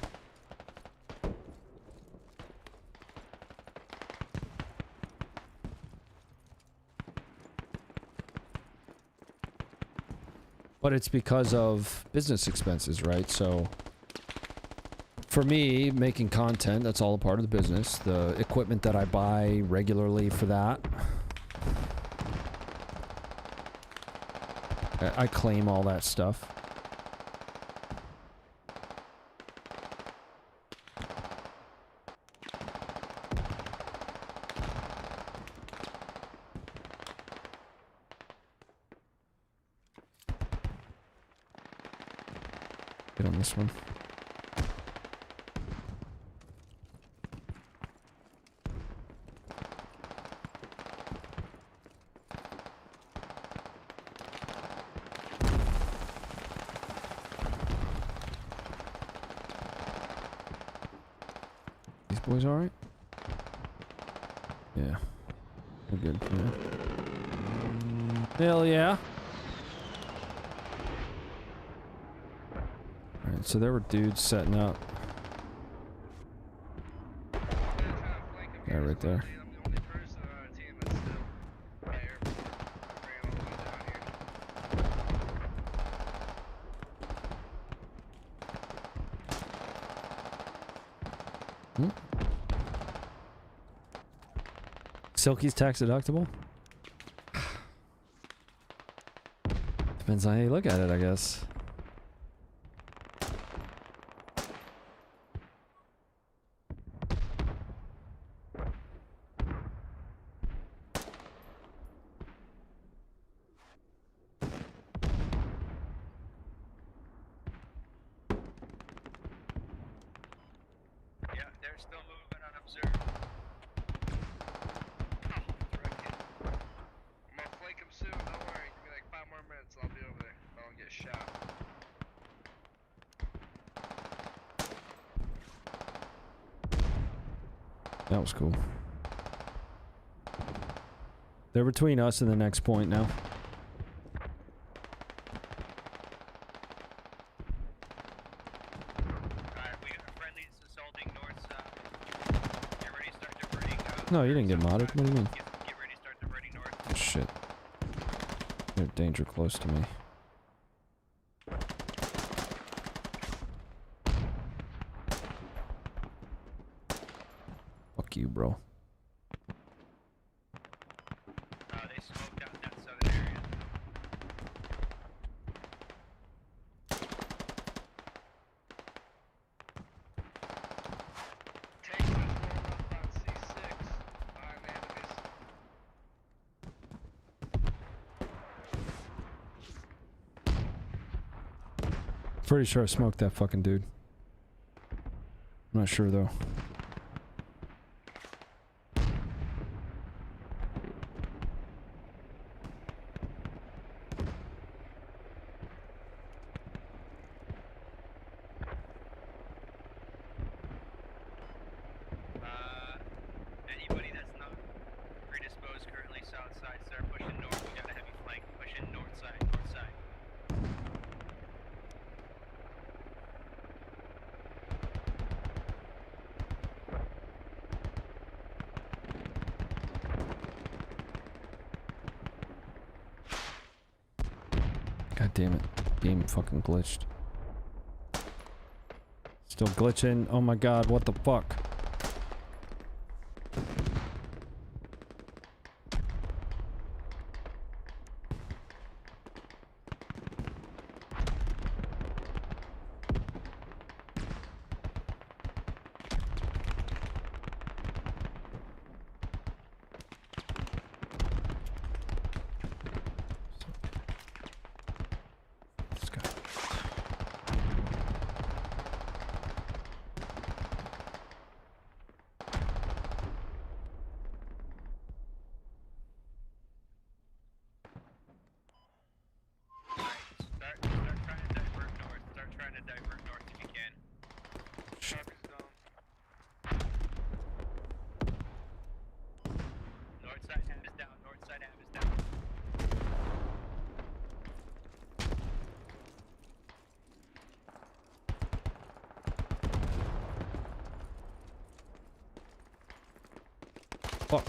But it's because of business expenses, right? So for me, making content, that's all a part of the business. The equipment that I buy regularly for that, I claim all that stuff. Get on this one. These boys alright? Yeah. They're good, yeah. Hell yeah. Alright, so there were dudes setting up. Yeah, right there. Silky's tax deductible? Depends on how you look at it, I guess. Yeah, they're still moving unobserved. Oh, frickin'. I'm gonna flake him soon, don't worry. Give me like 5 more minutes, I'll be over there. I don't get shot. That was cool. They're between us and the next point now. Alright, we got friendlies assaulting north side. Get ready to start diverting. No, you didn't get modded. What do you mean? Get ready to start diverting north. Oh, shit. They're danger close to me. Fuck you, bro. They smoked out that southern area. Tanks are rolling up on C6 behind the enemies. Pretty sure I smoked that fucking dude. I'm not sure though. Anybody that's not predisposed currently south side, start pushing north. We got a heavy flank. Pushing north side, north side. God damn it. Game fucking glitched. Still glitching. Oh my god, what the fuck? This guy. Start trying to divert north. Start trying to divert north if you can. Shark is down. North side half is down. North side half is down. Fuck.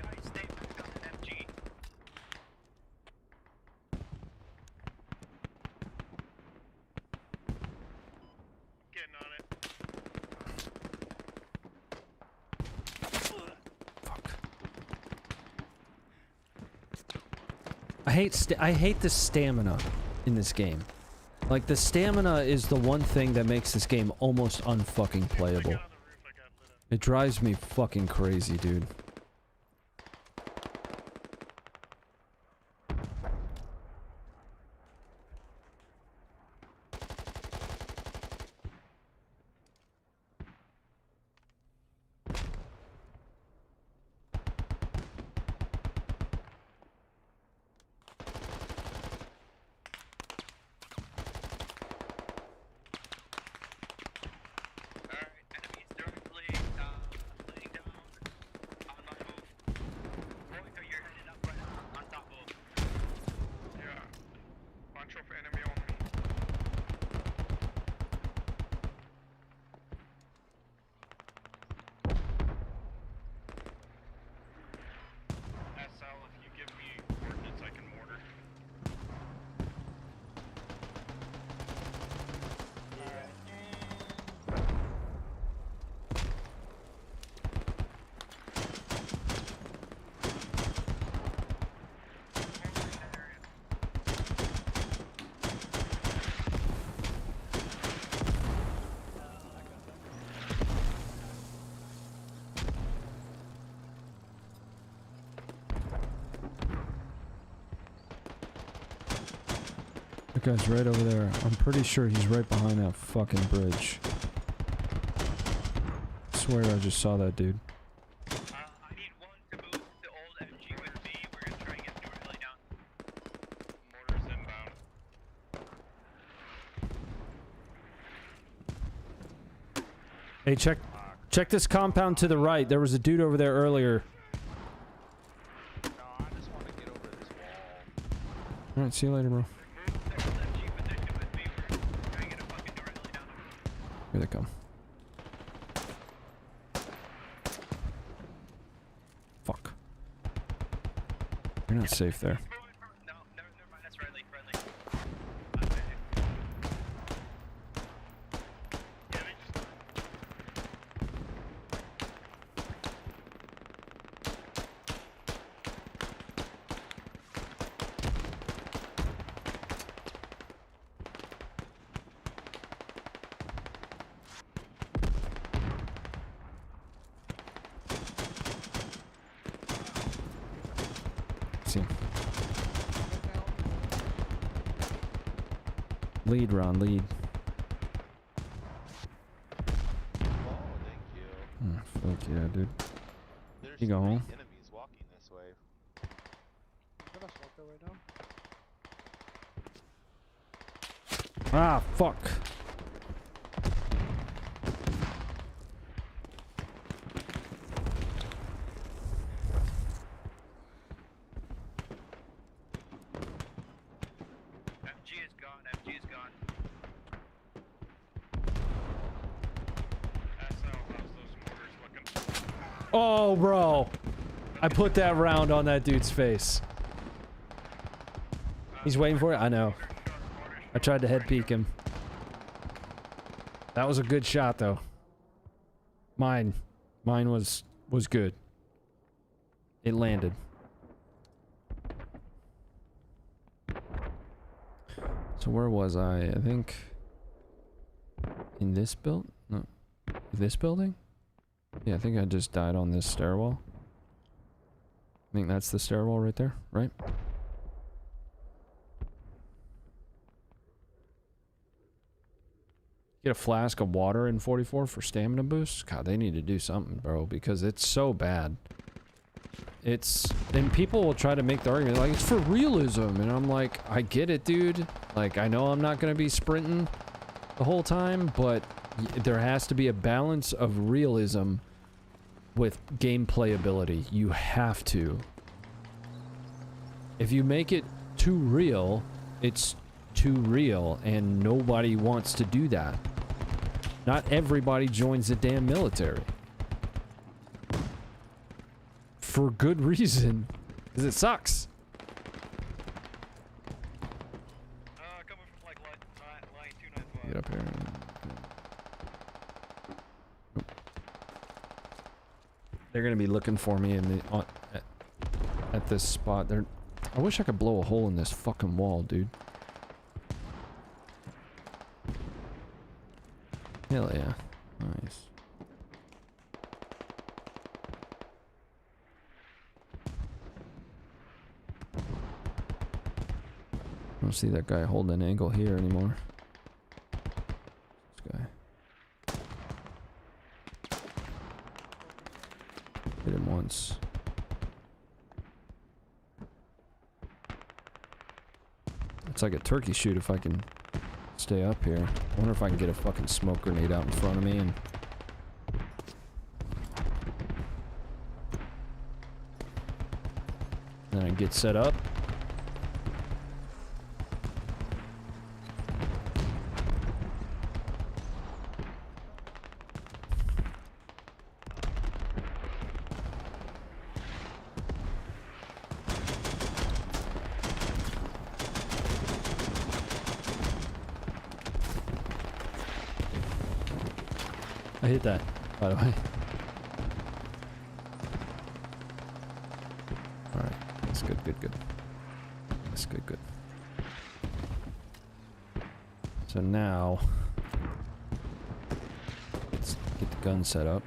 Guys, stay back on an MG. Getting on it. Fuck. I hate the stamina in this game. Like, the stamina is the one thing that makes this game almost unfucking playable. It drives me fucking crazy, dude. Alright, enemies directly laying down on guy's right over there. I'm pretty sure he's right behind that fucking bridge. I swear I just saw that dude. I need one to move the old MG with me. We're gonna try and get New Orleans down. Mortars inbound. Hey, check this compound to the right. There was a dude over there earlier. No, I just want to get over this wall. Alright, see you later, bro. Move the old MG position with me. We're trying to get a fucking New Orleans down. Here they come. Fuck. You're not safe there. No, never mind. That's friendly. Yeah, they just See him. Lead, Ron, lead. Oh, thank you. Fuck yeah, dude. There's You go home. enemies walking this way. Let us walk their way down. Ah, fuck. MG is gone. SL, how's those mortars looking? Oh, bro. I put that round on that dude's face. He's waiting for it? I know. I tried to head peek him. That was a good shot, though. Mine was good. It landed. So where was I? I think in this build? No. This building? Yeah, I think I just died on this stairwell. I think that's the stairwell right there, right? Get a flask of water in 44 for stamina boost? God, they need to do something, bro, because it's so bad. And people will try to make the argument, like, it's for realism, and I'm like, I get it, dude. Like, I know I'm not gonna be sprinting the whole time, but there has to be a balance of realism with gameplay ability. You have to. If you make it too real, it's too real, and nobody wants to do that. Not everybody joins the damn military. For good reason. Because it sucks. Coming from like line 295. Get up here. They're gonna be looking for me in the at this spot. I wish I could blow a hole in this fucking wall, dude. Hell yeah. Nice. I don't see that guy holding an angle here anymore. This guy. Hit him once. It's like a turkey shoot if I can stay up here. I wonder if I can get a fucking smoke grenade out in front of me and... then I get set up. I hit that, by the way. Alright, that's good, good, good. That's good, good. So now... let's get the gun set up.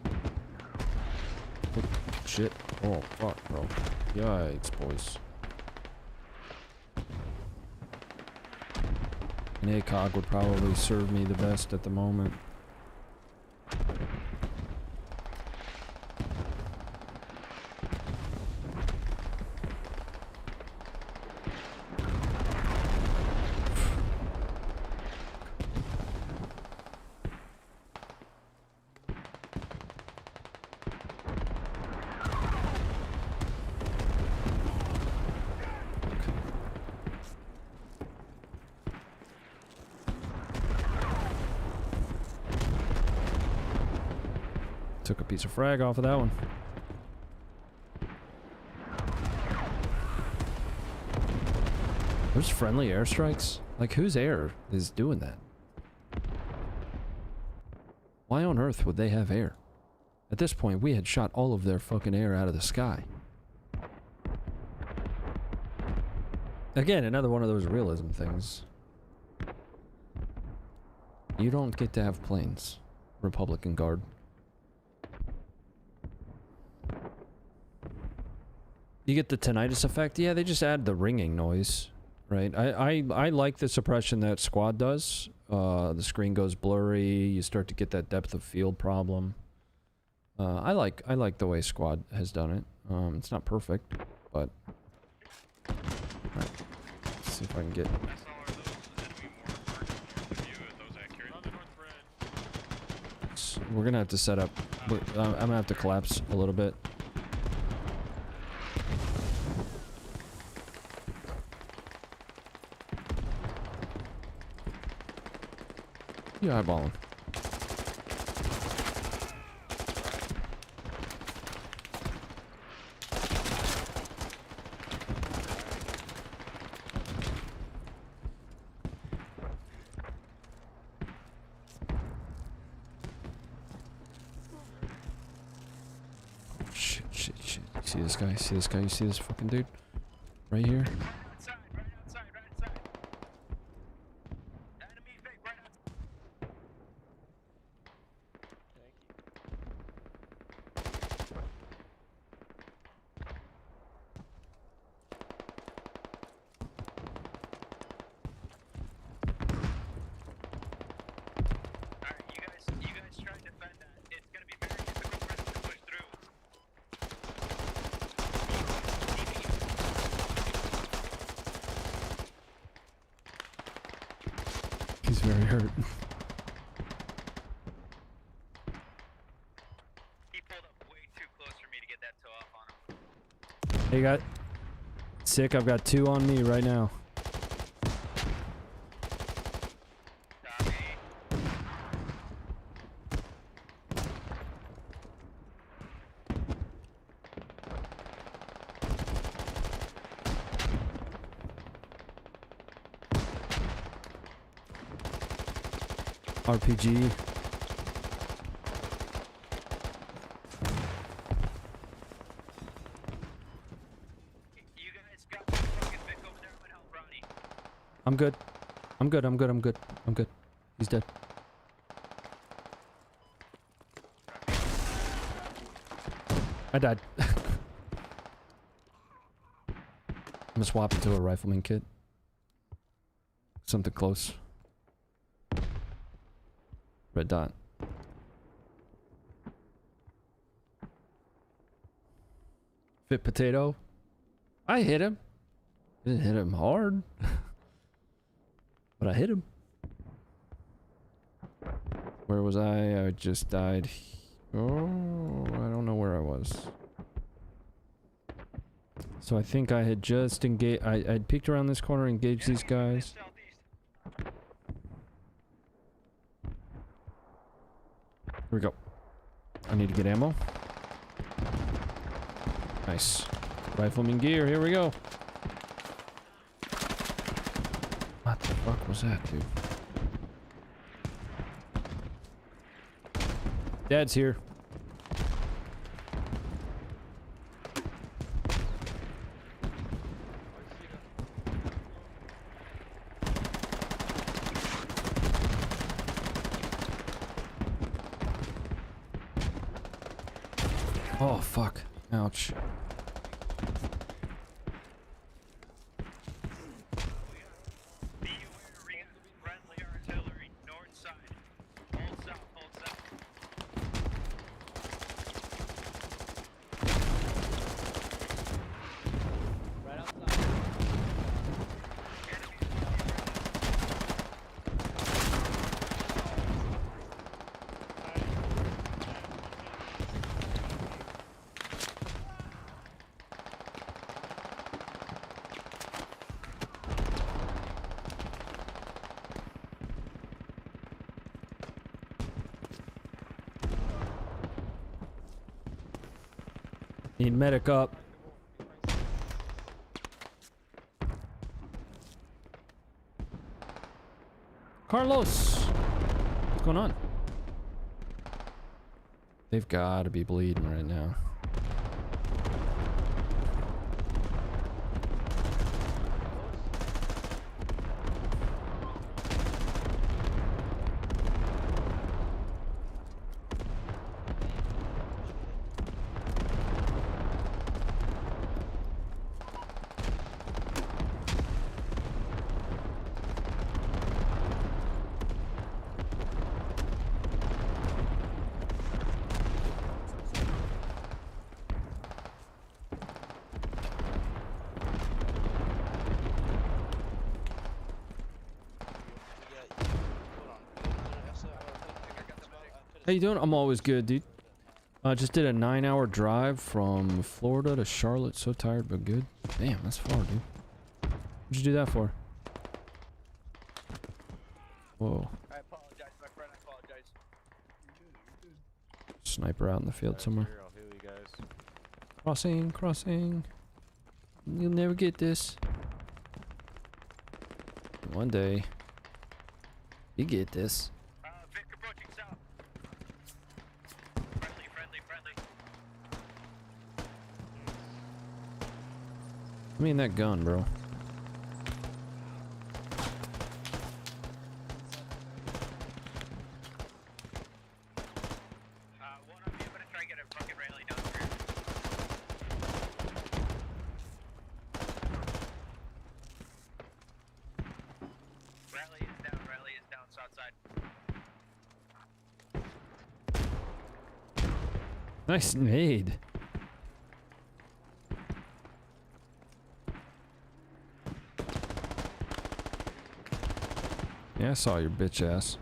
Oh, shit. Oh, fuck, bro. Yikes, boys. An ACOG would probably serve me the best at the moment. Took a piece of frag off of that one. There's friendly airstrikes? Like, whose air is doing that? Why on earth would they have air? At this point, we had shot all of their fucking air out of the sky. Again, another one of those realism things. You don't get to have planes, Republican Guard. You get the tinnitus effect. Yeah, they just add the ringing noise, right? I like the suppression that Squad does. The screen goes blurry. You start to get that depth of field problem. I like the way Squad has done it. It's not perfect, but alright. Let's see if I can get. We're gonna have to set up. I'm gonna have to collapse a little bit. You eyeballing. Shit. You see this guy? You see this guy? You see this fucking dude? Right here? Right outside. Enemy fake right outside. Alright, you guys try and defend that. It's gonna be very difficult for us to push through. He's very hurt. He pulled up way too close for me to get that toe off on him. Hey, got sick. I've got 2 on me right now. Copy. RPG. You guys got the fucking Vic over there with help, Ronnie. I'm good. I'm good. He's dead. I died. I'm gonna swap it to a rifleman kit. Something close. Red dot. Fit potato. I hit him. Didn't hit him hard. But I hit him. Where was I? I just died. Oh, I don't know where I was. So I think I had just engaged. I'd peeked around this corner, engaged these guys. Here we go. I need to get ammo. Nice. Rifleman gear, here we go. What the fuck was that, dude? Dad's here. Oh, fuck. Ouch. Need medic up. Carlos! What's going on? They've got to be bleeding right now. How you doing? I'm always good, dude. I just did a 9-hour drive from Florida to Charlotte. So tired, but good. Damn, that's far, dude. What'd you do that for? Whoa. I apologize, my friend. I apologize. Sniper out in the field somewhere. Here, I'll heal you guys. Crossing, crossing. You'll never get this. One day, you get this. Vic approaching south. Friendly. I mean that gun, bro. One of you, I'm gonna try and get a fucking rally down here. Rally is down south side. Nice nade. Yeah, I saw your bitch ass.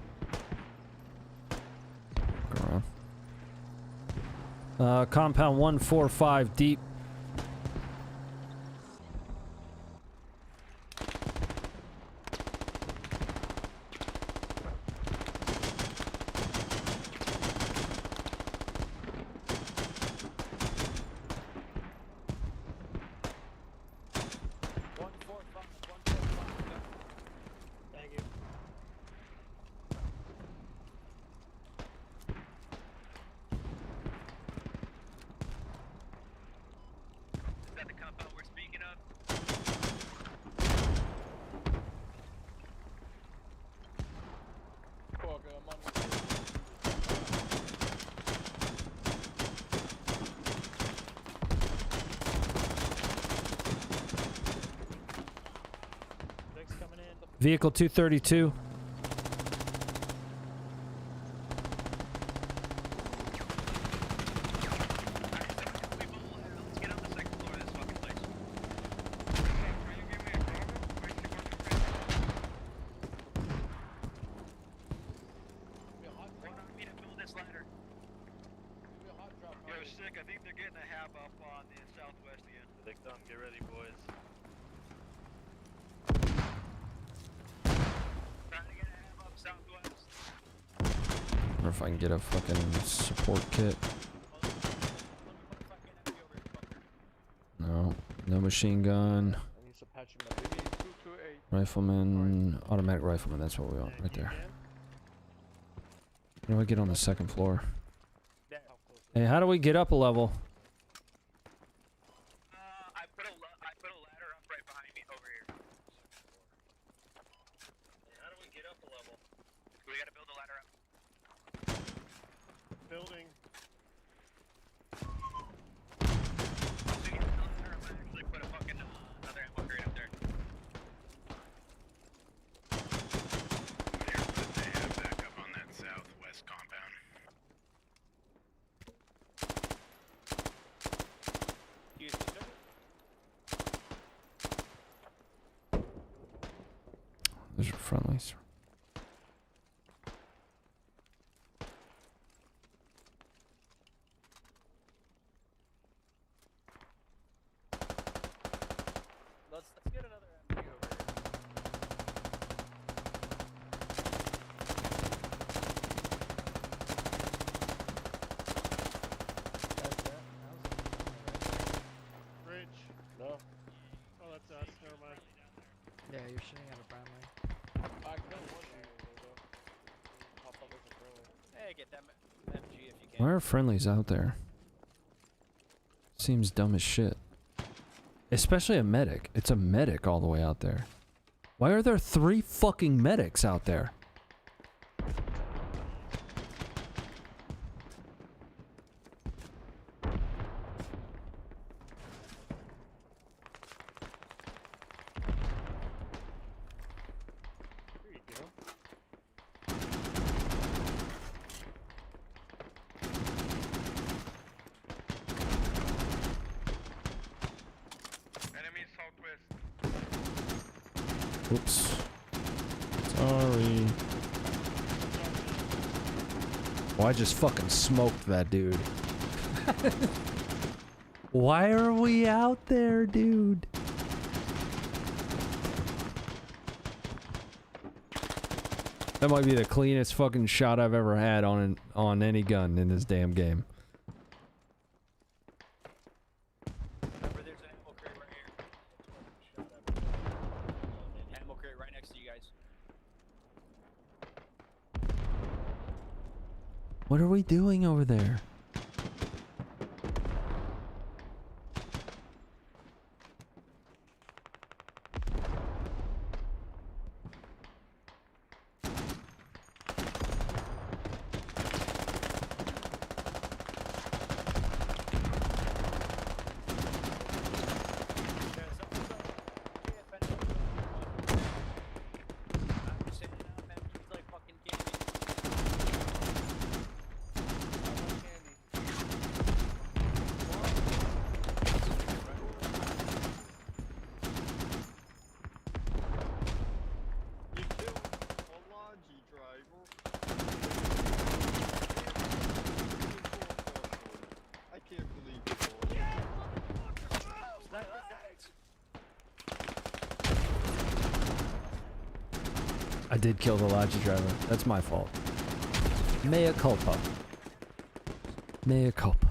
Go around. Compound 145 deep. Thank you. Is that the compound we're speaking of? Vic's coming in. Vehicle 232. Let's get on the second floor of this fucking place. Wait on me to build this ladder. Yo, sick. I think they're getting a hab up on the southwest again. Vic, get ready, boys. Trying to get a hab up southwest. Wonder if I can get a fucking support kit. No. No machine gun. I need some patching material. 228. Rifleman. Automatic rifleman. That's what we want right there. How do I get on the second floor? Hey, how do we get up a level? I put a ladder up right behind me over here. How do we get up a level? We gotta build a ladder up. Building. Once we get to the ladder, I'm gonna actually put a fucking another ammo crate up there. They have back up on that southwest compound. Those are friendlies. Let's get another MG over here. you're shooting at a friendly. I killed one though. Pop up as a friendly. Hey, get them MG if you can. Why are friendlies out there? Seems dumb as shit. Especially a medic. It's a medic all the way out there. Why are there 3 fucking medics out there? Here you go. Enemy southwest. Oops. Sorry. Oh, I just fucking smoked that dude. Why are we out there, dude? That might be the cleanest fucking shot I've ever had on any gun in this damn game. Remember, there's an ammo crate right here. Ammo crate right next to you guys. What are we doing over there? You killed a Logi driver. I can't believe it. I did kill the Logi driver. That's my fault. Mea culpa. Mea culpa.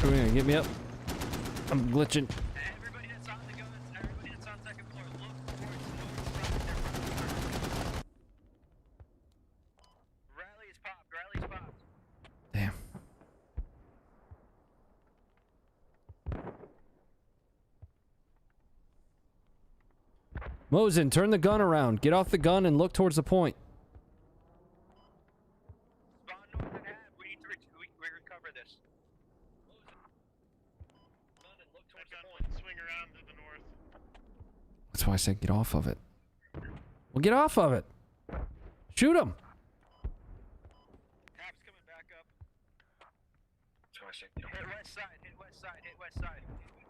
Are you gonna get me up? I'm glitching. Everybody that's on the guns, everybody that's on second floor, look towards north. Rally's popped, rally's popped. Damn. Mosin, turn the gun around. Get off the gun and look towards the point. Spawn north and half. We need to we recover this. Gun and look towards the point. Swing around to the north. That's why I said get off of it. Well, get off of it. Shoot him. Tap's coming back up. Hit west side, hit west side, hit west side.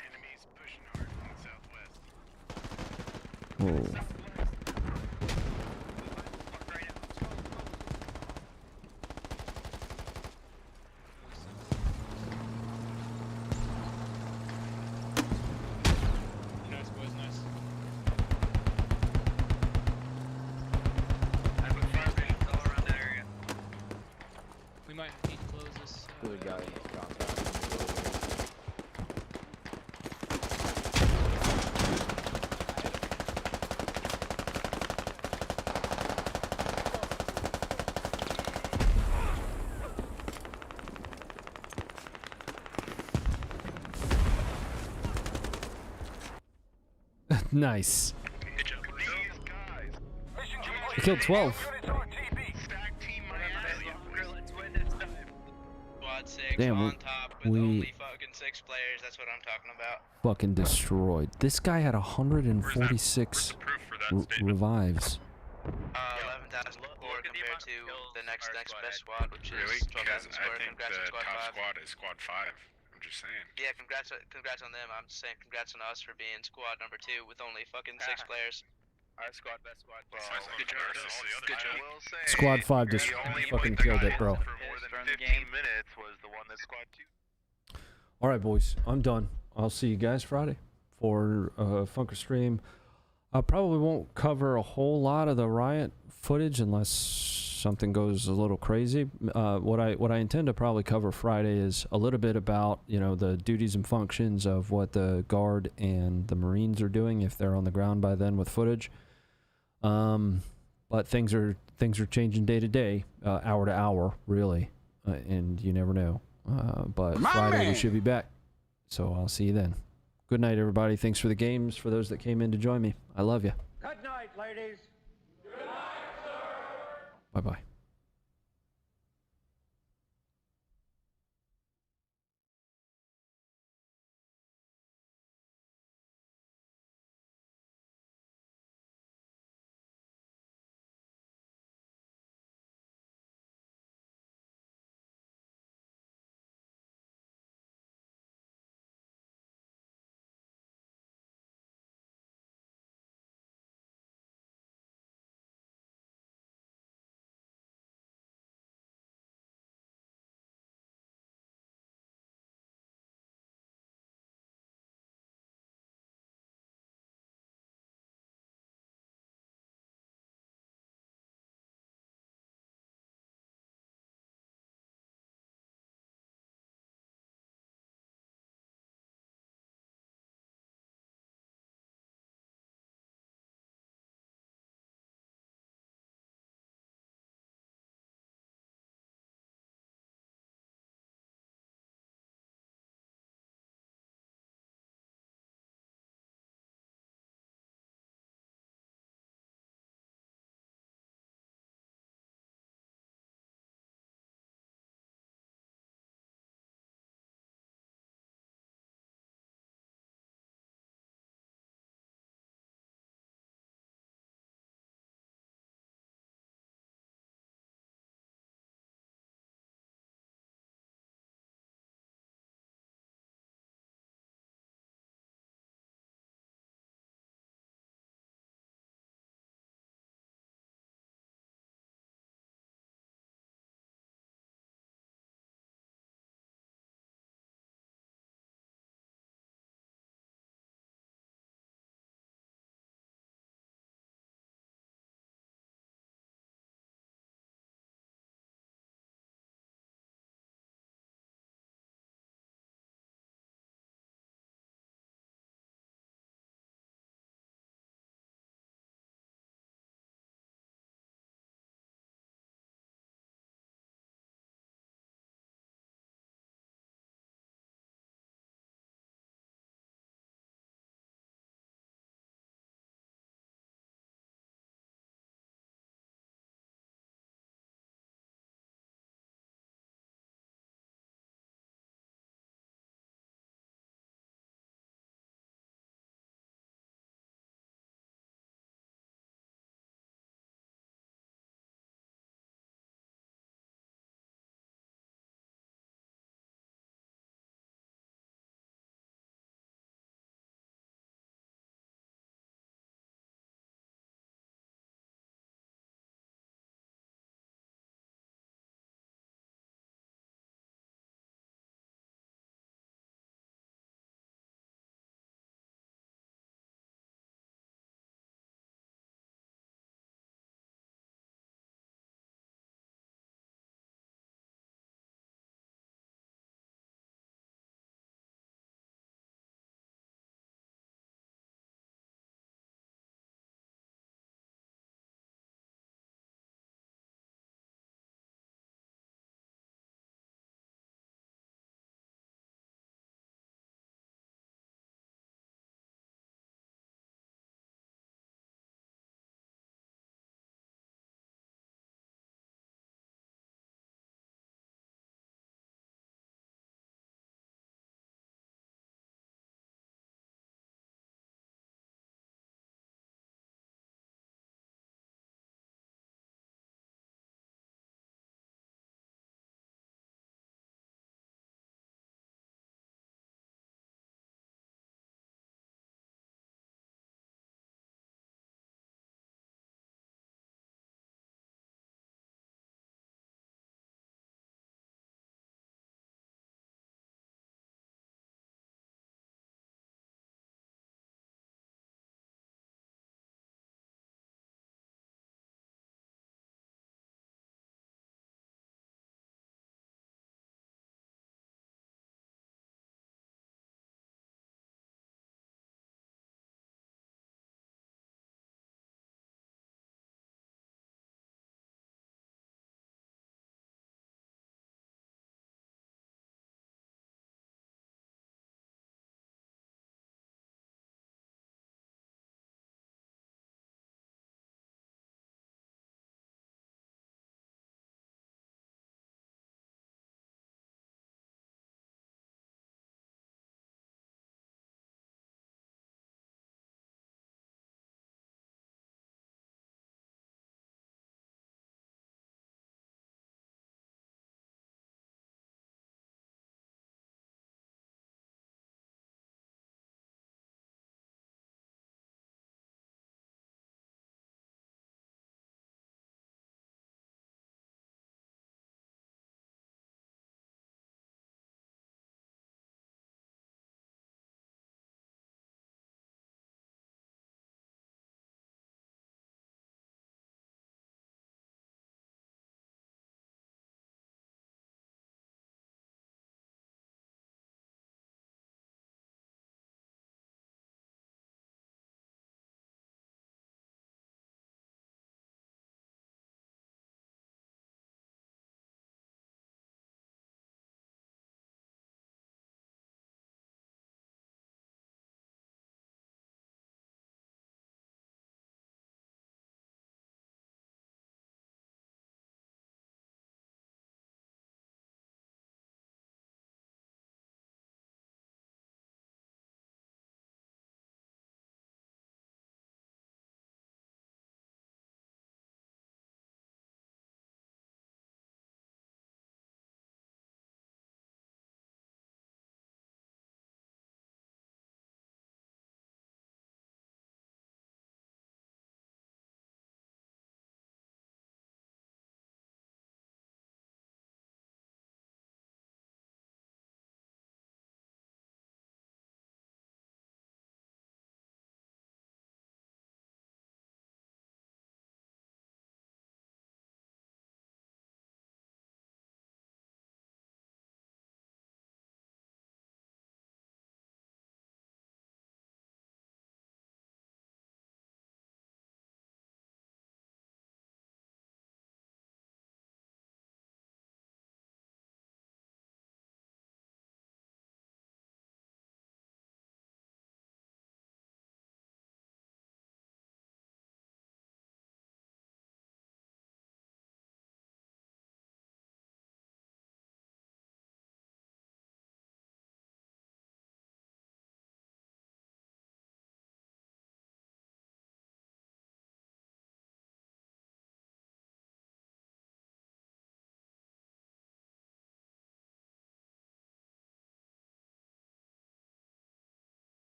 Enemies pushing hard from the southwest. Whoa. Southwest. Fuck right now. Let's go, let's go. Nice, boys, nice. I put fire visions all around that area. We might need to close this. Good guy in this compound. Nice. These guys. I killed 12. Stack team Miami. Let's win this time. Squad 6 Damn, on top with we- only fucking 6 players. That's what I'm talking about. Fucking destroyed. This guy had 146 Proof for that revives. 11,000 Look more at the compared amount to of kills the next our best squad had. squad, which Really? is Because 12,000 I square. think Congrats the to Squad top 5. squad is squad 5. I'm just saying. Yeah, congrats on them. I'm just saying congrats on us for being squad number 2 with only fucking 6 players. Our squad, best squad. Well, good job. versus the other Good two. job. I will say, Squad 5 just the only fucking one that killed got it, bro. hit for more than During the 15 game. minutes was the one that squad 2. All right, boys. I'm done. I'll see you guys Friday for Funker stream. I probably won't cover a whole lot of the riot footage unless something goes a little crazy. What I intend to probably cover Friday is a little bit about, you know, the duties and functions of what the Guard and the Marines are doing if they're on the ground by then with footage. But things are changing day to day, hour to hour, really, and you never know. But Friday we should be back, so I'll see you then. Good night, everybody. Thanks for the games. For those that came in to join me, I love you. Good night, ladies. Bye bye.